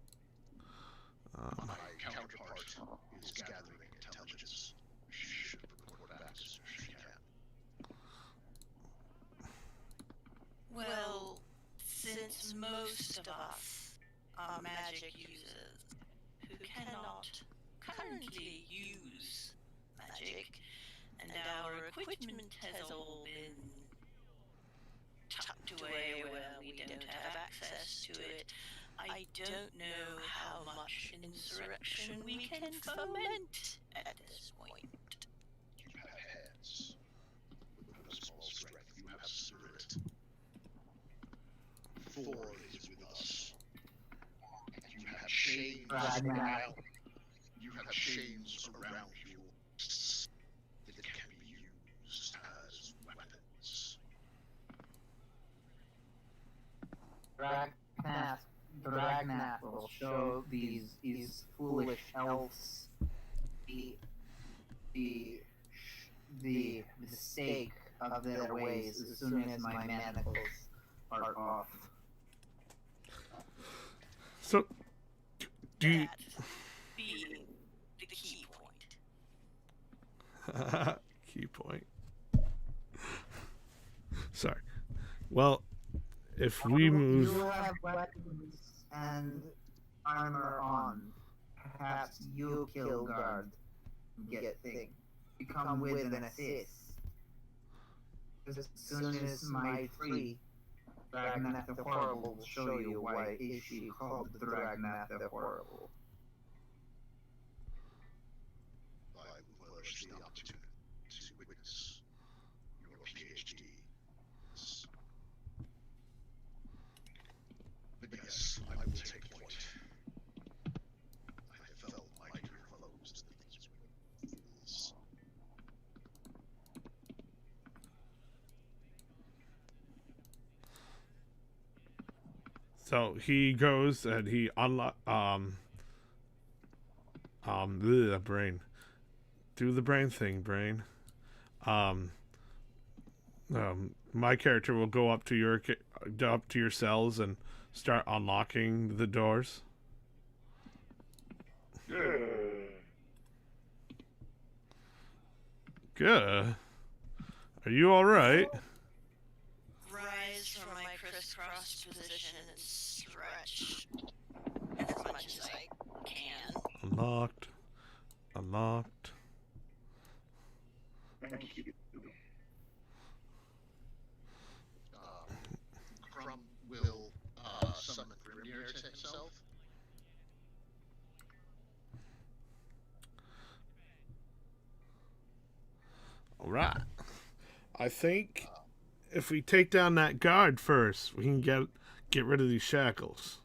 My counterpart is gathering intelligence. She should report back as soon as she can. Well, since most of us are magic users who cannot currently use magic, and our equipment has all been tucked away where we don't have access to it, I don't know how much insurrection we can foment at this point. You have hands. With a small strength, you have spirit. 4 is with us. And you have chains around. You have chains around you that can be used as weapons. Dragnath will show these foolish elves the mistake of their ways as soon as my manacles are off. So, do you... That being the key point. Key point. Sorry. Well, if we move... You have weapons and armor on. Perhaps you kill guard and get thing. You come with an assist. As soon as my free Dragnath the Horrible will show you why is she called the Dragnath the Horrible. I will relish the opportunity to witness your PhD. But yes, I will take point. I have felt mightier foes than these fools. So he goes and he brain. Do the brain thing, brain. My character will go up to your cells and start unlocking the doors. Good. Are you all right? Rise from my crisscross position and stretch as much as I can. Unlocked. to himself. All right. I think if we take down that guard first, we can get rid of these shackles.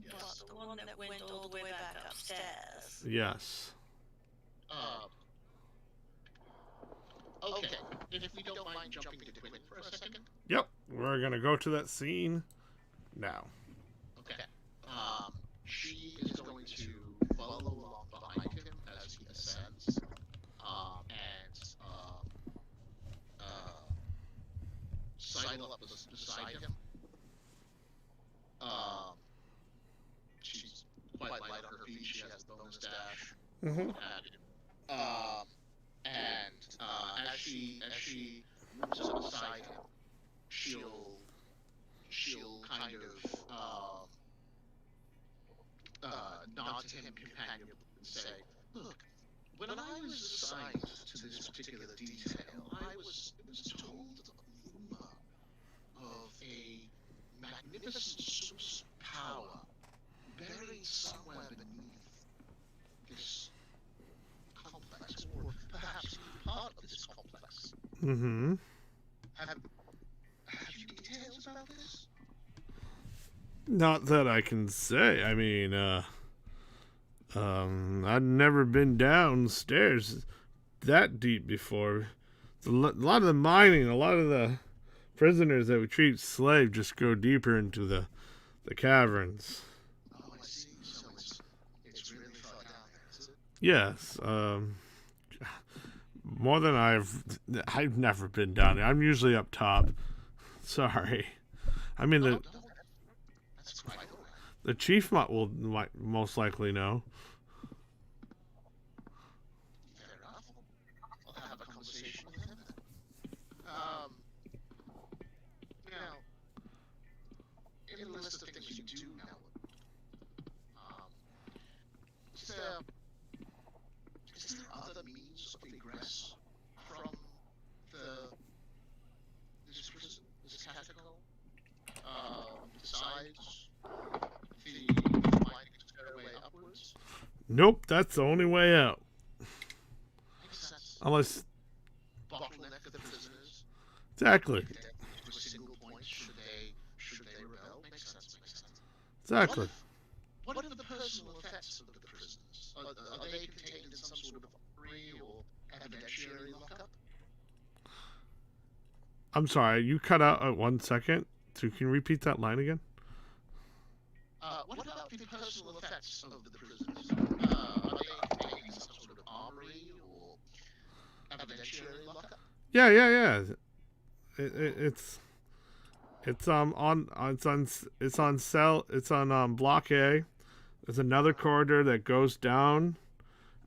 Yes. But the one that went all the way back upstairs. Yes. Okay, if we don't mind jumping to Quinn for a second. Yep. We're gonna go to that scene now. Okay. She is going to follow along behind him as he ascends, sidle up beside him. She's quite light on her feet. She has the bonus dash. Mm-hmm. As she moves up beside him, she'll kind of nod to him companionably and say, "Look, when I was assigned to this particular detail, it was told a rumor of a magnificent source of power buried somewhere beneath this complex, or perhaps even part of this complex. Mm-hmm. Have you details about this?" Not that I can say. I mean, I've never been downstairs that deep before. A lot of the mining, a lot of the prisoners that we treat slave just go deeper into the caverns. Oh, I see. So it's really far down there, is it? Yes. More than I've never been down there. I'm usually up top. Sorry. I mean No, that's quite all right. the chief might most likely know. Fair enough. I'll have a conversation with him then. Now, in the list of things you do know, is there other means of egress from this prison, this catacomb, besides the winding stairway upwards? Nope, that's the only way out. Makes sense. Unless Bottleneck of the prisoners. exactly. To a single point should they rebel. Makes sense. Exactly. What are the personal effects of the prisoners? Are they contained in some sort of armory or evidentiary lockup? I'm sorry, you cut out at 1 second. So can you repeat that line again? What about the personal effects of the prisoners? Are they contained in some sort of armory or evidentiary lockup? Yeah. It's on block A. There's another corridor that goes down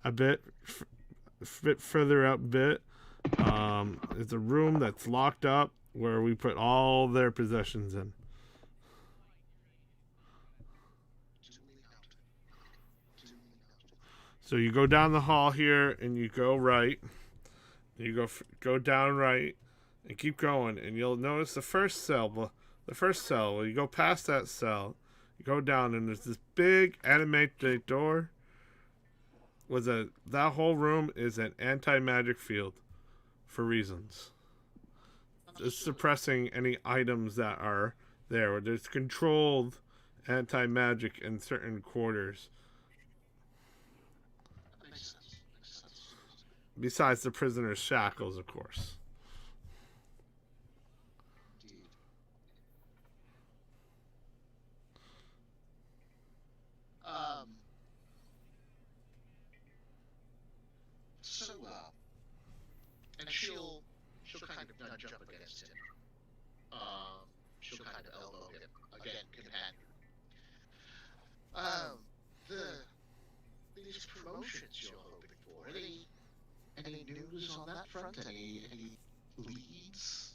a bit further up a bit. It's a room that's locked up where we put all their possessions in. So you go down the hall here and you go right. You go down right and keep going, and you'll notice the first cell. You go past that cell, you go down, and there's this big animated door. That whole room is an anti-magic field, for reasons. It's suppressing any items that are there. There's controlled anti-magic in certain quarters. Makes sense. Besides the prisoner's shackles, of course. Indeed. And she'll kind of nudge up against him. She'll kind of elbow him again, companion. These promotions you're hoping for. Any news on that front? Any leads?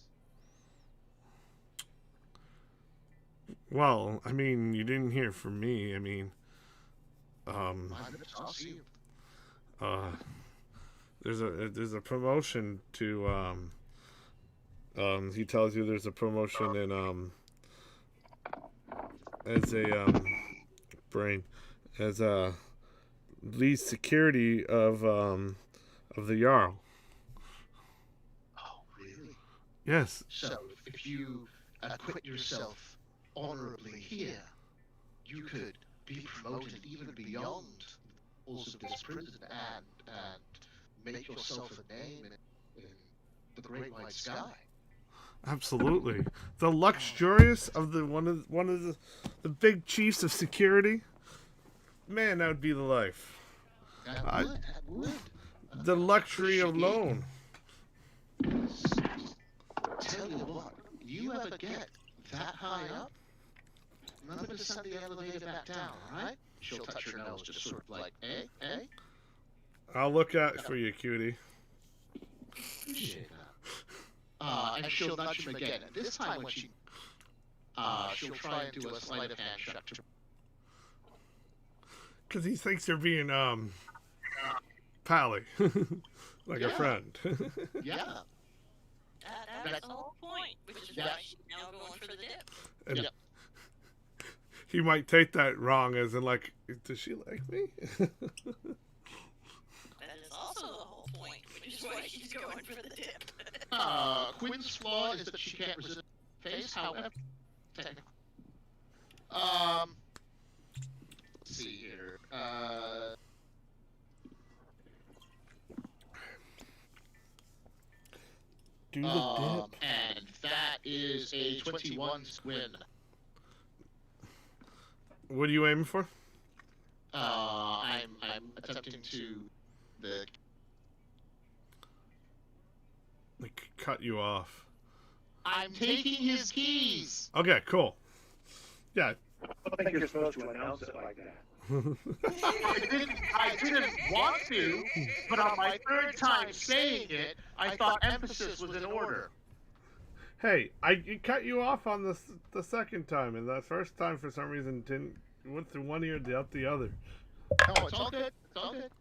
Well, I mean, you didn't hear from me. I mean, I'll see you. there's a promotion to he tells you there's a promotion in as a brain, as a lead security of the Jarl. Oh, really? Yes, So, if you acquit yourself honorably here, you could be promoted even beyond also this prison and make yourself a name in the great white sky. absolutely. The luxurious of the one of the big chiefs of security. Man, that would be the life. That would. The luxury alone. Tell you what, you ever get that high up, remember to send the elevator back down, alright? She'll touch her nose, just sort of like, eh? I'll look out for you, cutie. Appreciate that. And she'll nudge him again. And this time when she'll try and do a sleight of hand check to... Because he thinks they're being, pally. Like a friend. Yeah. That's the whole point, which is why she's now going for the dip. And Yeah. he might take that wrong as in, like, does she like me? That is also the whole point, which is why she's going for the dip. Quinn's flaw is that she can't resist face, however, technically. Let's see here. Do the dip. And that is a 21 win. What are you aiming for? I'm attempting to the Like, cut you off. I'm taking his keys. Okay, cool. Yeah. I don't think you're supposed to announce it like that. I didn't want to, but on my third time saying it, I thought emphasis was in order. Hey, I cut you off on the second time, and that first time for some reason didn't went through one ear out the other. No, it's all good. It's all good.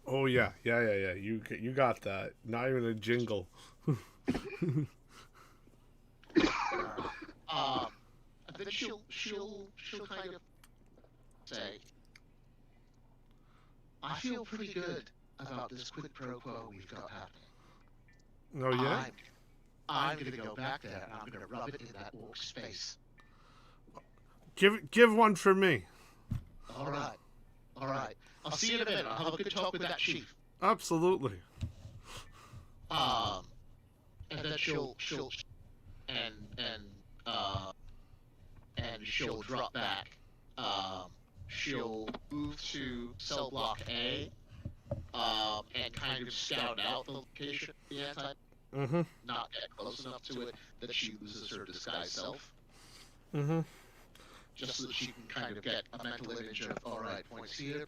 Oh yeah. You got that. Not even a jingle. And then she'll kind of say, I feel pretty good about this quid pro quo we've got happening. Oh yeah. I'm gonna go back there and I'm gonna rub it in that orc's face. Give one for me. All right. I'll see you in a minute. I'll have a good talk with that chief. Absolutely. And then she'll drop back. She'll move to cell block A, and kind of scout out the location of the anti. Mm-hmm. Not get close enough to it that she loses her disguised self. Mm-hmm. Just so that she can kind of get a mental image of, alright, points here.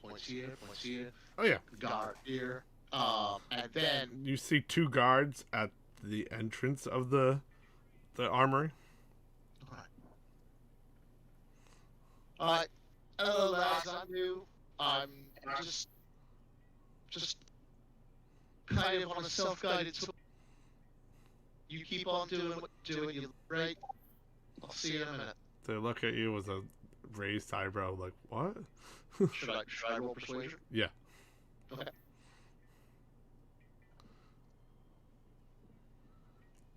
Oh yeah. Guard here. And then You see two guards at the entrance of the armory. Alright. Hello lads, I'm new. I'm just kind of on a self-guided tour. You keep on doing what you're doing, you're great. I'll see you in a minute. They look at you with a raised eyebrow, like, what? Should I roll persuasion? Yeah. Okay.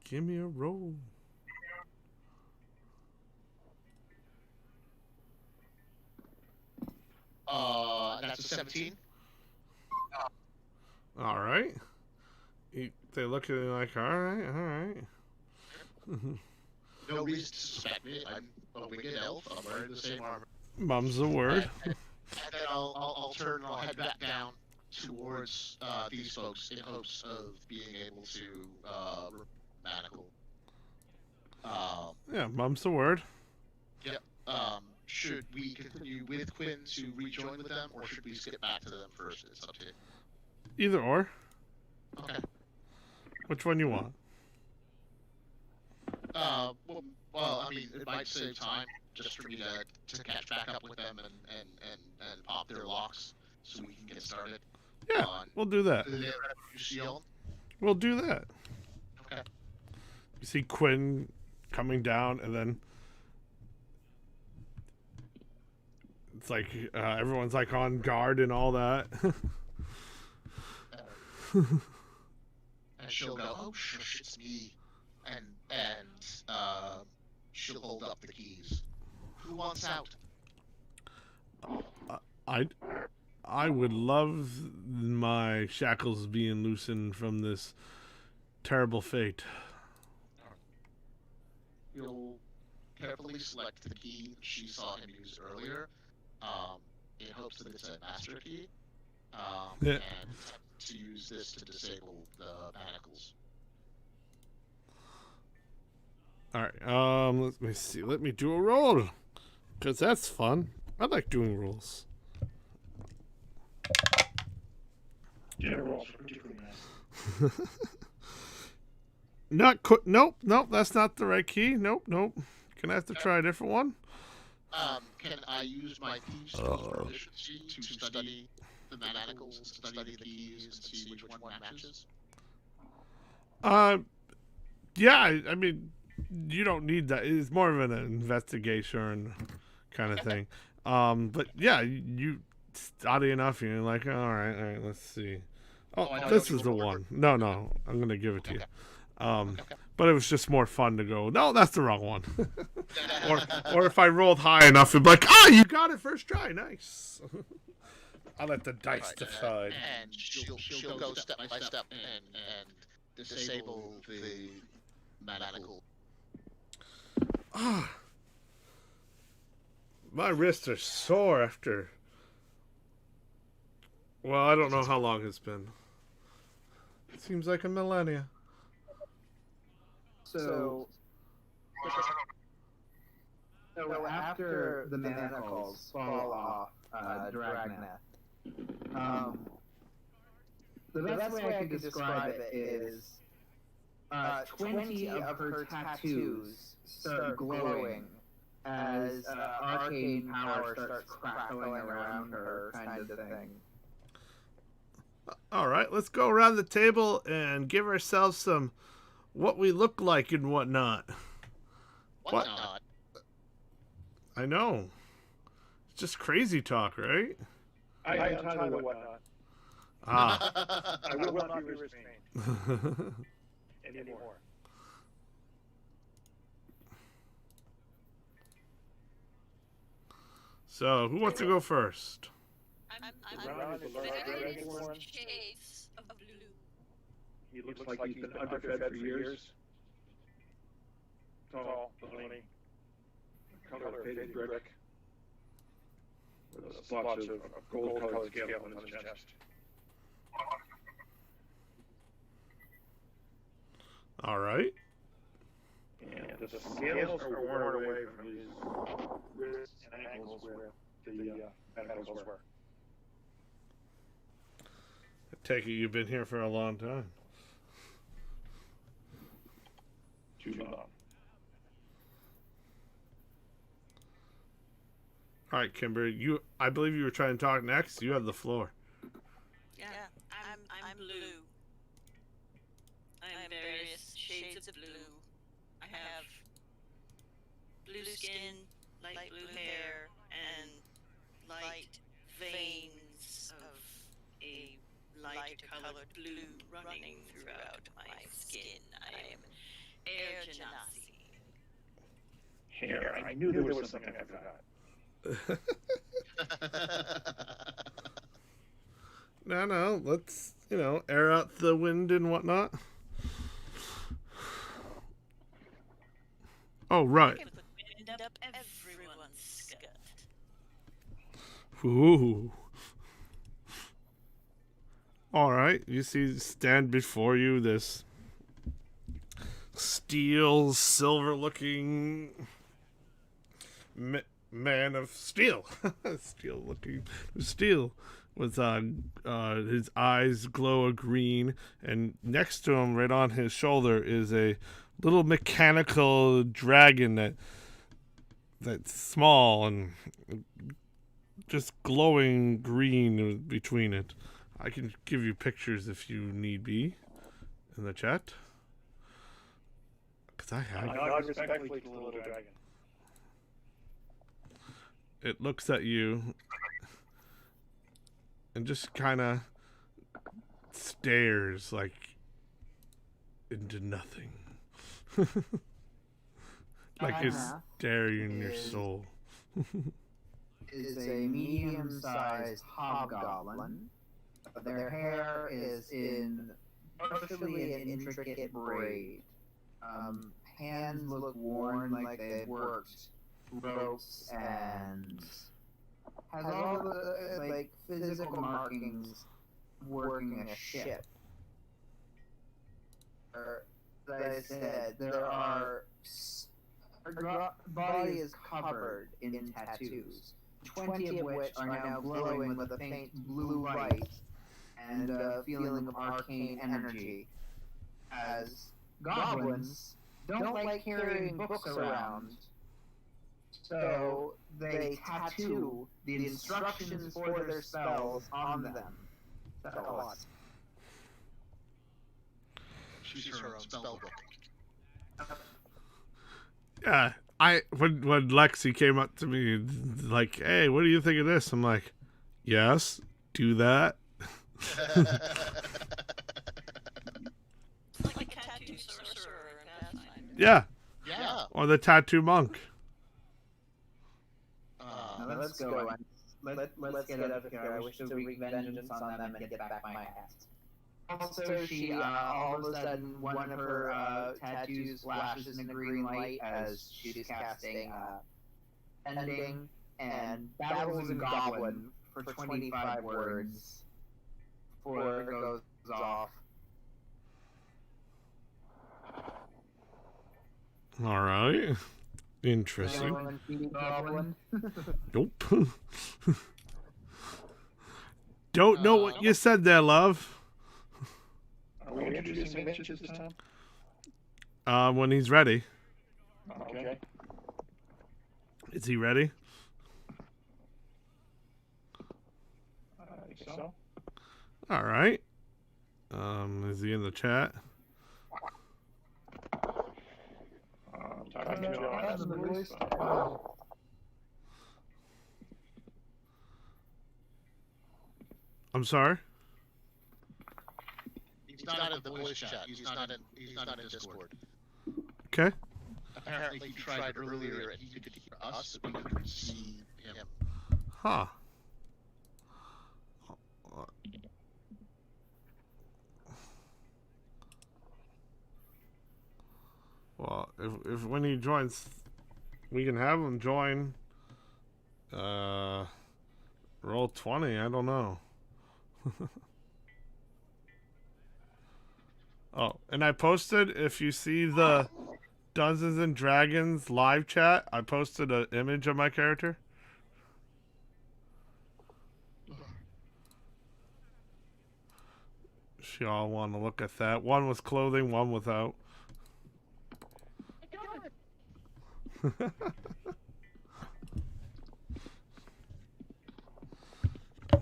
Give me a roll. That's a 17. All right. They look at you like, all right. No reason to suspect me. I'm a winged elf. I'm wearing the same armor. Mum's the word. And then I'll turn and I'll head back down towards these folks in hopes of being able to manacle. Yeah, mum's the word. Yep. Should we continue with Quinn to rejoin with them, or should we skip back to them first? It's up to you. Either or. Okay. Which one you want? Well, I mean, it might save time just for me to catch back up with them and pop their locks so we can get started. Yeah, we'll do that. Shield. We'll do that. Okay. You see Quinn coming down, and then it's like everyone's like on guard and all that. And she'll go, "Oh, shush, it's me," and she'll hold up the keys. Who wants out? I would love my shackles being loosened from this terrible fate. You'll carefully select the key that she saw him use earlier, in hopes that it's a master key, Yeah. and to use this to disable the manacles. All right. Let me see. Let me do a roll, cause that's fun. I like doing rolls. Generals are particularly nice. Nope. That's not the right key. Nope. Gonna have to try a different one. Can I use my thieves' tool proficiency to study the manacles and study the keys and see which one matches? Yeah. I mean, you don't need that. It's more of an investigation kind of thing. But yeah, you study enough, and you're like, all right, let's see. Oh, this is the one. No, I'm gonna give it to you. But it was just more fun to go, no, that's the wrong one. or if I rolled high enough, it'd be like, you got it first try, nice. I let the dice decide. And she'll go step by step and disable the manacle. My wrists are sore after. Well, I don't know how long it's been. It seems like a millennia. So after the manacles fall off Dragnet, the best way I could describe it is 20 of her tattoos start glowing as arcane power starts crackling around her, kind of thing. All right, let's go around the table and give ourselves some what we look like and whatnot. Whatnot? I know. It's just crazy talk, right? I am Tyler Whatnot. I will not be restrained anymore. So, who wants to go first? Brown is a large dragonborn. Shades of blue. He looks like he's been underfed for years. Tall, bony, color of faded brick, with spots of gold-colored scale on his chest. All right. And the scales are worn away from his wrists and ankles where the manacles were. I take it you've been here for a long time. Too long. All right, Kimber, I believe you were trying to talk next. You have the floor. Yeah, I'm blue. I'm various shades of blue. I have blue skin, light blue hair, and light veins of a light colored blue running throughout my skin. I am Air Genasi. Hair. I knew there was something I forgot. No, let's, air out the wind and whatnot. Oh, right. I can put wind up everyone's skirt. Ooh. All right, you stand before you this steel, silver-looking man of steel. Steel with his eyes glow a green, and next to him, right on his shoulder, is a little mechanical dragon that's small and just glowing green between it. I can give you pictures if you need be in the chat. Because I have. I nod respectfully to the little dragon. it looks at you and just kind of stares like into nothing. Like it's staring in your soul. Is a medium-sized hobgoblin. Their hair is in partially an intricate braid. Hands look worn like they've worked ropes and has all the like physical markings working a ship. As I said, her body is covered in tattoos, 20 of which are now glowing with a faint blue light and a feeling of arcane energy, as goblins don't like carrying books around, so they tattoo the instructions for their spells on them. She's her own spell book. Yeah, when Lexi came up to me like, "Hey, what do you think of this?" I'm like, "Yes, do that." Like a tattoo sorcerer and Pathfinder. Yeah, Yeah. or the tattoo monk. Let's go. Let's get out of here. I wish to wreak vengeance on them and get back my hat. Also, she all of a sudden one of her tattoos flashes in a green light as she's casting ending and babbles in Goblin for 25 words before it goes off. All right, interesting. Goblin. Nope. Don't know what you said there, love. Are we introducing Mitch this time? When he's ready. Okay. Is he ready? I think so. All right. Is he in the chat? Talking to Joe. I'm sorry. He's not in the voice chat. He's not in Discord. Okay. Apparently, he tried earlier and he could hear us, but we couldn't see him. Huh. Well, if when he joins, we can have him join. Roll 20. I don't know. Oh, and I posted, if you see the Dungeons and Dragons live chat, I posted an image of my character. If y'all want to look at that. One with clothing, one without.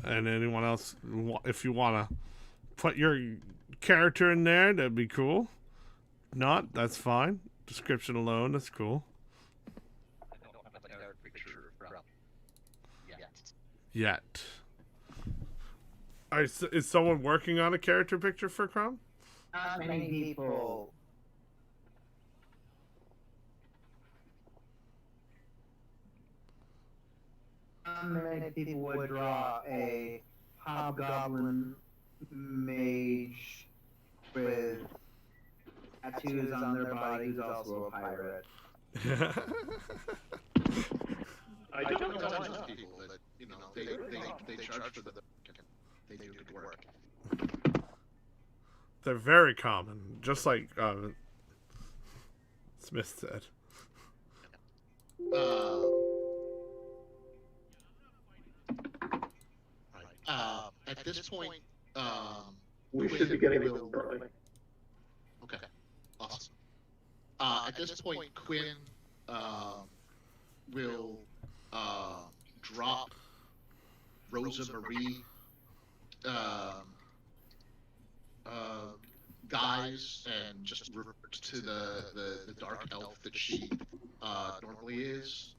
And anyone else, if you want to put your character in there, that'd be cool. Not, that's fine. Description alone, that's cool. I don't have a character picture from Yet. Is someone working on a character picture for Chrome? Not many people. Many people would draw a hobgoblin mage with tattoos on their body who's also a pirate. I don't know tons why of not. people that they charge for the they do good work. They're very common, just like Smith said. At this point, We should be getting a little early. okay, awesome. At this point, Quinn will drop Rosa Marie guise and just revert to the dark elf that she normally is.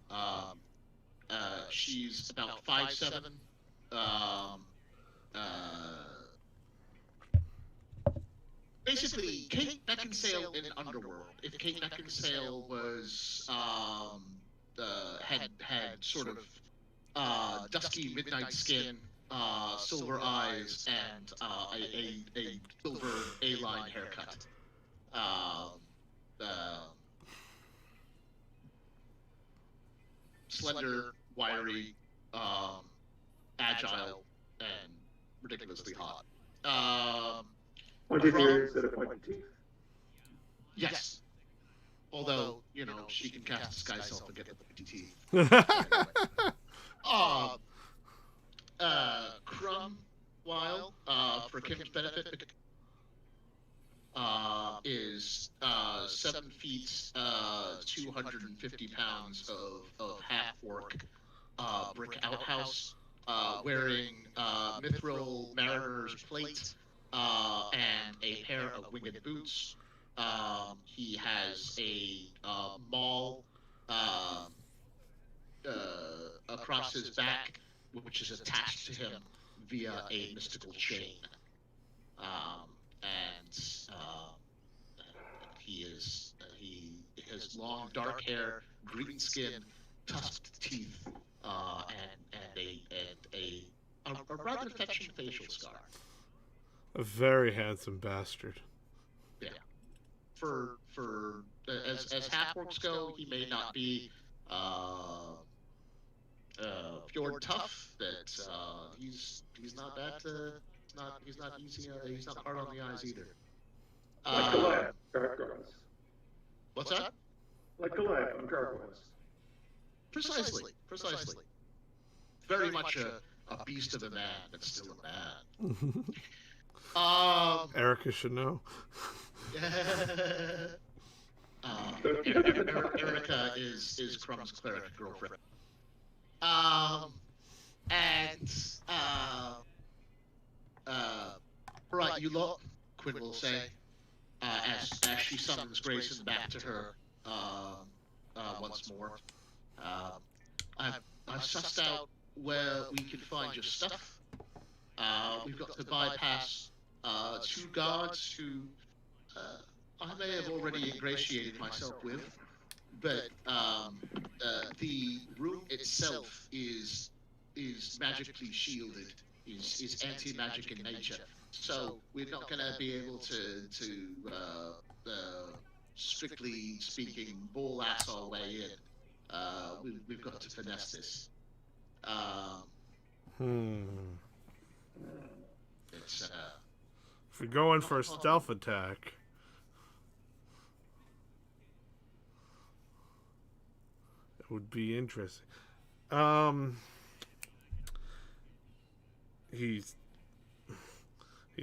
She's about 5'7". Uh, Basically, Kate Beckinsale in Underworld. If Kate Beckinsale was had sort of dusky midnight skin, silver eyes, and a silver A-line haircut. Uh, Slender, wiry, agile, and ridiculously hot. Pointed From ears instead of pointed teeth. yes, although she can cast disguise self and get the pointy teeth. Crumb, while for Kim's benefit, is 7 feet, 250 pounds of half-orc brick outhouse, wearing mithril mariner's plate and a pair of winged boots. He has a maul across his back, which is attached to him via a mystical chain. And he has long dark hair, green skin, tusked teeth, and a rather fetching facial scar. A very handsome bastard. Yeah. For as half-orcs go, he may not be pure tough, but he's not bad to he's not easy. He's not hard on the eyes either. Like Goliath, gargoyles. What's that? Like Goliath on gargoyles. Precisely. Very much a beast of a man, but still a man. Erica should know. Erica is Crumb's cleric girlfriend. Right, you lot, Quinn will say, as she summons Grayson back to her once more. I've sussed out where we can find your stuff. We've got to bypass 2 guards who I may have already ingratiated myself with, but the room itself is magically shielded, is anti-magic in nature. So we're not going to be able to strictly speaking, ball ass our way in. We've got to finesse this. It's if we're going for a stealth attack, it would be interesting. He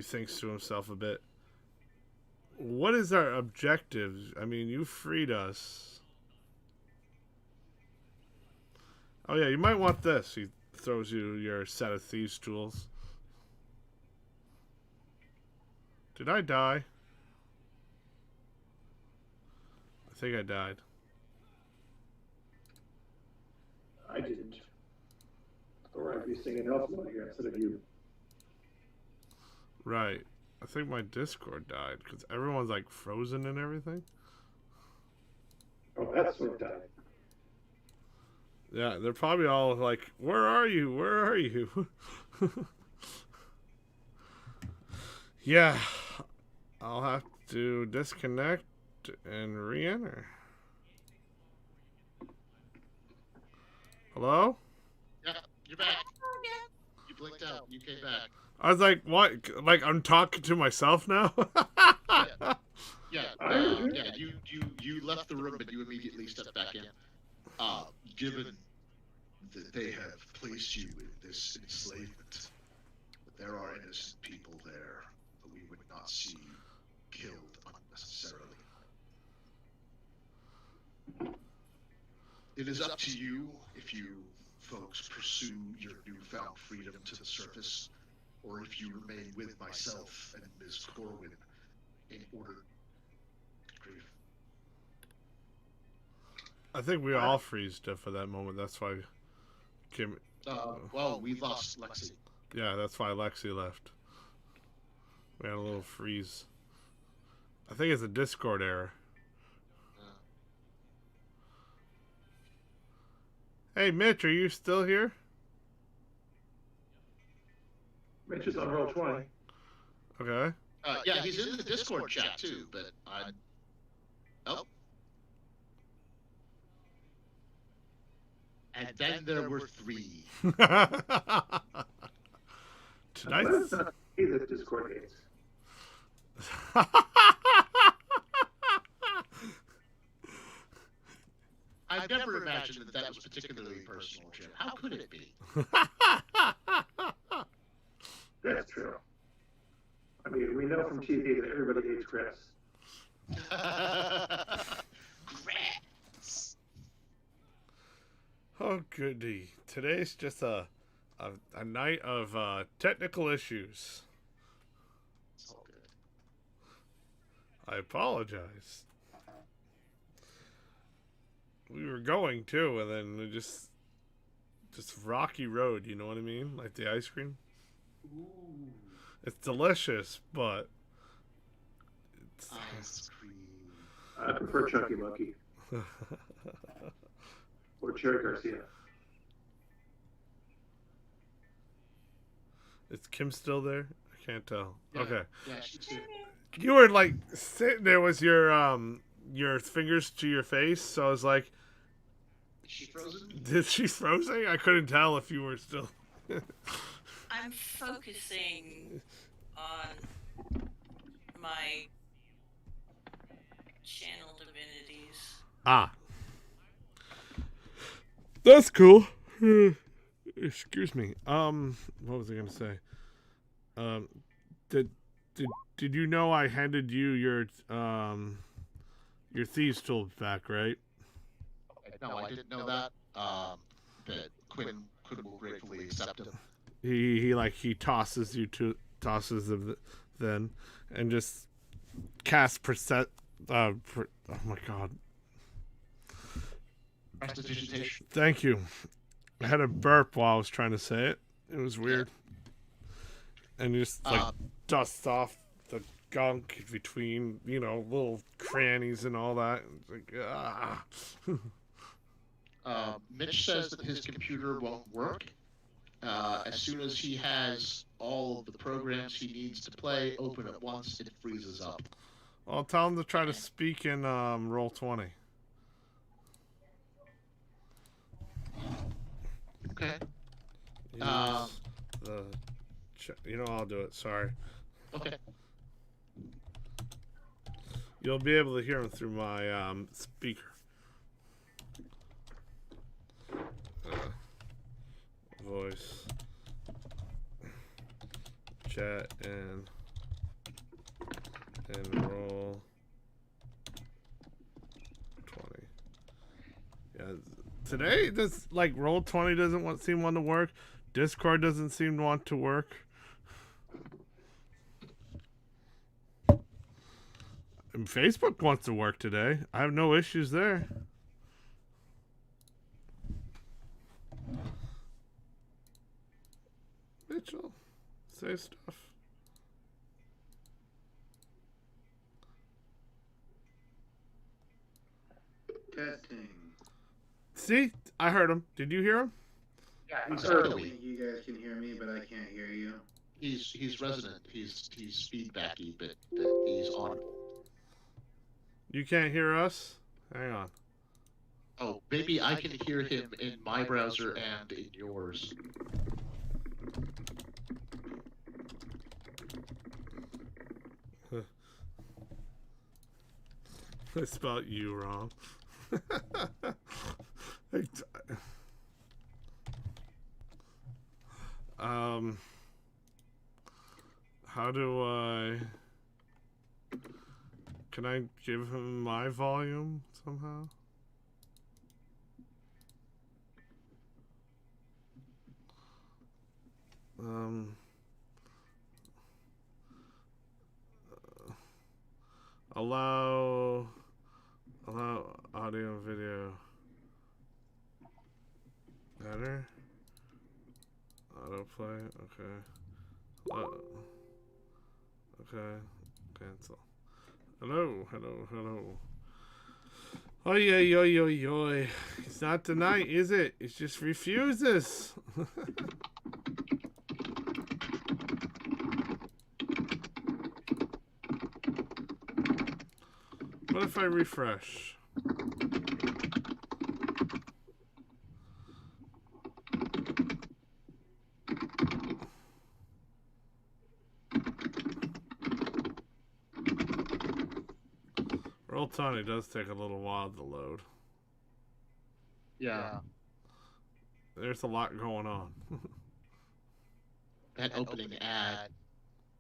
thinks to himself a bit. What is our objective? I mean, you freed us. Oh yeah, you might want this. He throws you your set of thieves' tools. Did I die? I think I died. I didn't. Or I'd be singing Elves here instead of you. Right. I think my Discord died because everyone's like frozen and everything. Oh, that's what died. Yeah, they're probably all like, "Where are you? Where are you?" Yeah, I'll have to disconnect and re-enter. Hello? yeah, you're back. You blinked out. You came back. I was like, "What? Like I'm talking to myself now?" Yeah, you left the room, but you immediately stepped back in. Given that they have placed you in this enslavement, there are innocent people there that we would not see killed unnecessarily. It is up to you if you folks pursue your newfound freedom to the surface, or if you remain with myself and Ms. Corwin in order. Grief. I think we all freezed for that moment. That's why Kim. Well, we lost Lexi. Yeah, that's why Lexi left. We had a little freeze. I think it's a Discord error. Hey, Mitch, are you still here? Mitch is on roll 20. Okay. Yeah, he's in the Discord chat too, but oh. And then there were 3. Tonight's... Let's not see this Discord games. I've never imagined that was particularly personal, Jim. How could it be? That's true. I mean, we know from TV that everybody hates Chris. Grats. Oh, goody. Today's just a night of technical issues. It's all good. I apologize. We were going too, and then we just rocky road, you know what I mean? Like the ice cream. Ooh. It's delicious, but it's... Ice cream. I prefer Chunky Monkey. Or Cherry Garcia. Is Kim still there? I can't tell. Yeah. Okay. Yeah, she's here. You were like sitting there with your fingers to your face, so I was like, Is she frozen? "Did she frozen?" I couldn't tell if you were still. I'm focusing on my channel divinities. Ah, that's cool. Excuse me. What was I gonna say? Did you know I handed you your thieves tool back, right? No, I didn't know that. That Quinn will gratefully accept him. He tosses them then, and just casts percent. Oh my god! Prestidigitation. Thank you. I had a burp while I was trying to say it. It was weird. And just like dust off the gunk between, little crannies and all that. It's like, Mitch says that his computer won't work. As soon as he has all of the programs he needs to play open at once, it freezes up. I'll tell him to try to speak in roll 20. Okay. I'll do it. Sorry. Okay. You'll be able to hear him through my speaker. Voice, chat, and roll 20. Yeah, today this roll 20 doesn't seem to work. Discord doesn't seem to want to work. And Facebook wants to work today. I have no issues there. Mitchell, say stuff. Testing. See? I heard him. Did you hear him? Yeah, I think you guys can hear me, but I can't hear you. He's resonant. He's feedbacky, but he's audible. You can't hear us? Hang on. Oh, maybe I can hear him in my browser and in yours. I spelled you wrong. How do I... Can I give him my volume somehow? Allow audio and video. Better? No play. Okay. Okay. Cancel. Hello. Oi, oi, oi, oi, oi. It's not tonight, is it? It just refuses. What if I refresh? Roll Tony does take a little while to load. Yeah. There's a lot going on. That opening ad,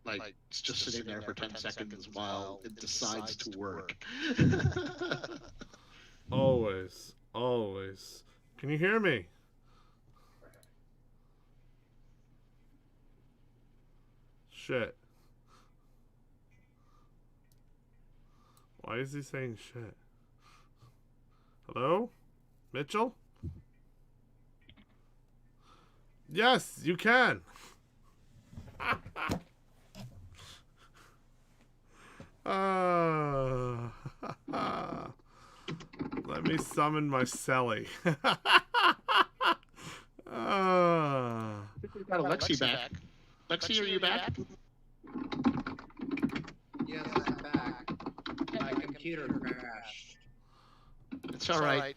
like, it's just sitting there for 10 seconds while it decides to work. Always. Can you hear me? Shit. Why is he saying shit? Hello? Mitchell? Yes, you can. Let me summon my Selly. We've got Alexi back. Lexi, are you back? Yes, I'm back. My computer crashed. It's all right.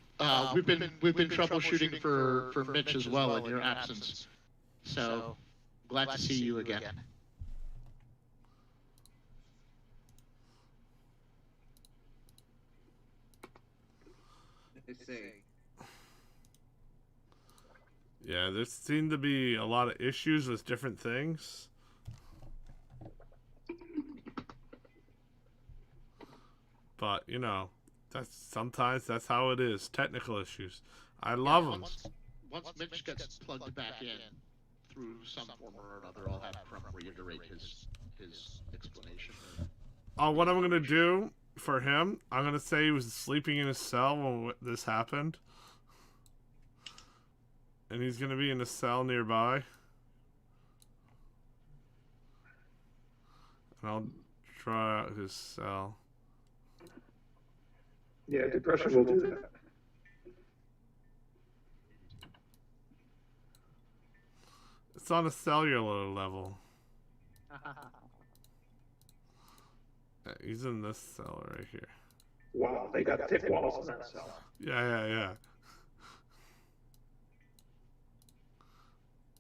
We've been troubleshooting for Mitch as well in your absence. So glad to see you again. Let's see. Yeah, there seem to be a lot of issues with different things. But, you know, sometimes that's how it is. Technical issues. I love them. Once Mitch gets plugged back in through some form or another, I'll have Crump reiterate his explanation. What I'm going to do for him, I'm going to say he was sleeping in his cell when this happened. And he's going to be in a cell nearby. And I'll try out his cell. Yeah, depression will do that. It's on a cellular level. He's in this cell right here. Wow, they got thick walls in that cell. Yeah.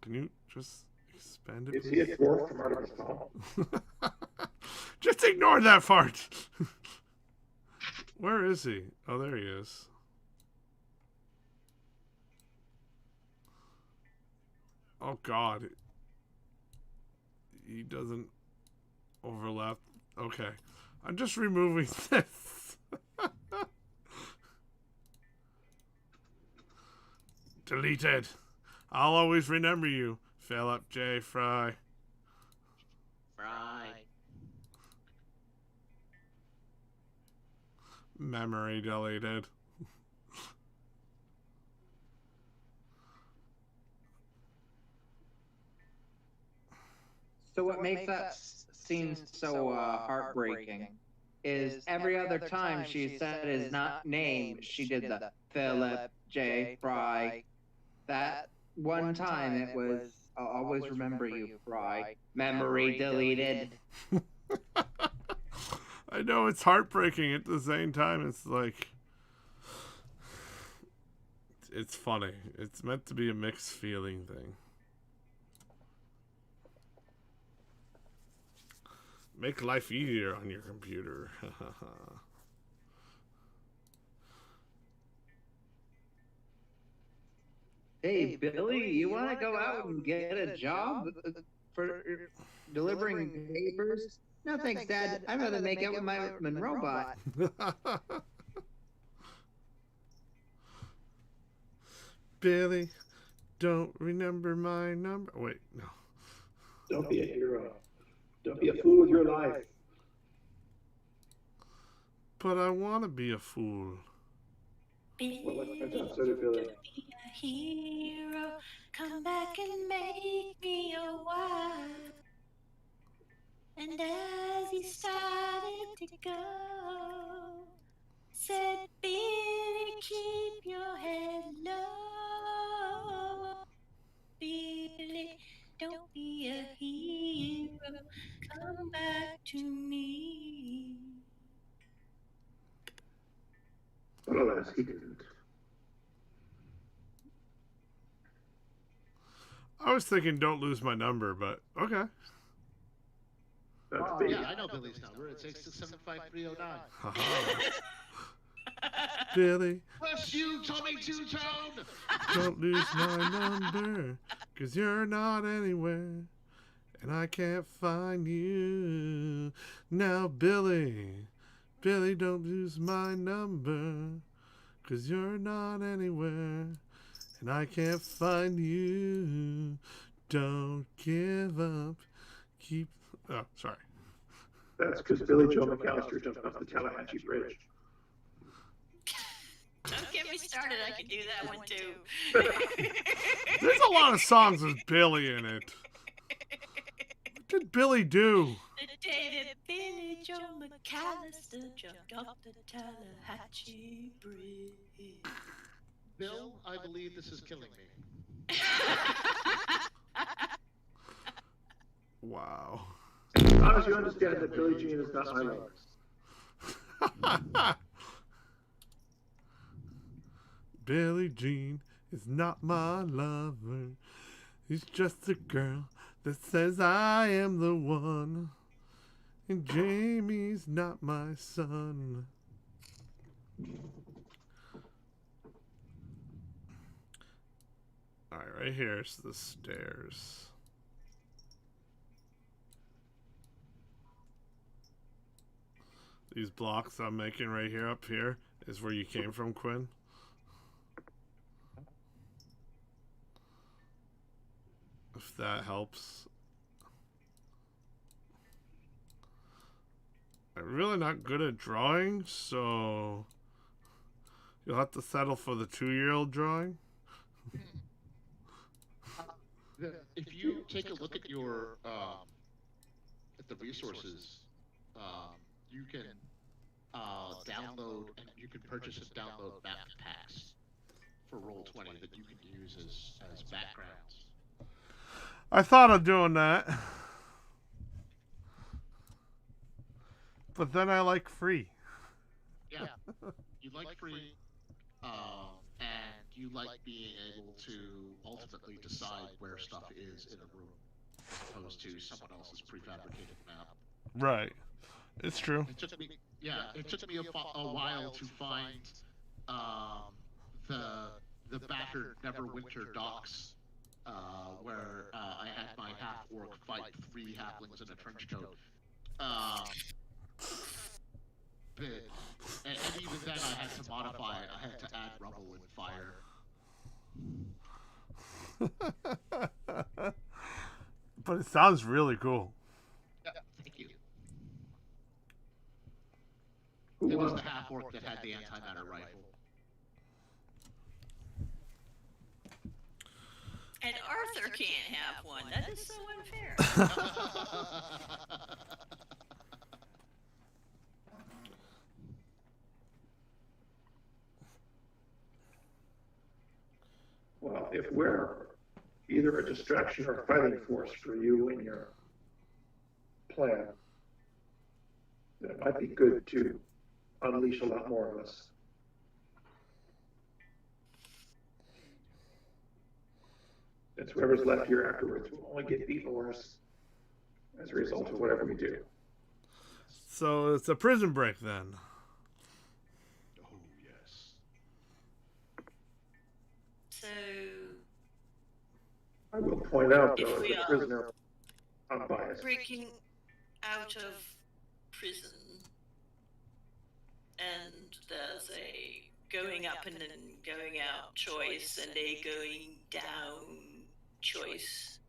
Can you just expand it? Is he a dwarf from Artemis Fowl? Just ignore that part. Where is he? Oh, there he is. Oh, God. He doesn't overlap. Okay. I'm just removing this. Deleted. I'll always remember you, Philip J. Fry. Memory deleted. So what makes that scene so heartbreaking is every other time she said his name, she did the Philip J. Fry. That one time it was, I'll always remember you, Fry. Memory deleted. I know it's heartbreaking at the same time. It's like, it's funny. It's meant to be a mixed feeling thing. Make life easier on your computer. Hey, Billy, you want to go out and get a job for delivering papers? No, thanks, Dad. I'd rather make out with my robot. Billy, don't remember my number. Wait, no. Don't be a hero. Don't be a fool with your life. But I want to be a fool. Well, let's answer Billy. Be a hero, come back and make me And as he started to go, said, Billy, keep your head low. Billy, don't be a hero. Come back to me. But alas, he didn't. I was thinking don't lose my number, but okay. That's Oh, big. Yeah, I know Billy's number. It's 8675309. Billy, Bless you, Tommy Two-Tone! don't lose my number, 'cause you're not anywhere, and I can't find you. Now, Billy, don't lose my number, 'cause you're not anywhere, and I can't find you. Don't give up. Keep... Oh, sorry. That's because Billy Joe McAllister jumped off the Tallahatchie Bridge. Don't get me started. I can do that one too. There's a lot of songs with Billy in it. What did Billy do? The day that Billy Joe McAllister jumped off the Tallahatchie Bridge. Bill, I believe this is killing me. Wow. As long as you understand that Billie Jean is not my lover. Billie Jean is not my lover. He's just a girl that says I am the one. And Jamie's not my son. Alright, right here's the stairs. These blocks I'm making right here, up here, is where you came from, Quinn. If that helps. I'm really not good at drawing, so you'll have to settle for the 2-year-old drawing. If you take a look at your at the resources, you can download and you can purchase and download map packs for Roll20 that you can use as backgrounds. I thought of doing that, but then I like free. Yeah, you like free, and you like being able to ultimately decide where stuff is in a room, as opposed to someone else's prefabricated map. Right. It's true. It took me, it took me a while to find the battered Neverwinter docks, where I had my half-orc fight 3 halflings in a trench coat. And even then I had to modify it. I had to add rubble and fire. But it sounds really cool. Yeah, thank you. Who It was won? the half-orc that had the antimatter rifle. And Arthur can't have one. That is so unfair. Well, if we're either a distraction or a fighting force for you and your plan, then it might be good to unleash a lot more of us. Since whoever's left here afterwards will only get beaten worse as a result of whatever we do. So it's a prison break then. Oh, yes. So, I will point out, If though, as we a are- prisoner, I'm biased. breaking out of prison, and there's a going up and then going out choice, and a going down choice.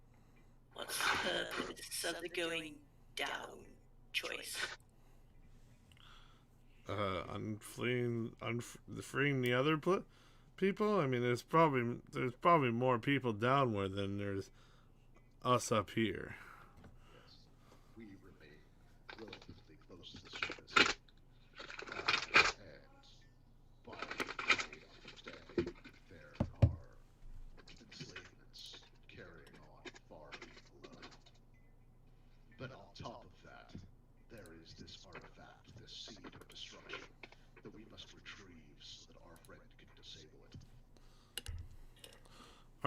What's the purpose of the going down choice? Freeing the other people. I mean, there's probably more people downward than there's us up here. We remain.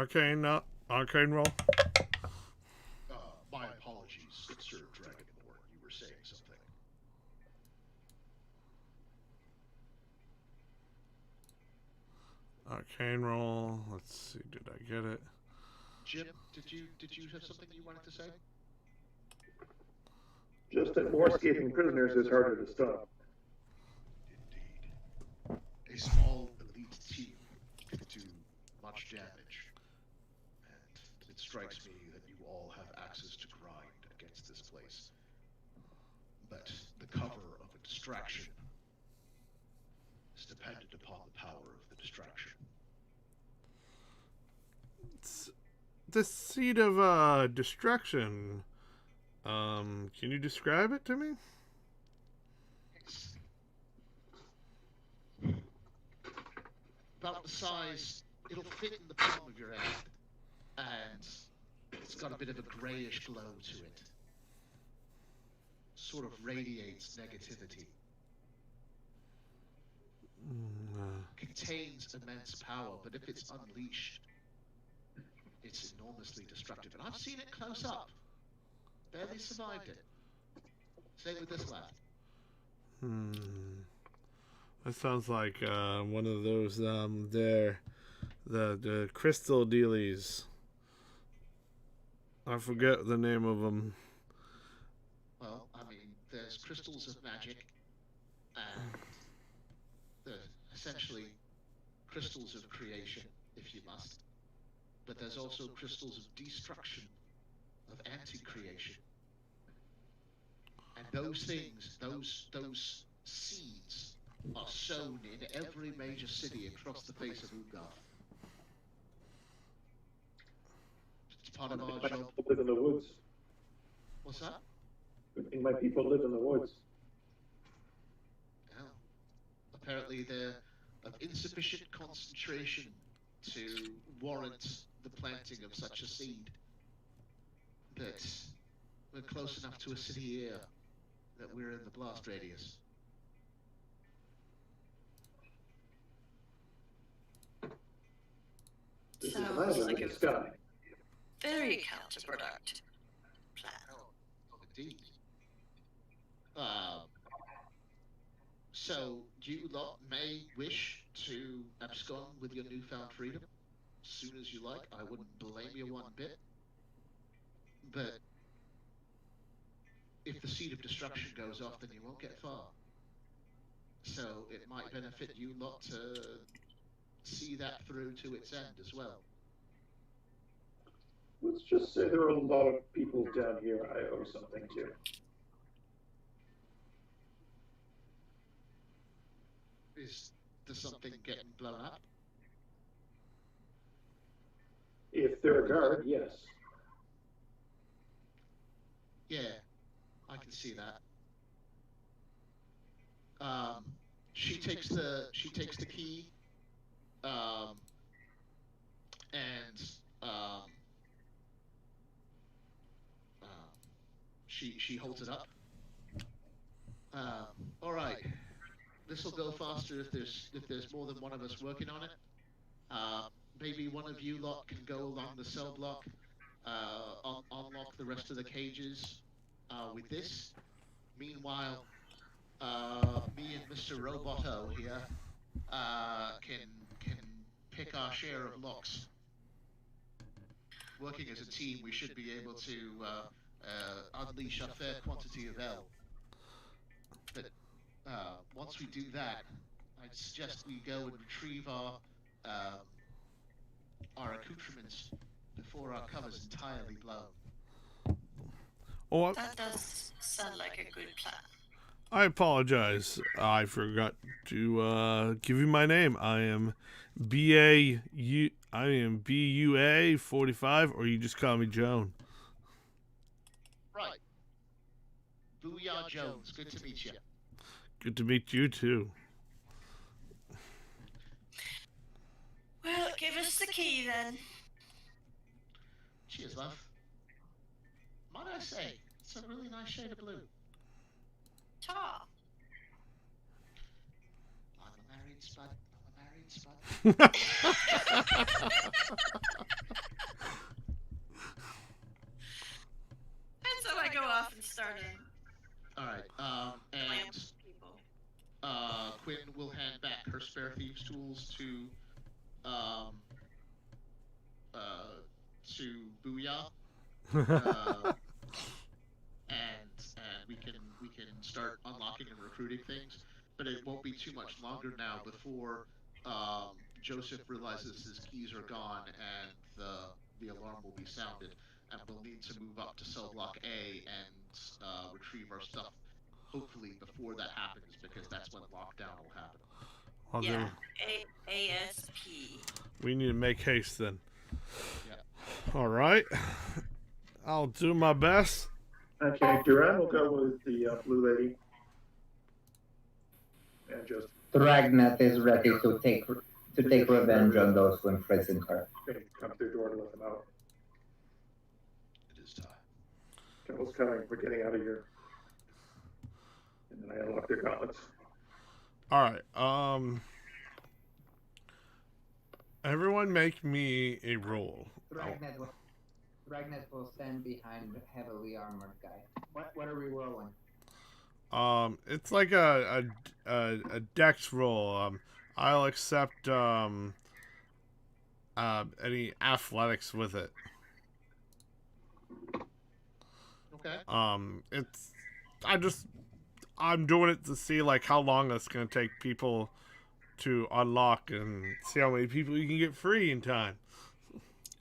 Arcane roll. My apologies, Sir Dragonborn. You were saying something. Arcane roll. Let's see. Did I get it? Jim, did you have something you wanted to say? Just that more escaping prisoners is harder to stop. Indeed. A small elite team can do much damage. And it strikes me that you all have access to grind against this place. But the cover of a distraction is dependent upon the power of the distraction. It's the seed of distraction. Can you describe it to me? It's about the size, it'll fit in the palm of your hand, and it's got a bit of a greyish glow to it. Sort of radiates negativity. Contains immense power, but if it's unleashed, it's enormously destructive. And I've seen it close up. Barely survived it. Same with this lad. That sounds like one of those the crystal dealies. I forget the name of them. Well, I mean, there's crystals of magic, and essentially crystals of creation, if you must. But there's also crystals of destruction, of anti-creation. And those things, those seeds, are sown in every major city across the face of Ugath. It's part of our job. Live in the woods. What's that? And my people live in the woods. Well, apparently they're of insufficient concentration to warrant the planting of such a seed. But we're close enough to a city here that we're in the blast radius. This is Sounds an island like in a the sky. very counterproductive plan. Oh, indeed. So you lot may wish to abscond with your newfound freedom as soon as you like. I wouldn't blame you one bit. But if the seed of destruction goes off, then you won't get far. So it might benefit you lot to see that through to its end as well. Let's just say there are a lot of people down here I owe something to. Is there something getting blown up? If they're a guard, yes. Yeah, I can see that. She takes the key, and she holds it up. All right, this will go faster if there's more than one of us working on it. Maybe one of you lot can go along the cell block, unlock the rest of the cages with this. Meanwhile, me and Mr. Roboto here can pick our share of locks. Working as a team, we should be able to unleash a fair quantity of L. But once we do that, I'd suggest we go and retrieve our accoutrements before our cover's entirely blown. Oh, That does sound like a good plan. I apologize. I forgot to give you my name. I am BUA 45, or you just call me Joan. Right. Booyah Jones, good to meet you. Good to meet you too. Well, give us the key then. Cheers, love. Might I say, it's a really nice shade of blue. Ta. I'm a married spot. And so I go off and start All right. And people. Quinn will hand back her spare thieves' tools um, to Booyah, and we can start unlocking and recruiting things. But it won't be too much longer now before Joseph realizes his keys are gone and the alarm will be sounded, and we'll need to move up to cell block A and retrieve our stuff. Hopefully before that happens, because that's when lockdown will happen. Well, Yeah, then ASP. we need to make haste then. Yeah. All right. I'll do my best. Okay, Duran will go with the blue lady. And just Dragnet is ready to take revenge on those who imprisoned her. come through the door to let them out. It is time. Kettle's coming. We're getting out of here. And then I unlock their gauntlets. All right. Everyone make me a roll. Dragnet will stand behind the heavily armored guy. What are we rolling? It's like a dex roll. I'll accept any athletics with it. Okay. I'm doing it to see like how long it's gonna take people to unlock and see how many people you can get free in time.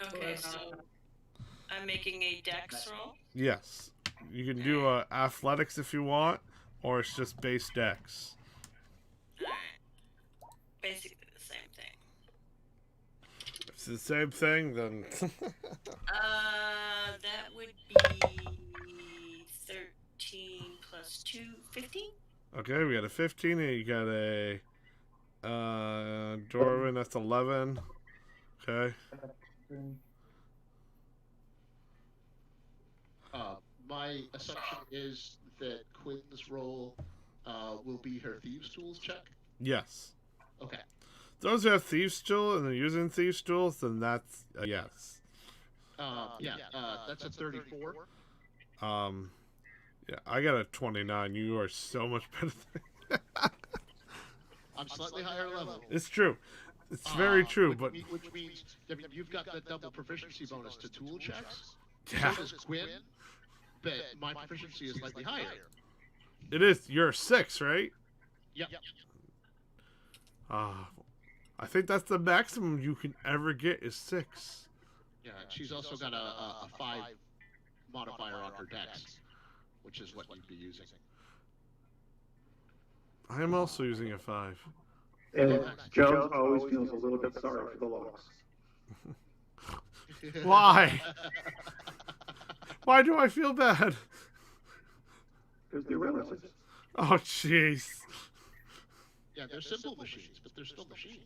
Okay, so I'm making a dex roll. Yes, you can do athletics if you want, or it's just base dex. Alright. Basically the same thing. If it's the same thing, then That would be 13 plus 2, 15? okay, we got a 15 and you got a Dorwin, that's 11. Okay. My assumption is that Quinn's role will be her thieves' tools check. Yes. Okay. Those who have thieves' tool and they're using thieves' tools, then that's a yes. That's a 34. Yeah, I got a 29. You are so much better than I'm slightly higher level. It's true. It's very true, but which means you've got the double proficiency bonus to tool checks. yeah, So does Quinn, but my proficiency is slightly higher. it is. You're 6, right? Yep. I think that's the maximum you can ever get is 6. Yeah, she's also got a 5 modifier on her dex, which is what you'd be using. I am also using a 5. And Jones always feels a little bit sorry for the loss. Why? Why do I feel bad? Because they're relatives. Oh, jeez. Yeah, they're simple machines, but they're still machines.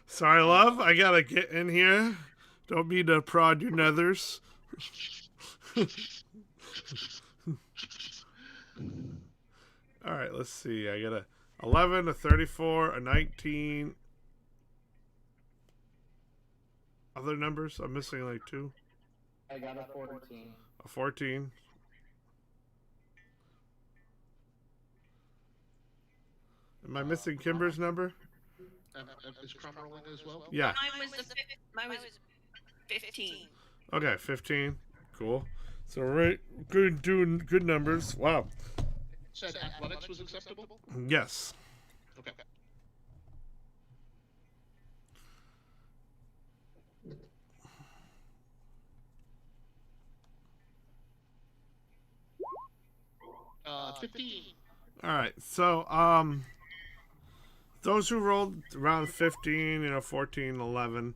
Sorry, love. I gotta get in here. Don't mean to prod your nethers. All right, let's see. I got a 11, a 34, a 19. Other numbers? I'm missing like 2. I got a 14. A 14. Am I missing Kimber's number? Is Crumb rolling as well? Yeah. Mine was 15. Okay, 15. Cool. So we're doing good numbers. Wow. Said athletics was acceptable? Yes. Okay. Uh, 15. All right. So those who rolled around 15, 14, 11,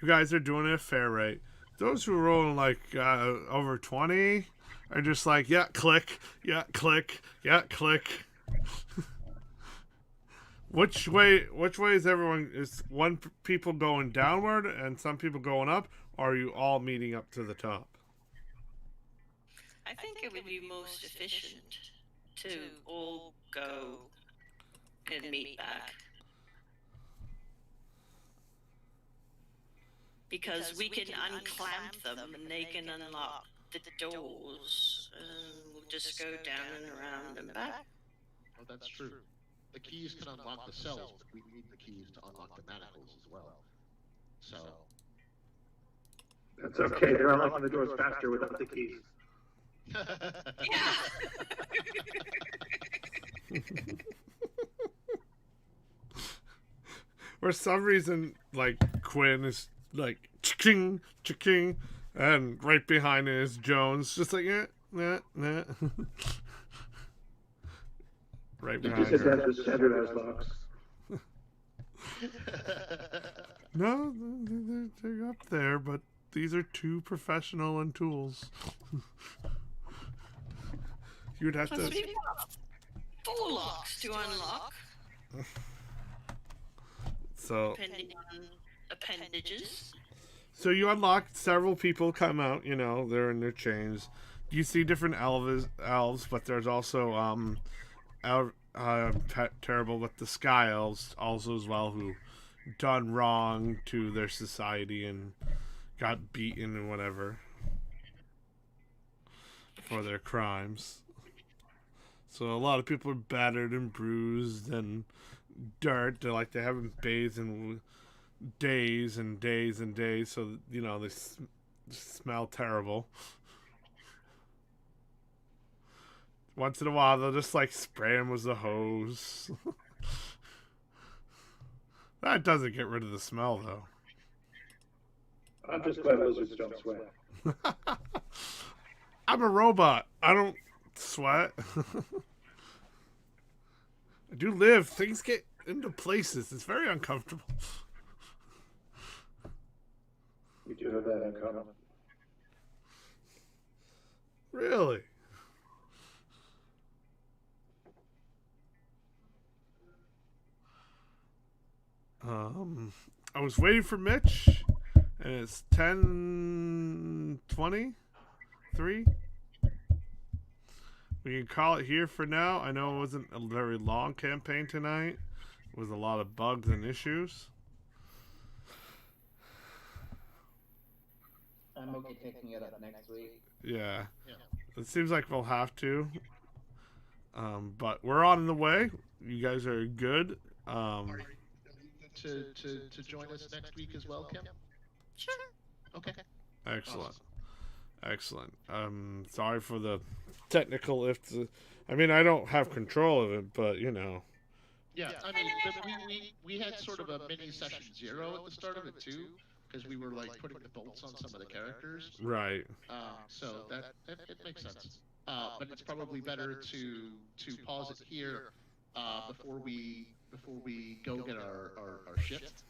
you guys are doing it at fair rate. Those who roll like over 20 are just like, yeah, click, yeah, click, yeah, click. Which way is everyone? Is one people going downward and some people going up, or are you all meeting up to the top? I think it would be most efficient to all go and meet back. Because we can unclamp them and they can unlock the doors, and we'll just go down and around and back. Oh, that's true. The keys can unlock the cells, but we need the keys to unlock the manacles as well. So. That's okay. They're unlocking the doors faster without the keys. Yeah. For some reason, like, Quinn is like ching ching, and right behind it is Jones, just like right You behind just her. have the standardized locks. No, they're up there, but these are too professional and tools. You would have Plus, to. we've got 4 locks to unlock, So depending on appendages. So you unlock several people come out, you know, they're in their chains. You see different elves, but there's also terrible with the sky elves also as well, who done wrong to their society and got beaten and whatever for their crimes. So a lot of people are battered and bruised and dirt. They haven't bathed in days and days and days, so you know they smell terrible. Once in a while, they'll just like spray them with the hose. That doesn't get rid of the smell, though. I'm just glad lizards don't sweat. I'm a robot. I don't sweat. I do live. Things get into places. It's very uncomfortable. We do have that in common. Really? I was waiting for Mitch, and it's 10:23. We can call it here for now. I know it wasn't a very long campaign tonight. It was a lot of bugs and issues. I'm okay picking it up next week. Yeah. It seems like we'll have to. But we're on the way. You guys are good. Are you to join us next week as well, Kim? Sure. Okay. Excellent. Excellent. Sorry for the technical I mean, I don't have control of it, but you know. Yeah, I mean, we had sort of a mini session 0 at the start of it too, because we were like putting the bolts on some of the characters. Right. So that it makes sense. But it's probably better to pause it here before we go get our shift.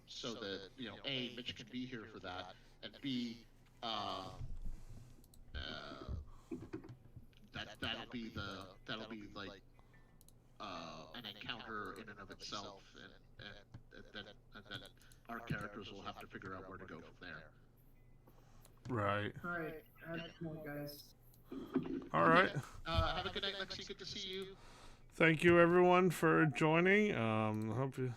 So that A, Mitch can be here for that, and B, that'll be like an encounter in and of itself, and then our characters will have to figure out where to go from there. Right. Alright, come on, guys. All right. Have a good night, Lexi. Good to see you. Thank you, everyone, for joining. Hope you.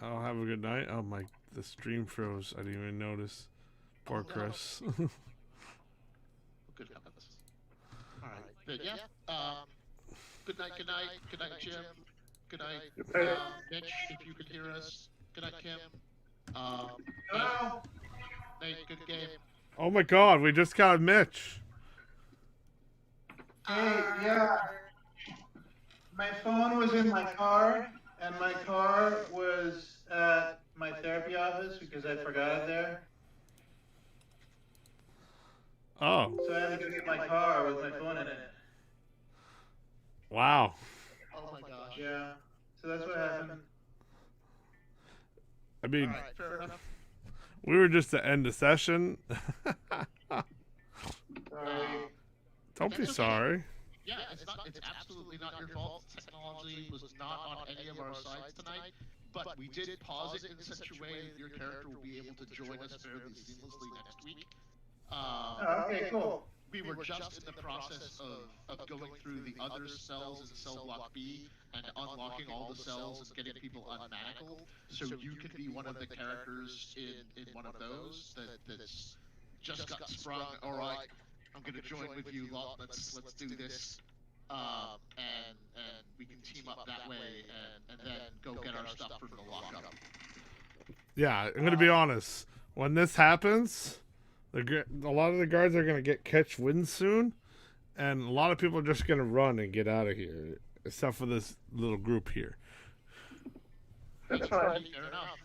I'll have a good night. Oh my, the stream froze. I didn't even notice. Poor Chris. Good heavens. All right, but yeah. Good night, Jim. Good night, Mitch. If you can hear us. Good night, Kim. Hello? Nate, good game. Oh my God, we just got Mitch. Hey, yeah. My phone was in my car, and my car was at my therapy office because I forgot it there. Oh. So I had to go get my car with my phone in it. Wow. Oh my gosh. Yeah. So that's what happened. I mean, All right, fair enough. we were just to end the session. Sorry. Don't be That's okay. sorry. Yeah, it's absolutely not your fault. Technology was not on any of our sides tonight, but we did pause it in such a way that your character will be able to join us fairly seamlessly next week. Oh, okay, cool. we were just in the process of going through the other cells in cell block B and unlocking all the cells and getting people unmanacled. So you can be one of the characters in one of those that's just got sprung. All right, I'm gonna join with you lot. Let's do this. And we can team up that way and then go get our stuff from the lockup. Yeah, I'm gonna be honest. When this happens, a lot of the guards are gonna catch wind soon, and a lot of people are just gonna run and get out of here, except for this little group here. That's fine. Fair enough.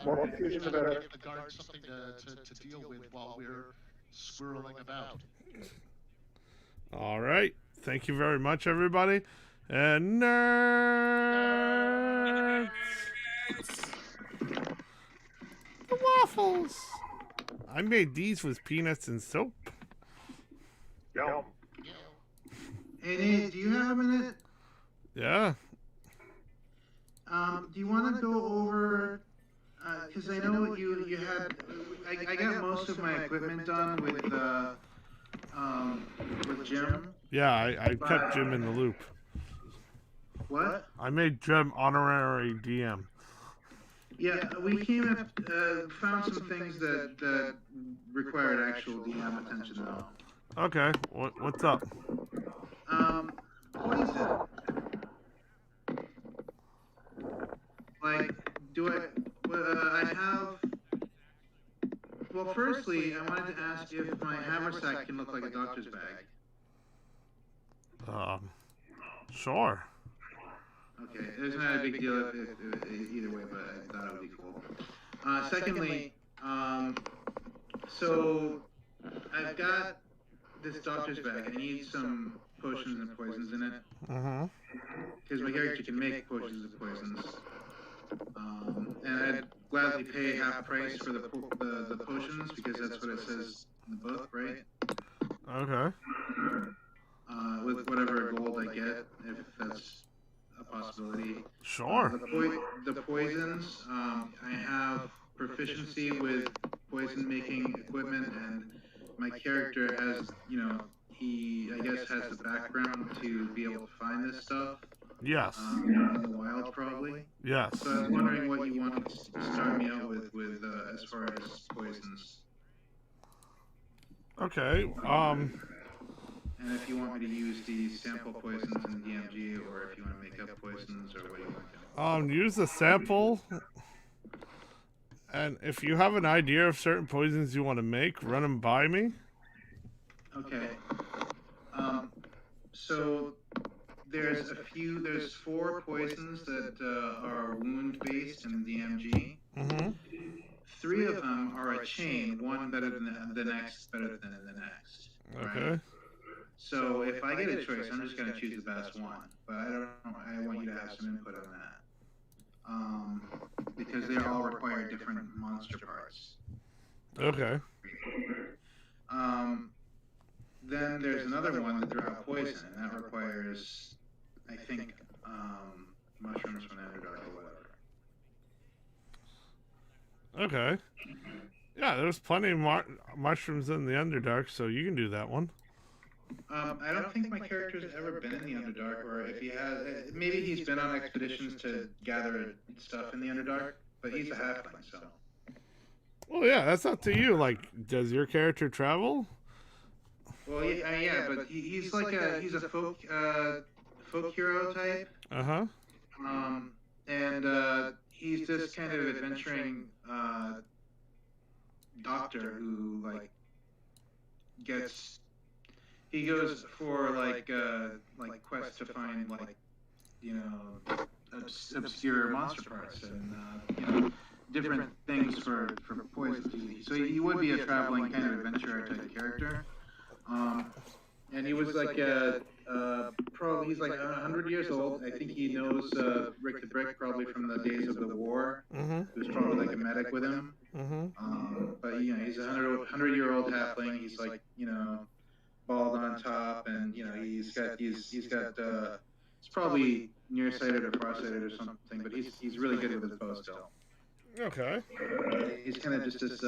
More confusion, the better. Give the guards something to deal with while we're swirling about. All right. Thank you very much, everybody. And nerds! The waffles! I made these with peanuts and soap. Yum. Hey Nate, do you have a minute? Yeah. Do you want to go over? Because I know you had. I got most of my equipment done with Jim. Yeah, I kept Jim in the loop. What? I made Jim honorary DM. Yeah, we came up, found some things that required actual DM attention though. Okay, what's up? Poison. Like, I have. Well, firstly, I wanted to ask if my haversack can look like a doctor's bag. Sure. Okay, it's not a big deal either way, but I thought it would be cool. Secondly, so I've got this doctor's bag. I need some potions and poisons in it. Because my character can make potions and poisons. And I'd gladly pay half price for the potions because that's what it says in the book, right? Okay. With whatever gold I get, if that's a possibility. Sure. The poisons, I have proficiency with poison making equipment, and my character has, he, I guess, has the background to be able to find this stuff. Yes. In the wild, probably. Yes. So I was wondering what you wanted to start me out with as far as poisons. Okay. And if you want me to use the sample poisons in DMG, or if you want to make up poisons, or what do you want to do? Use the sample. And if you have an idea of certain poisons you want to make, run them by me. Okay. So there's 4 poisons that are wound based in DMG. 3 of them are a chain, one better than the next, better than the next. Okay. Right? So if I get a choice, I'm just going to choose the best one. But I want you to have some input on that. Because they all require different monster parts. Okay. Then there's another one that draw poison, and that requires, I think, mushrooms from the Underdark or whatever. Okay. Yeah, there's plenty of mushrooms in the Underdark, so you can do that one. I don't think my character's ever been in the Underdark, or if he has, maybe he's been on expeditions to gather stuff in the Underdark, but he's a halfling, so. Well, yeah, that's up to you. Like, does your character travel? Well, yeah, but he's like he's a folk hero type. And he's this kind of adventuring doctor who he goes for like quests to find obscure monster parts and different things for poison. So he would be a traveling kind of adventurer type character. And he was probably he's like 100 years old. I think he knows Rick the Brick probably from the days of the war. He was probably like a medic with him. But he's a 100-year-old halfling. He's bald on top, and he's probably nearsighted or farsighted or something. But he's really good with his bow still. Okay. He's kind of just this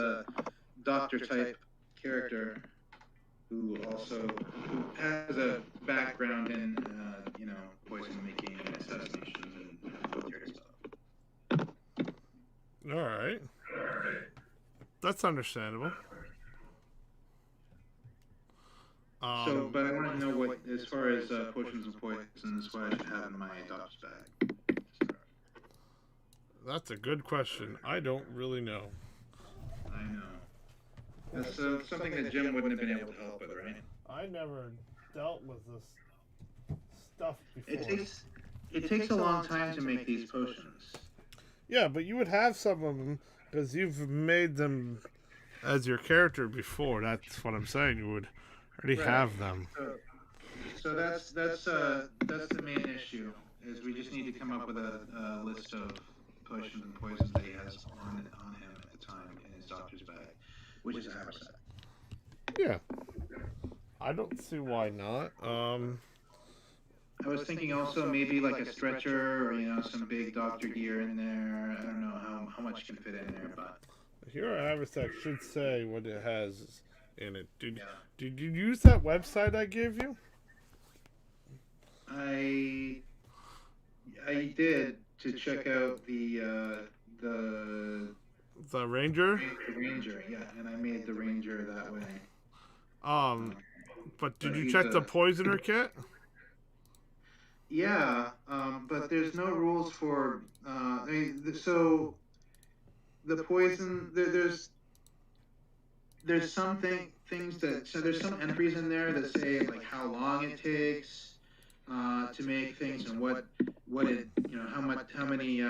doctor type character. who has a background in poison making and assassinations and military stuff. All right. That's understandable. But I want to know what, as far as potions and poisons, what I should have in my doctor's bag. That's a good question. I don't really know. I know. That's something that Jim wouldn't have been able to help with, right? I never dealt with this stuff before. It takes a long time to make these potions. Yeah, but you would have some of them because you've made them as your character before. That's what I'm saying. You would already have them. So that's the main issue. Is we just need to come up with a list of potions and poisons that he has on him at the time in his doctor's bag, which is a haversack. Yeah, I don't see why not. I was thinking also maybe like a stretcher or some big doctor gear in there. I don't know how much can fit in there, but here our haversack should say what it has in it. Did you use that website I gave you? I did to check out the Ranger. The Ranger, yeah, and I made the Ranger that way. But did you check the poisoner kit? Yeah, but there's no rules for. So the poison there's some things that there's some entries in there that say like how long it takes to make things and what it how many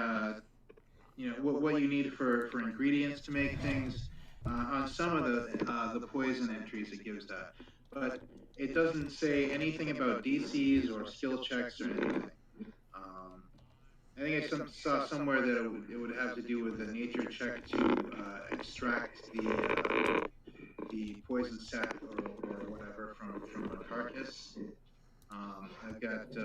what you need for ingredients to make things. On some of the poison entries it gives that, but it doesn't say anything about DCs or skill checks or anything. I think I saw somewhere that it would have to do with the nature check to extract the poison sac or whatever from a carcass. I've got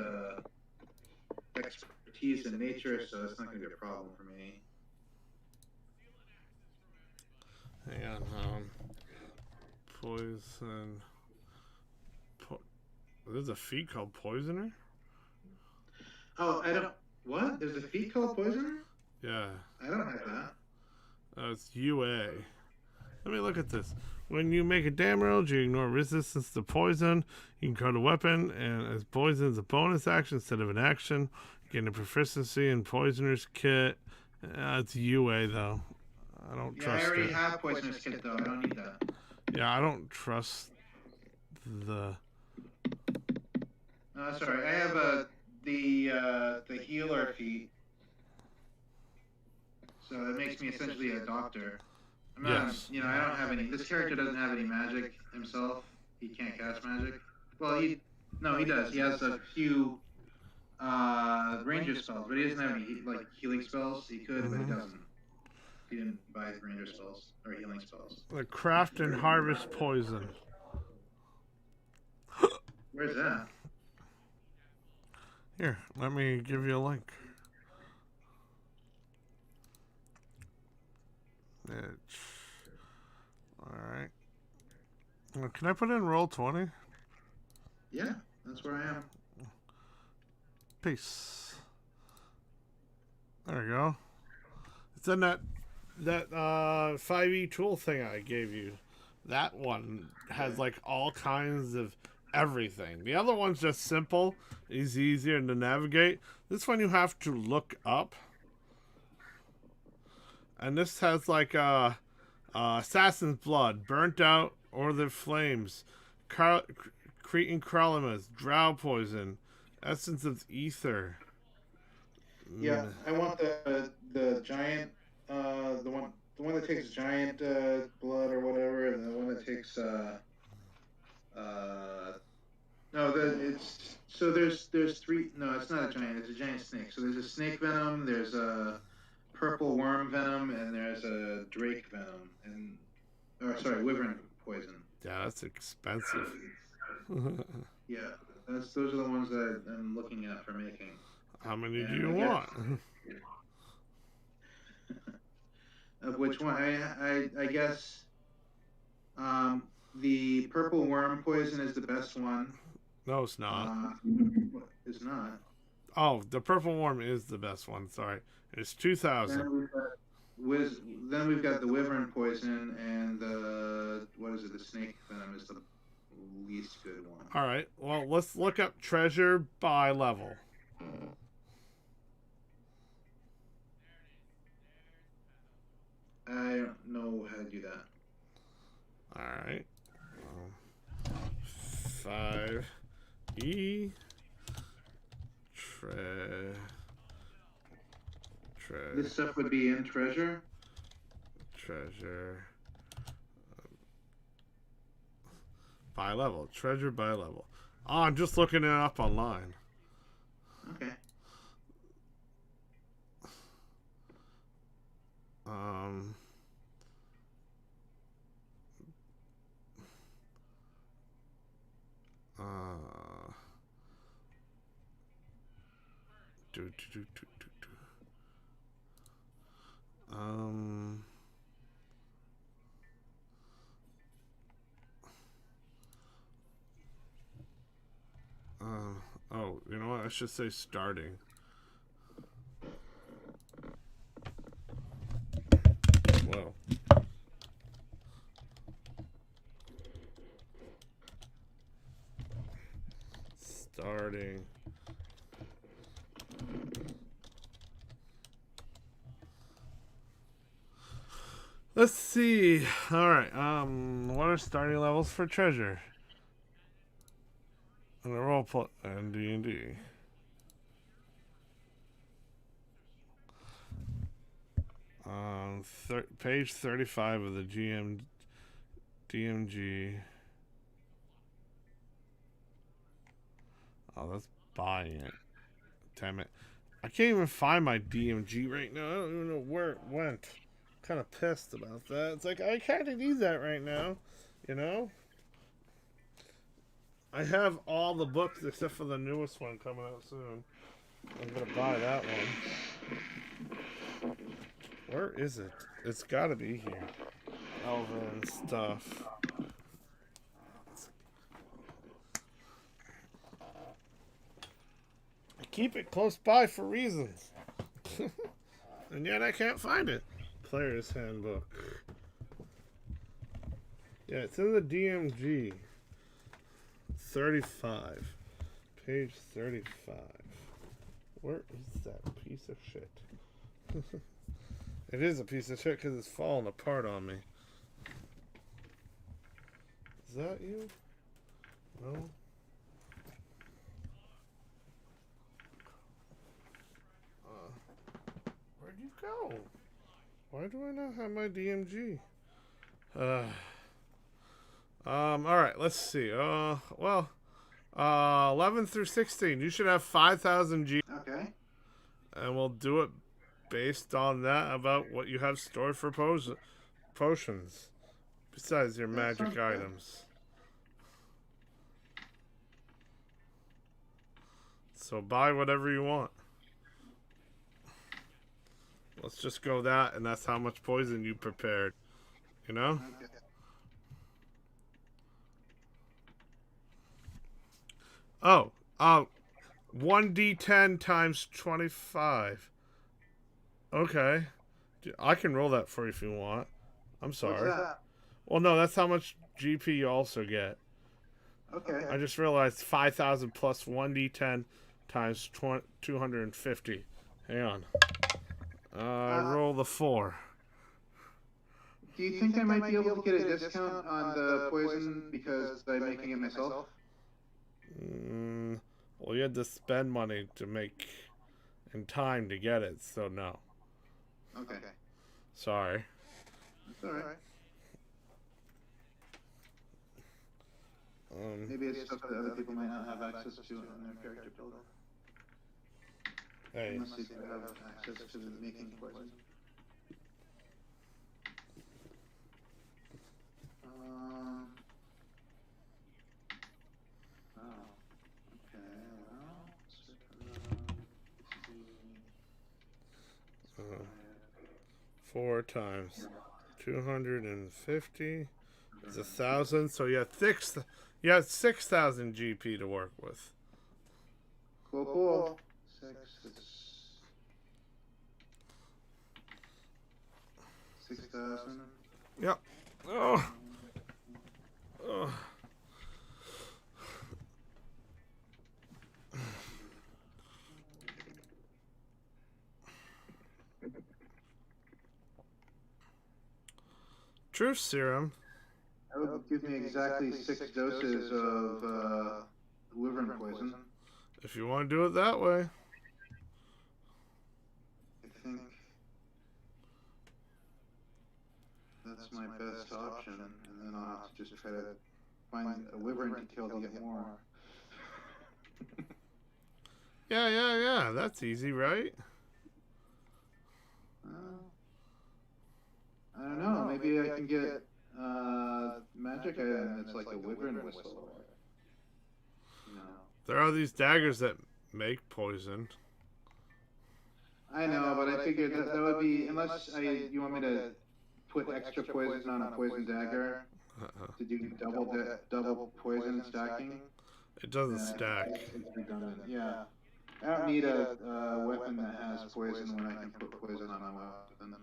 expertise in nature, so that's not going to be a problem for me. Hang on, poison. There's a feat called Poisoner? Oh, I don't. What? There's a feat called Poisoner? Yeah. I don't have that. It's UA. Let me look at this. When you make a damage, you ignore resistance to poison. You can card a weapon, and as poison is a bonus action instead of an action. Gain a proficiency in Poisoner's Kit. It's UA, though. I don't trust it. I already have Poisoner's Kit, though. I don't need that. Yeah, I don't trust the... Sorry, I have the healer feat. So that makes me essentially a doctor. I'm not, yes. I don't have any. This character doesn't have any magic himself. He can't cast magic. Well, he does. He has a few ranger spells, but he doesn't have any healing spells. He could, but he doesn't. He didn't buy ranger spells or healing spells. The craft and harvest poison. Where's that? Here, let me give you a link. Alright. Can I put in Roll20? Yeah, that's where I am. Peace. There we go. It's in that 5e tool thing I gave you. That one has like all kinds of everything. The other one's just simple. It's easier to navigate. This one you have to look up. And this has like Assassin's Blood, Burnt Out, or the Flames, Cretan Kralamas, Drow Poison, Essence of Ether. Yeah, I want the giant, the one that takes giant blood or whatever, and the one that takes there's three. No, it's not a giant. It's a giant snake. So there's a snake venom. There's a purple worm venom, and there's a drake venom, wyvern poison. Yeah, that's expensive. Yeah, those are the ones that I'm looking at for making. How many do you want? Of which one? I guess. the purple worm poison is the best one. No, it's not. It's not. Oh, the purple worm is the best one. Sorry, it's 2,000. Then we've got the wyvern poison and the the snake venom is the least good one. All right. Well, let's look up treasure by level. I don't know how to do that. All right. 5E. This stuff would be in treasure. Treasure. By level. Treasure by level. Oh, I'm just looking it up online. Okay. Do, do, do, do, do, do. Um. Oh, you know what? I should say starting. Whoa. Starting. Let's see. All right. What are starting levels for treasure? And the role play and D&D. Page 35 of the DMG. Oh, that's buying it. Damn it. I can't even find my DMG right now. I don't even know where it went. I'm kind of pissed about that. It's like, I kind of need that right now. You know? I have all the books except for the newest one coming out soon. I'm going to buy that one. Where is it? It's got to be here. Elven stuff. I keep it close by for reasons. And yet I can't find it. Player's Handbook. Yeah, it's in the DMG. 35. Page 35. Where is that piece of shit? It is a piece of shit because it's falling apart on me. Is that you? No? Where'd you go? Why do I not have my DMG? Alright, let's see. 11 through 16. You should have 5,000 G. Okay. And we'll do it based on that about what you have stored for potions. Besides your magic items. So buy whatever you want. Let's just go that, and that's how much poison you prepared. You know? Okay. Oh, 1d10 times 25. Okay. I can roll that for you if you want. I'm sorry. What's that? Well, no, that's how much GP you also get. Okay. I just realized 5,000 plus 1d10 times 250. Hang on. Roll the 4. Do you think I might be able to get a discount on the poison because I'm making it myself? Well, you had to spend money to make and time to get it, so no. Okay. Sorry. It's alright. Maybe it's stuff that other people might not have access to in their character builder. Hey. Unless they have access to making poison. Okay, well, 4 times 250 It's 1,000, so you have 6,000 GP to work with. Cool. 6,000. Yep. Oh. Oh. Truth serum. That would give me exactly 6 doses of wyvern poison. If you want to do it that way. I think that's my best option, and then I'll have to just try to find a wyvern to kill to get more. Yeah. That's easy, right? I don't know. Maybe I can get magic item that's like a wyvern whistle. You know. There are these daggers that make poison. I know, but I figured that would be, unless you want me to put extra poison on a poison dagger to do double poison stacking. It doesn't stack. It's redundant. Yeah. I don't need a weapon that has poison when I can put poison on my weapon.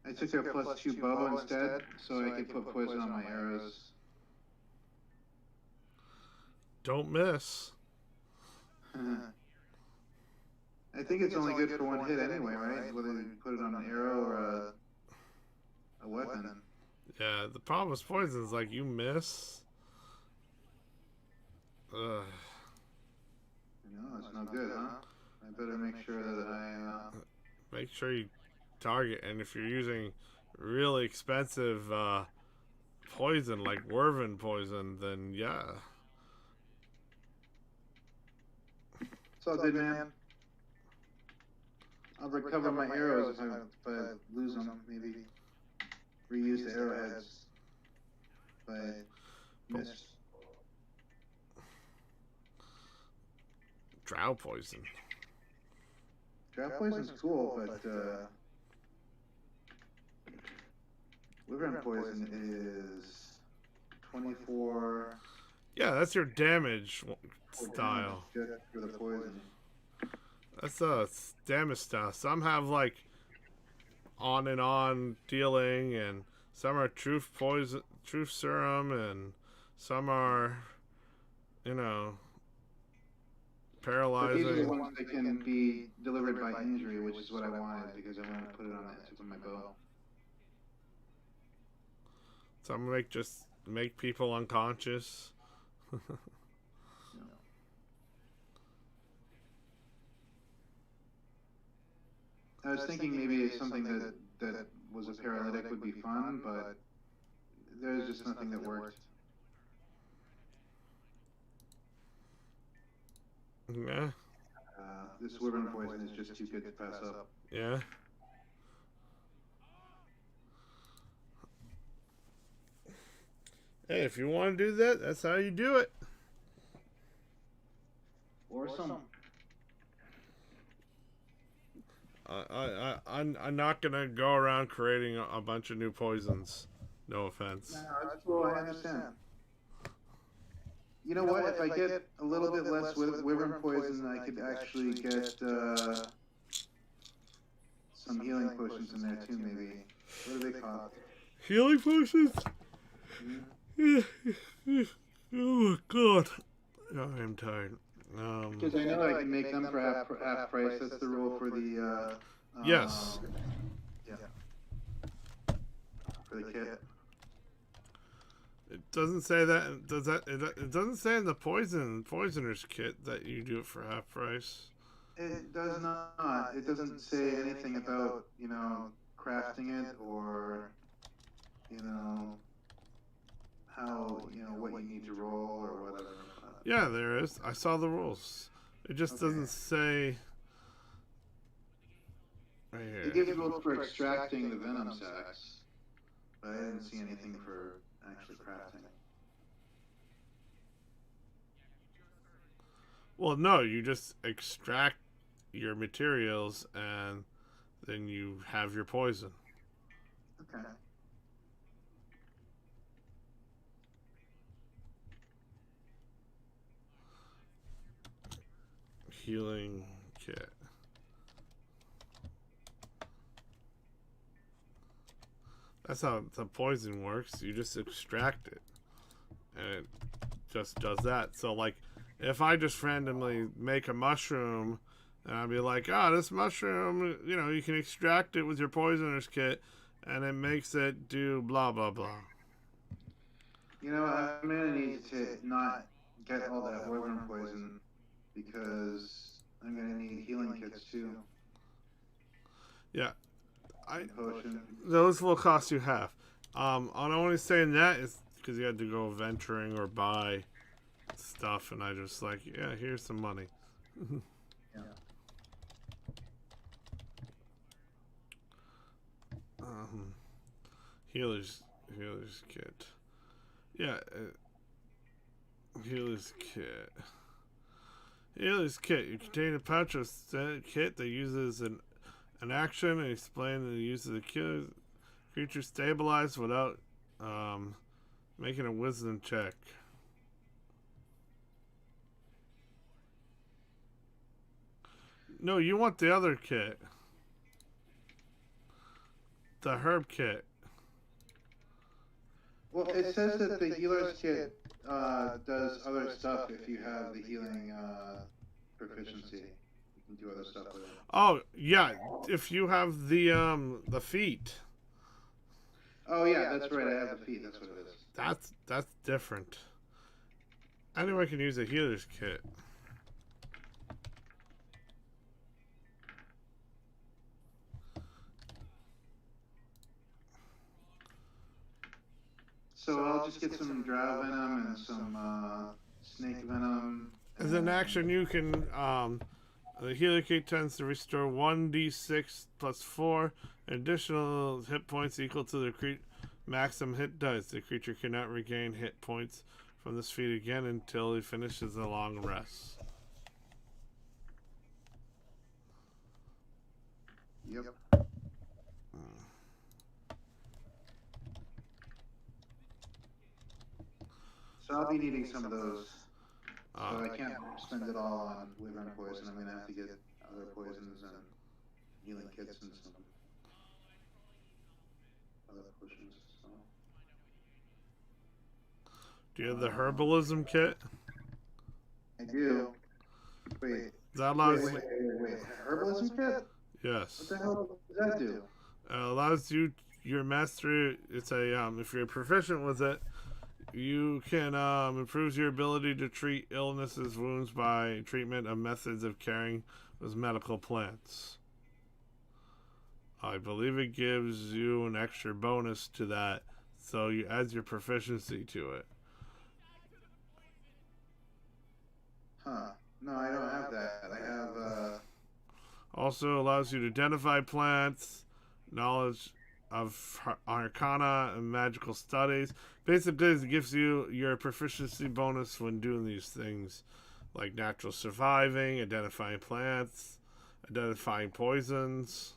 I took a +2 bow instead, so I could put poison on my arrows. Don't miss. I think it's only good for one hit anyway, right? Whether you put it on an arrow or a weapon. Yeah, the problem with poison is like you miss. Ugh. No, it's not good, huh? I better make sure that I Make sure you target, and if you're using really expensive poison like Werven poison, then yeah. It's all good, man. I'll recover my arrows if I lose them. Maybe reuse the arrowheads if I miss. Drow poison. Drow poison's cool, but wyvern poison is 24. Yeah, that's your damage style. Just for the poison. That's damage style. Some have like on and on dealing, and some are truth poison, truth serum, and some are, you know, paralyzing. But these are the ones that can be delivered by injury, which is what I wanted because I wanted to put it on the tip of my bow. Some make people unconscious. I was thinking maybe something that was a paralytic would be fun, but there's just nothing that worked. Yeah. This wyvern poison is just too good to pass up. Yeah. Hey, if you want to do that, that's how you do it. Awesome. I'm not gonna go around creating a bunch of new poisons. No offense. No, that's cool. I understand. You know what? If I get a little bit less wyvern poison, I could actually get some healing potions in there too. Maybe. What do they cost? Healing potions? Oh my god. Oh, I'm tired. Because I know I can make them for half price. That's the rule for the. Yes. Yeah. For the kit. It doesn't say that. Does that? It doesn't say in the poisoner's kit that you do it for half price. It does not. It doesn't say anything about crafting it or how what you need to roll or whatever. Yeah, there is. I saw the rules. It just doesn't say. Right here. It gives rules for extracting the venom sacs, but I didn't see anything for actually crafting. Well, no, you just extract your materials and then you have your poison. Okay. Healing kit. That's how the poison works. You just extract it, and it just does that. So, like, if I just randomly make a mushroom, and I'd be like, this mushroom, you can extract it with your poisoner's kit, and it makes it do blah, blah, blah. I'm gonna need to not get all that wyvern poison because I'm gonna need healing kits too. Yeah. Potion. Those will cost you half. I'm only saying that is because you had to go venturing or buy stuff, and I just like, yeah, here's some money. Yeah. Healer's kit. Yeah, healer's kit. Healer's kit. You contain a pouch of kit that uses an action and explain the use of the creature stabilized without making a wisdom check. No, you want the other kit. The herb kit. Well, it says that the healer's kit does other stuff if you have the healing proficiency. You can do other stuff with it. Oh, yeah, if you have the feet. Oh yeah, that's right. I have the feet. That's what it is. That's different. Anyone can use a healer's kit. So I'll just get some drow venom and some snake venom. As an action, you can the healer kit tends to restore 1d6 plus 4 additional hit points equal to the maximum hit dice. The creature cannot regain hit points from this feat again until he finishes a long rest. Yep. So I'll be needing some of those. So I can't spend it all on wyvern poison. I'm gonna have to get other poisons and healing kits and some other potions. So. Do you have the herbalism kit? I do. Wait. That allows Wait. Herbalism kit? Yes. What the hell does that do? Allows you your mastery. It's a if you're proficient with it, you can improves your ability to treat illnesses, wounds by treatment of methods of caring with medical plants. I believe it gives you an extra bonus to that, so you add your proficiency to it. Huh. No, I don't have that. I have Also allows you to identify plants, knowledge of arcana and magical studies. Basically, it gives you your proficiency bonus when doing these things, like natural surviving, identifying plants, identifying poisons.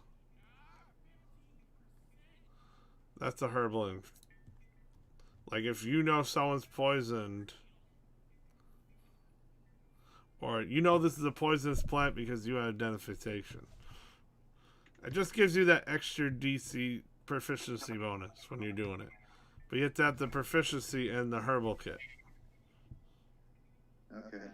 That's a herbal. Like if you know someone's poisoned, or you know this is a poisonous plant because you have identification. It just gives you that extra DC proficiency bonus when you're doing it. But you have to have the proficiency and the herbal kit. Okay.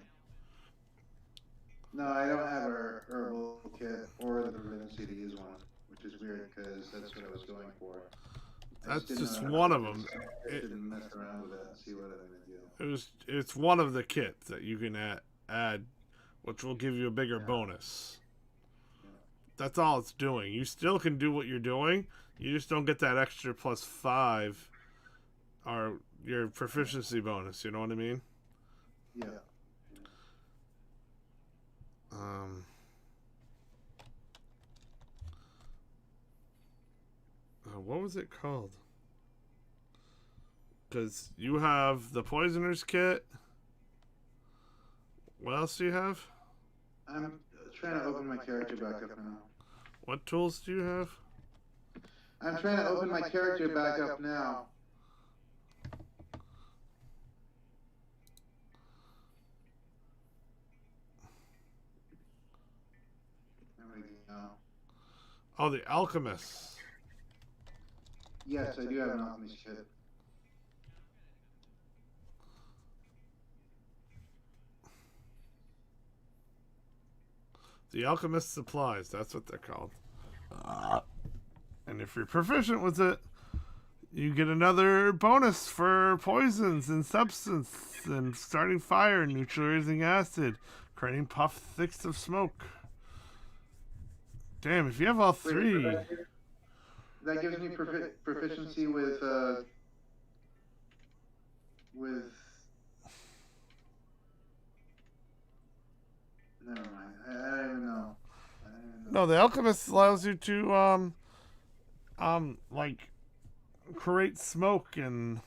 No, I don't have a herbal kit or the proficiency to use one, which is weird because that's what I was going for. That's just one of them. I didn't mess around with it and see what I'm gonna do. It's one of the kits that you can add, which will give you a bigger bonus. That's all it's doing. You still can do what you're doing. You just don't get that extra plus 5 or your proficiency bonus. You know what I mean? Yeah. What was it called? Because you have the poisoner's kit. What else do you have? I'm trying to open my character back up now. What tools do you have? I'm trying to open my character back up now. There we go. Oh, the alchemist. Yes, I do have an alchemist kit. The alchemist supplies. That's what they're called. And if you're proficient with it, you get another bonus for poisons and substance and starting fire, neutralizing acid, creating puff thicks of smoke. Damn, if you have all three. That gives me proficiency with never mind. I don't even know. No, the alchemist allows you to like create smoke and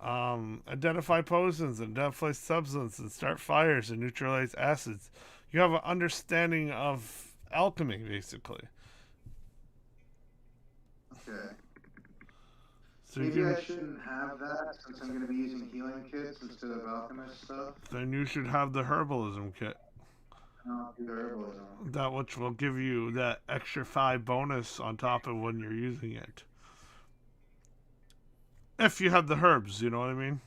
identify poisons and identify substance and start fires and neutralize acids. You have an understanding of alchemy, basically. Okay. So maybe I shouldn't have that since I'm going to be using healing kits instead of alchemist stuff. Then you should have the herbalism kit. I'll do the herbalism. That which will give you that extra 5 bonus on top of when you're using it. If you have the herbs, you know what I mean?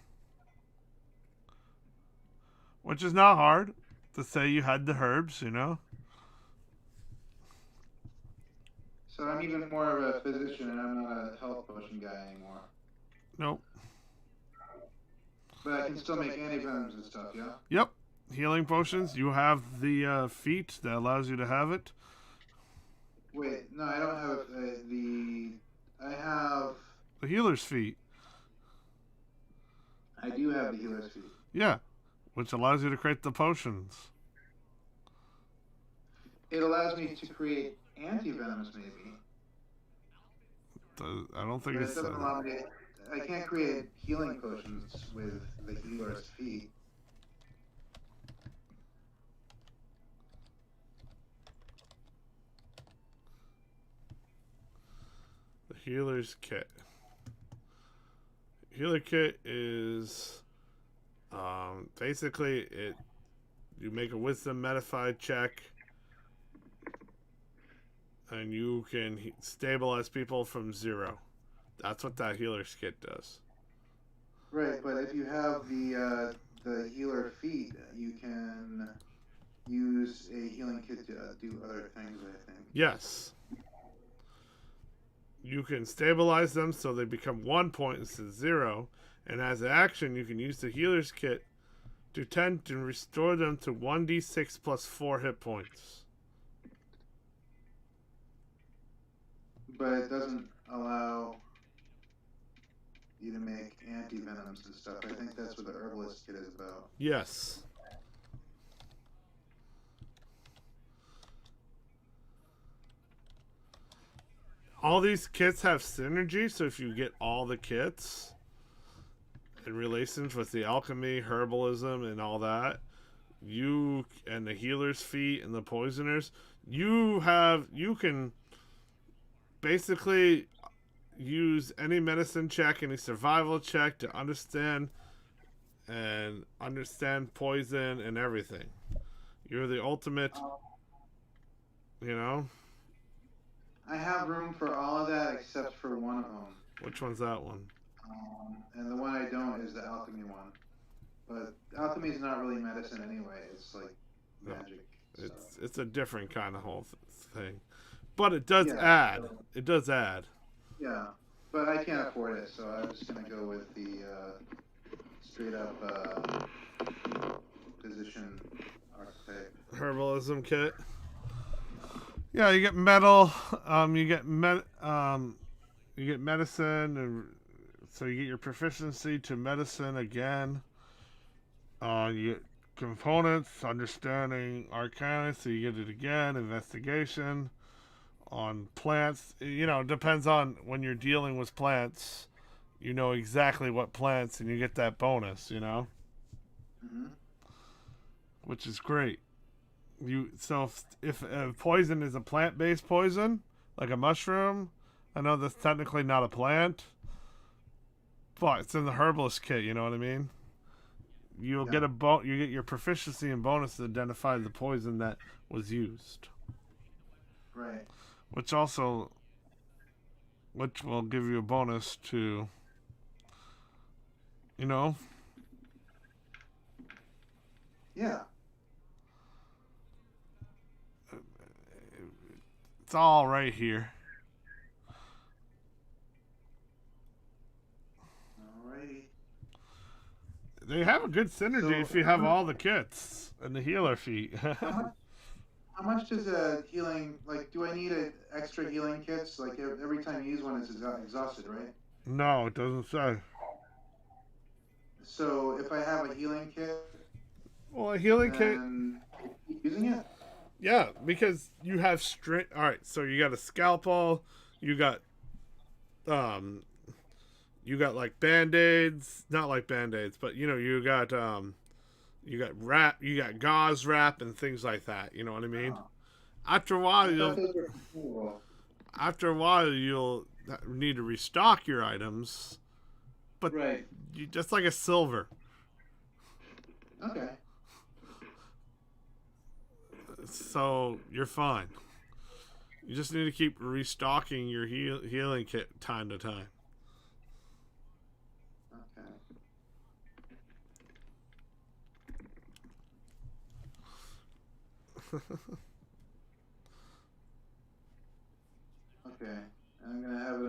Which is not hard to say you had the herbs, you know? So I'm even more of a physician and I'm not a health potion guy anymore. Nope. But I can still make antivenoms and stuff, yeah? Yep. Healing potions. You have the feat that allows you to have it. Wait, no, I don't have I have... The healer's feat. I do have the healer's feat. Yeah. Which allows you to create the potions. It allows me to create antivenoms, maybe. I don't think But it's... it doesn't allow me... I can't create healing potions with the healer's feat. The healer's kit. Healer kit is basically you make a wisdom modified check and you can stabilize people from 0. That's what that healer's kit does. Right, but if you have the healer feat, you can use a healing kit to do other things, I think. Yes. You can stabilize them so they become 1 point instead of 0, and as an action, you can use the healer's kit to tend to restore them to 1d6 plus 4 hit points. But it doesn't allow you to make anti-venoms and stuff. I think that's what the herbalist kit is about. Yes. All these kits have synergy, so if you get all the kits in relations with the alchemy, herbalism, and all that, you and the healer's feat and the poisoners, you can basically use any medicine check, any survival check to understand poison and everything. You're the ultimate, you know? I have room for all of that except for one of them. Which one's that one? And the one I don't is the alchemy one. But alchemy is not really medicine anyway. It's like magic. It's a different kind of whole thing. But it does add. It does add. Yeah, but I can't afford it, so I'm just going to go with the straight up physician archetype. Herbalism kit. Yeah, you get metal. You get medicine, and so you get your proficiency to medicine again. You get components, understanding arcana, so you get it again. Investigation on plants. You know, it depends on when you're dealing with plants. You know exactly what plants, and you get that bonus. You know, which is great. If poison is a plant-based poison, like a mushroom, I know that's technically not a plant, but it's in the herbalist kit. You know what I mean? You'll get you get your proficiency and bonus to identify the poison that was used. Right. Which will give you a bonus to, you know. Yeah. It's all right here. Alrighty. They have a good synergy if you have all the kits and the healer feat. How much does a healing, like, do I need extra healing kits? Like, every time you use one, it's exhausted, right? No, it doesn't say. So, if I have a healing kit, Well, a healing kit. keep using it? Yeah, because you have All right, so you got a scalpel. You got like band-aids, not like band-aids, but you got wrap, you got gauze wrap and things like that. You know what I mean? Oh. After a while, you'll need to restock your items, but right. Just like a silver. Okay. So you're fine. You just need to keep restocking your healing kit time to time. Okay, I'm gonna have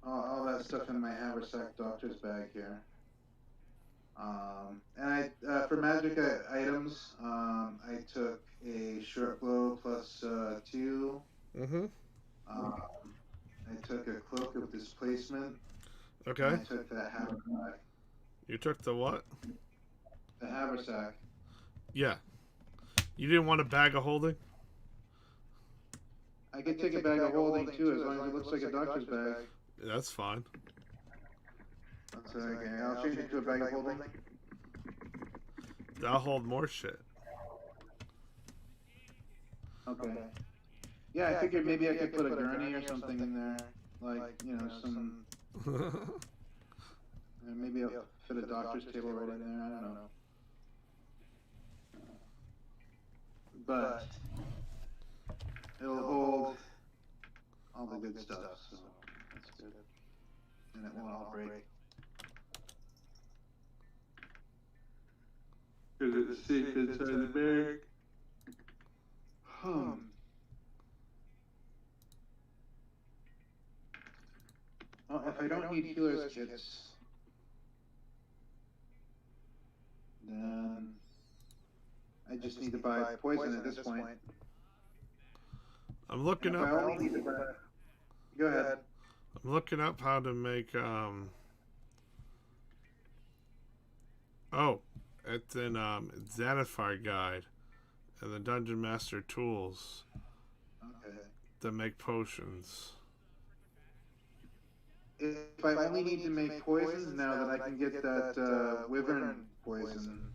all that stuff in my haversack doctor's bag here. And for magic items, I took a short blow plus 2. Mm-hmm. I took a cloak of displacement. Okay. And I took that haversack. You took the what? The haversack. Yeah. You didn't want a bag of holding? I could take a bag of holding too, as long as it looks like a doctor's bag. That's fine. That's okay. I'll change it to a bag of holding. That'll hold more shit. Okay. Yeah, I figured maybe I could put a gurney or something in there, like some. Maybe I'll fit a doctor's table right in there. I don't know. But it'll hold all the good stuff, so that's good. And it won't all break. Because it's safe inside the bag. Well, if I don't need healer's kits, then I just need to buy poison at this point. I'm looking up. Go ahead. I'm looking up how to make Oh, it's in Xanathar Guide and the Dungeon Master Tools. Okay. To make potions. If I only need to make poisons now, then I can get that wyvern poison.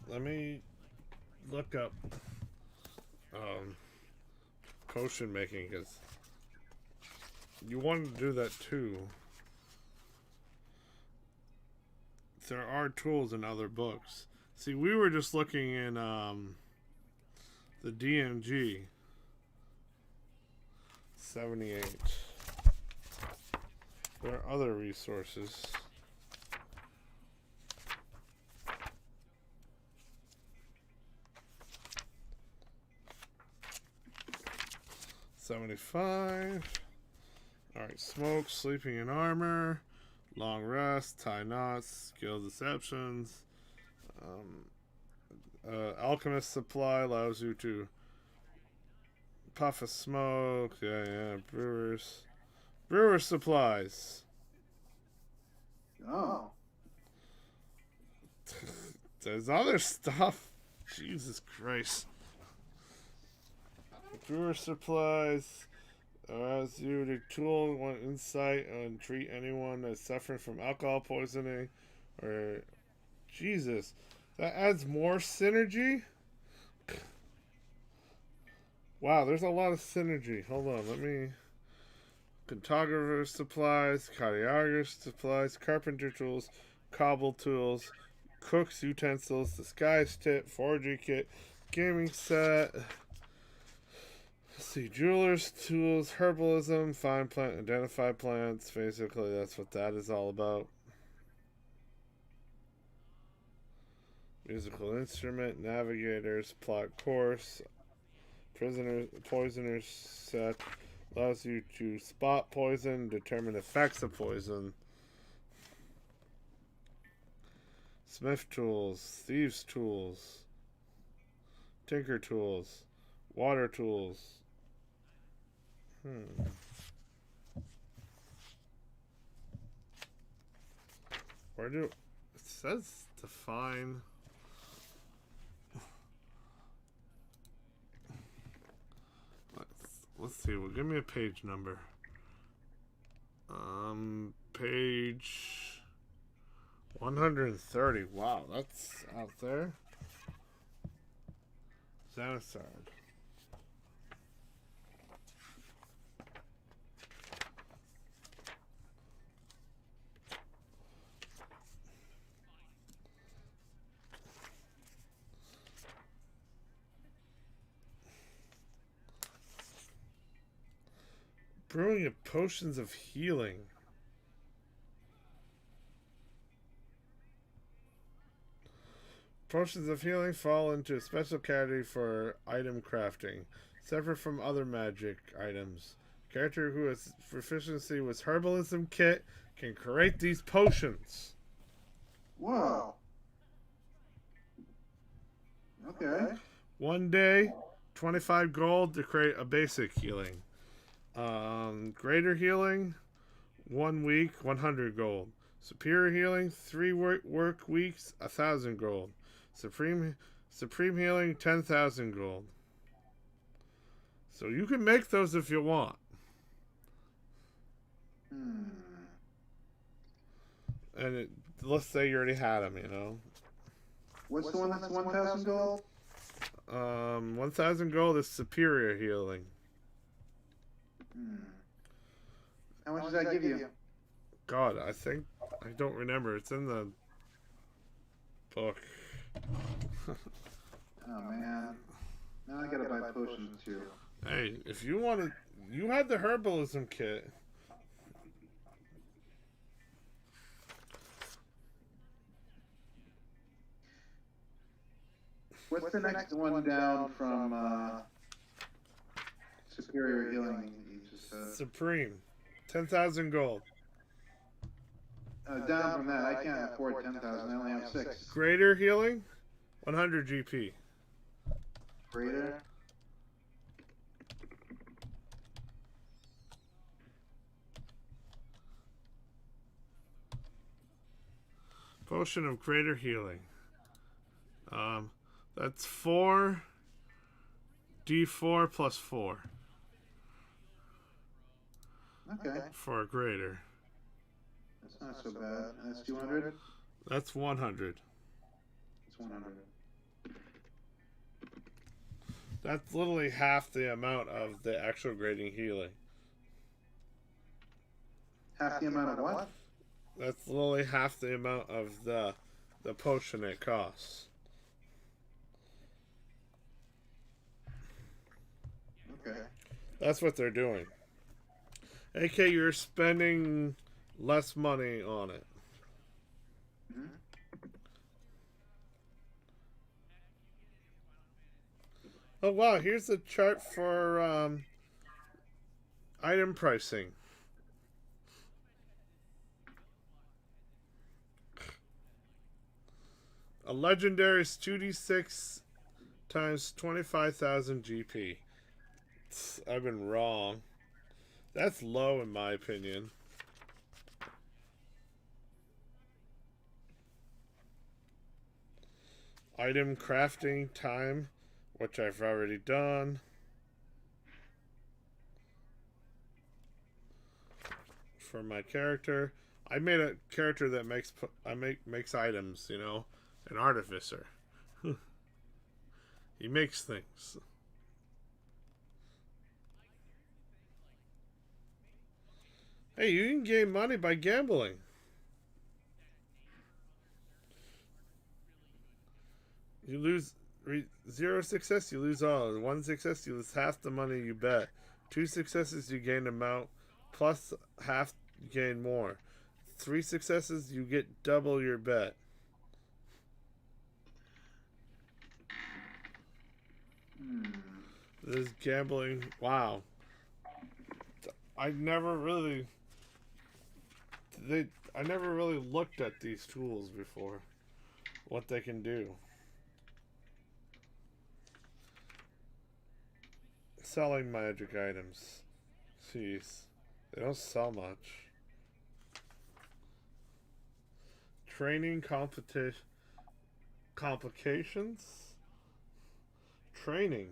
Let me look up potion making, because you wanted to do that too. There are tools in other books. See, we were just looking in the DMG 78. There are other resources. $75. Alright, smoke, sleeping in armor, long rest, tie knots, skill deceptions. Alchemist supply allows you to puff a smoke. Yeah. Brewer supplies. Oh. There's other stuff. Jesus Christ. Brewer supplies allows you to tool one insight and treat anyone that's suffering from alcohol poisoning or Jesus. That adds more synergy? Wow, there's a lot of synergy. Hold on, let me. Cartographer supplies, cartographer supplies, carpenter tools, cobble tools, cook's utensils, disguise kit, forgery kit, gaming set. Let's see, jeweler's tools, herbalism, find plant, identify plants. Basically, that's what that is all about. Musical instrument, navigators, plot course, prisoners, poisoners set. Allows you to spot poison, determine effects of poison. Smith tools, thieves tools, tinker tools, water tools. Where do it says define? Let's see. Well, give me a page number. Page 130. Wow, that's out there. Xanasard. Brewing of potions of healing. Potions of healing fall into a special category for item crafting, separate from other magic items. Character who has proficiency with herbalism kit can create these potions. Whoa. Okay. 1 day, 25 gold to create a basic healing. Greater healing, 1 week, 100 gold. Superior healing, 3 work weeks, 1,000 gold. Supreme healing, 10,000 gold. So you can make those if you want. And let's say you already had them, you know. What's the one that's 1,000 gold? 1,000 gold is superior healing. How much does that give you? God, I don't remember. It's in the book. Oh man. Now I gotta buy potions too. Hey, if you wanted, you had the herbalism kit. What's the next one down from superior healing? You just said? Supreme, 10,000 gold. Down from that, I can't afford 10,000. I only have 6. Greater healing, 100 GP. Greater. Potion of greater healing. That's 4 D4 plus 4. Okay. For a greater. That's not so bad. That's 200? That's 100. That's 100. That's literally half the amount of the actual grading healing. Half the amount of what? That's literally half the amount of the potion it costs. Okay. That's what they're doing. AK, you're spending less money on it. Mm-hmm. Oh wow, here's the chart for item pricing. A legendary is 2d6 times 25,000 GP. I've been wrong. That's low in my opinion. Item crafting time, which I've already done. For my character, I made a character that makes items, you know, an artificer. He makes things. Hey, you can gain money by gambling. You lose 0 success, you lose all. 1 success, you lose half the money you bet. 2 successes, you gain amount plus half, you gain more. 3 successes, you get double your bet. This is gambling. Wow. I never really I never really looked at these tools before. What they can do. Selling magic items. Jeez. They don't sell much. Training complications? Training.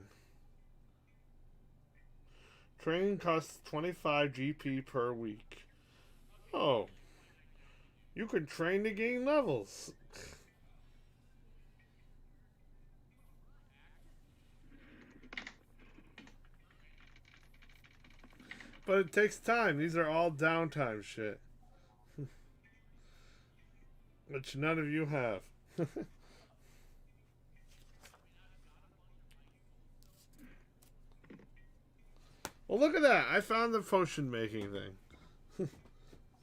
Training costs 25 GP per week. Oh. You can train to gain levels. But it takes time. These are all downtime shit. Which none of you have. Well, look at that. I found the potion making thing.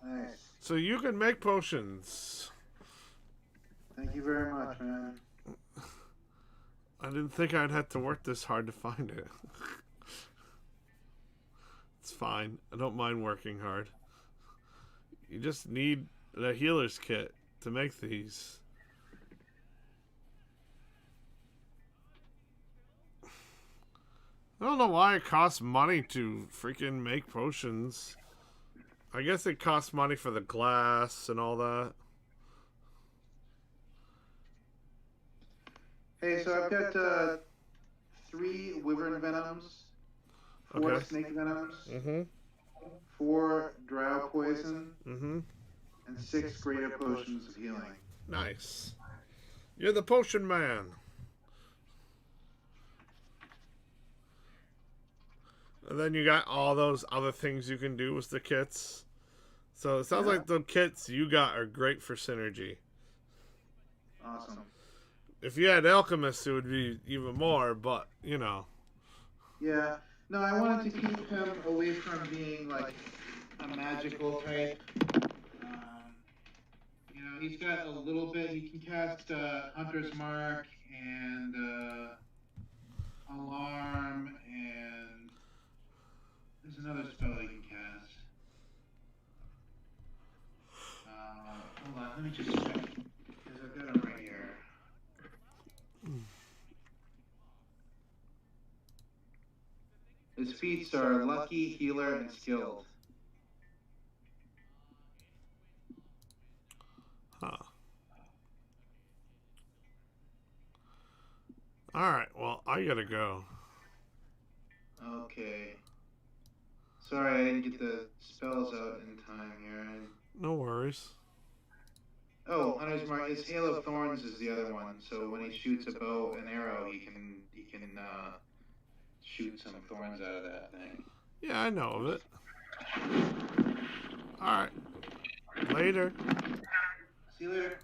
Nice. So you can make potions. Thank you very much, man. I didn't think I'd have to work this hard to find it. It's fine. I don't mind working hard. You just need the healer's kit to make these. I don't know why it costs money to freaking make potions. I guess it costs money for the glass and all that. Hey, so I've got 3 wyvern venoms, 4 Okay. snake venoms, Mm-hmm. 4 drow poison, Mm-hmm. and 6 greater potions of healing. Nice. You're the potion man. And then you got all those other things you can do with the kits. So it sounds like the kits you got are great for synergy. Awesome. If you had alchemists, it would be even more, but, you know. Yeah. No, I wanted to keep him away from being like a magical type. You know, he's got a little bit. He can cast Hunter's Mark and Alarm, and there's another spell he can cast. Hold on, let me just check because I've got him right here. His feats are Lucky, Healer, and Skilled. Huh. Alright, well, I gotta go. Okay. Sorry, I didn't get the spells out in time here. No worries. Oh, Hunter's Mark. His Hail of Thorns is the other one. So when he shoots a bow and arrow, he can shoot some thorns out of that thing. Yeah, I know of it. Alright. Later. See you later.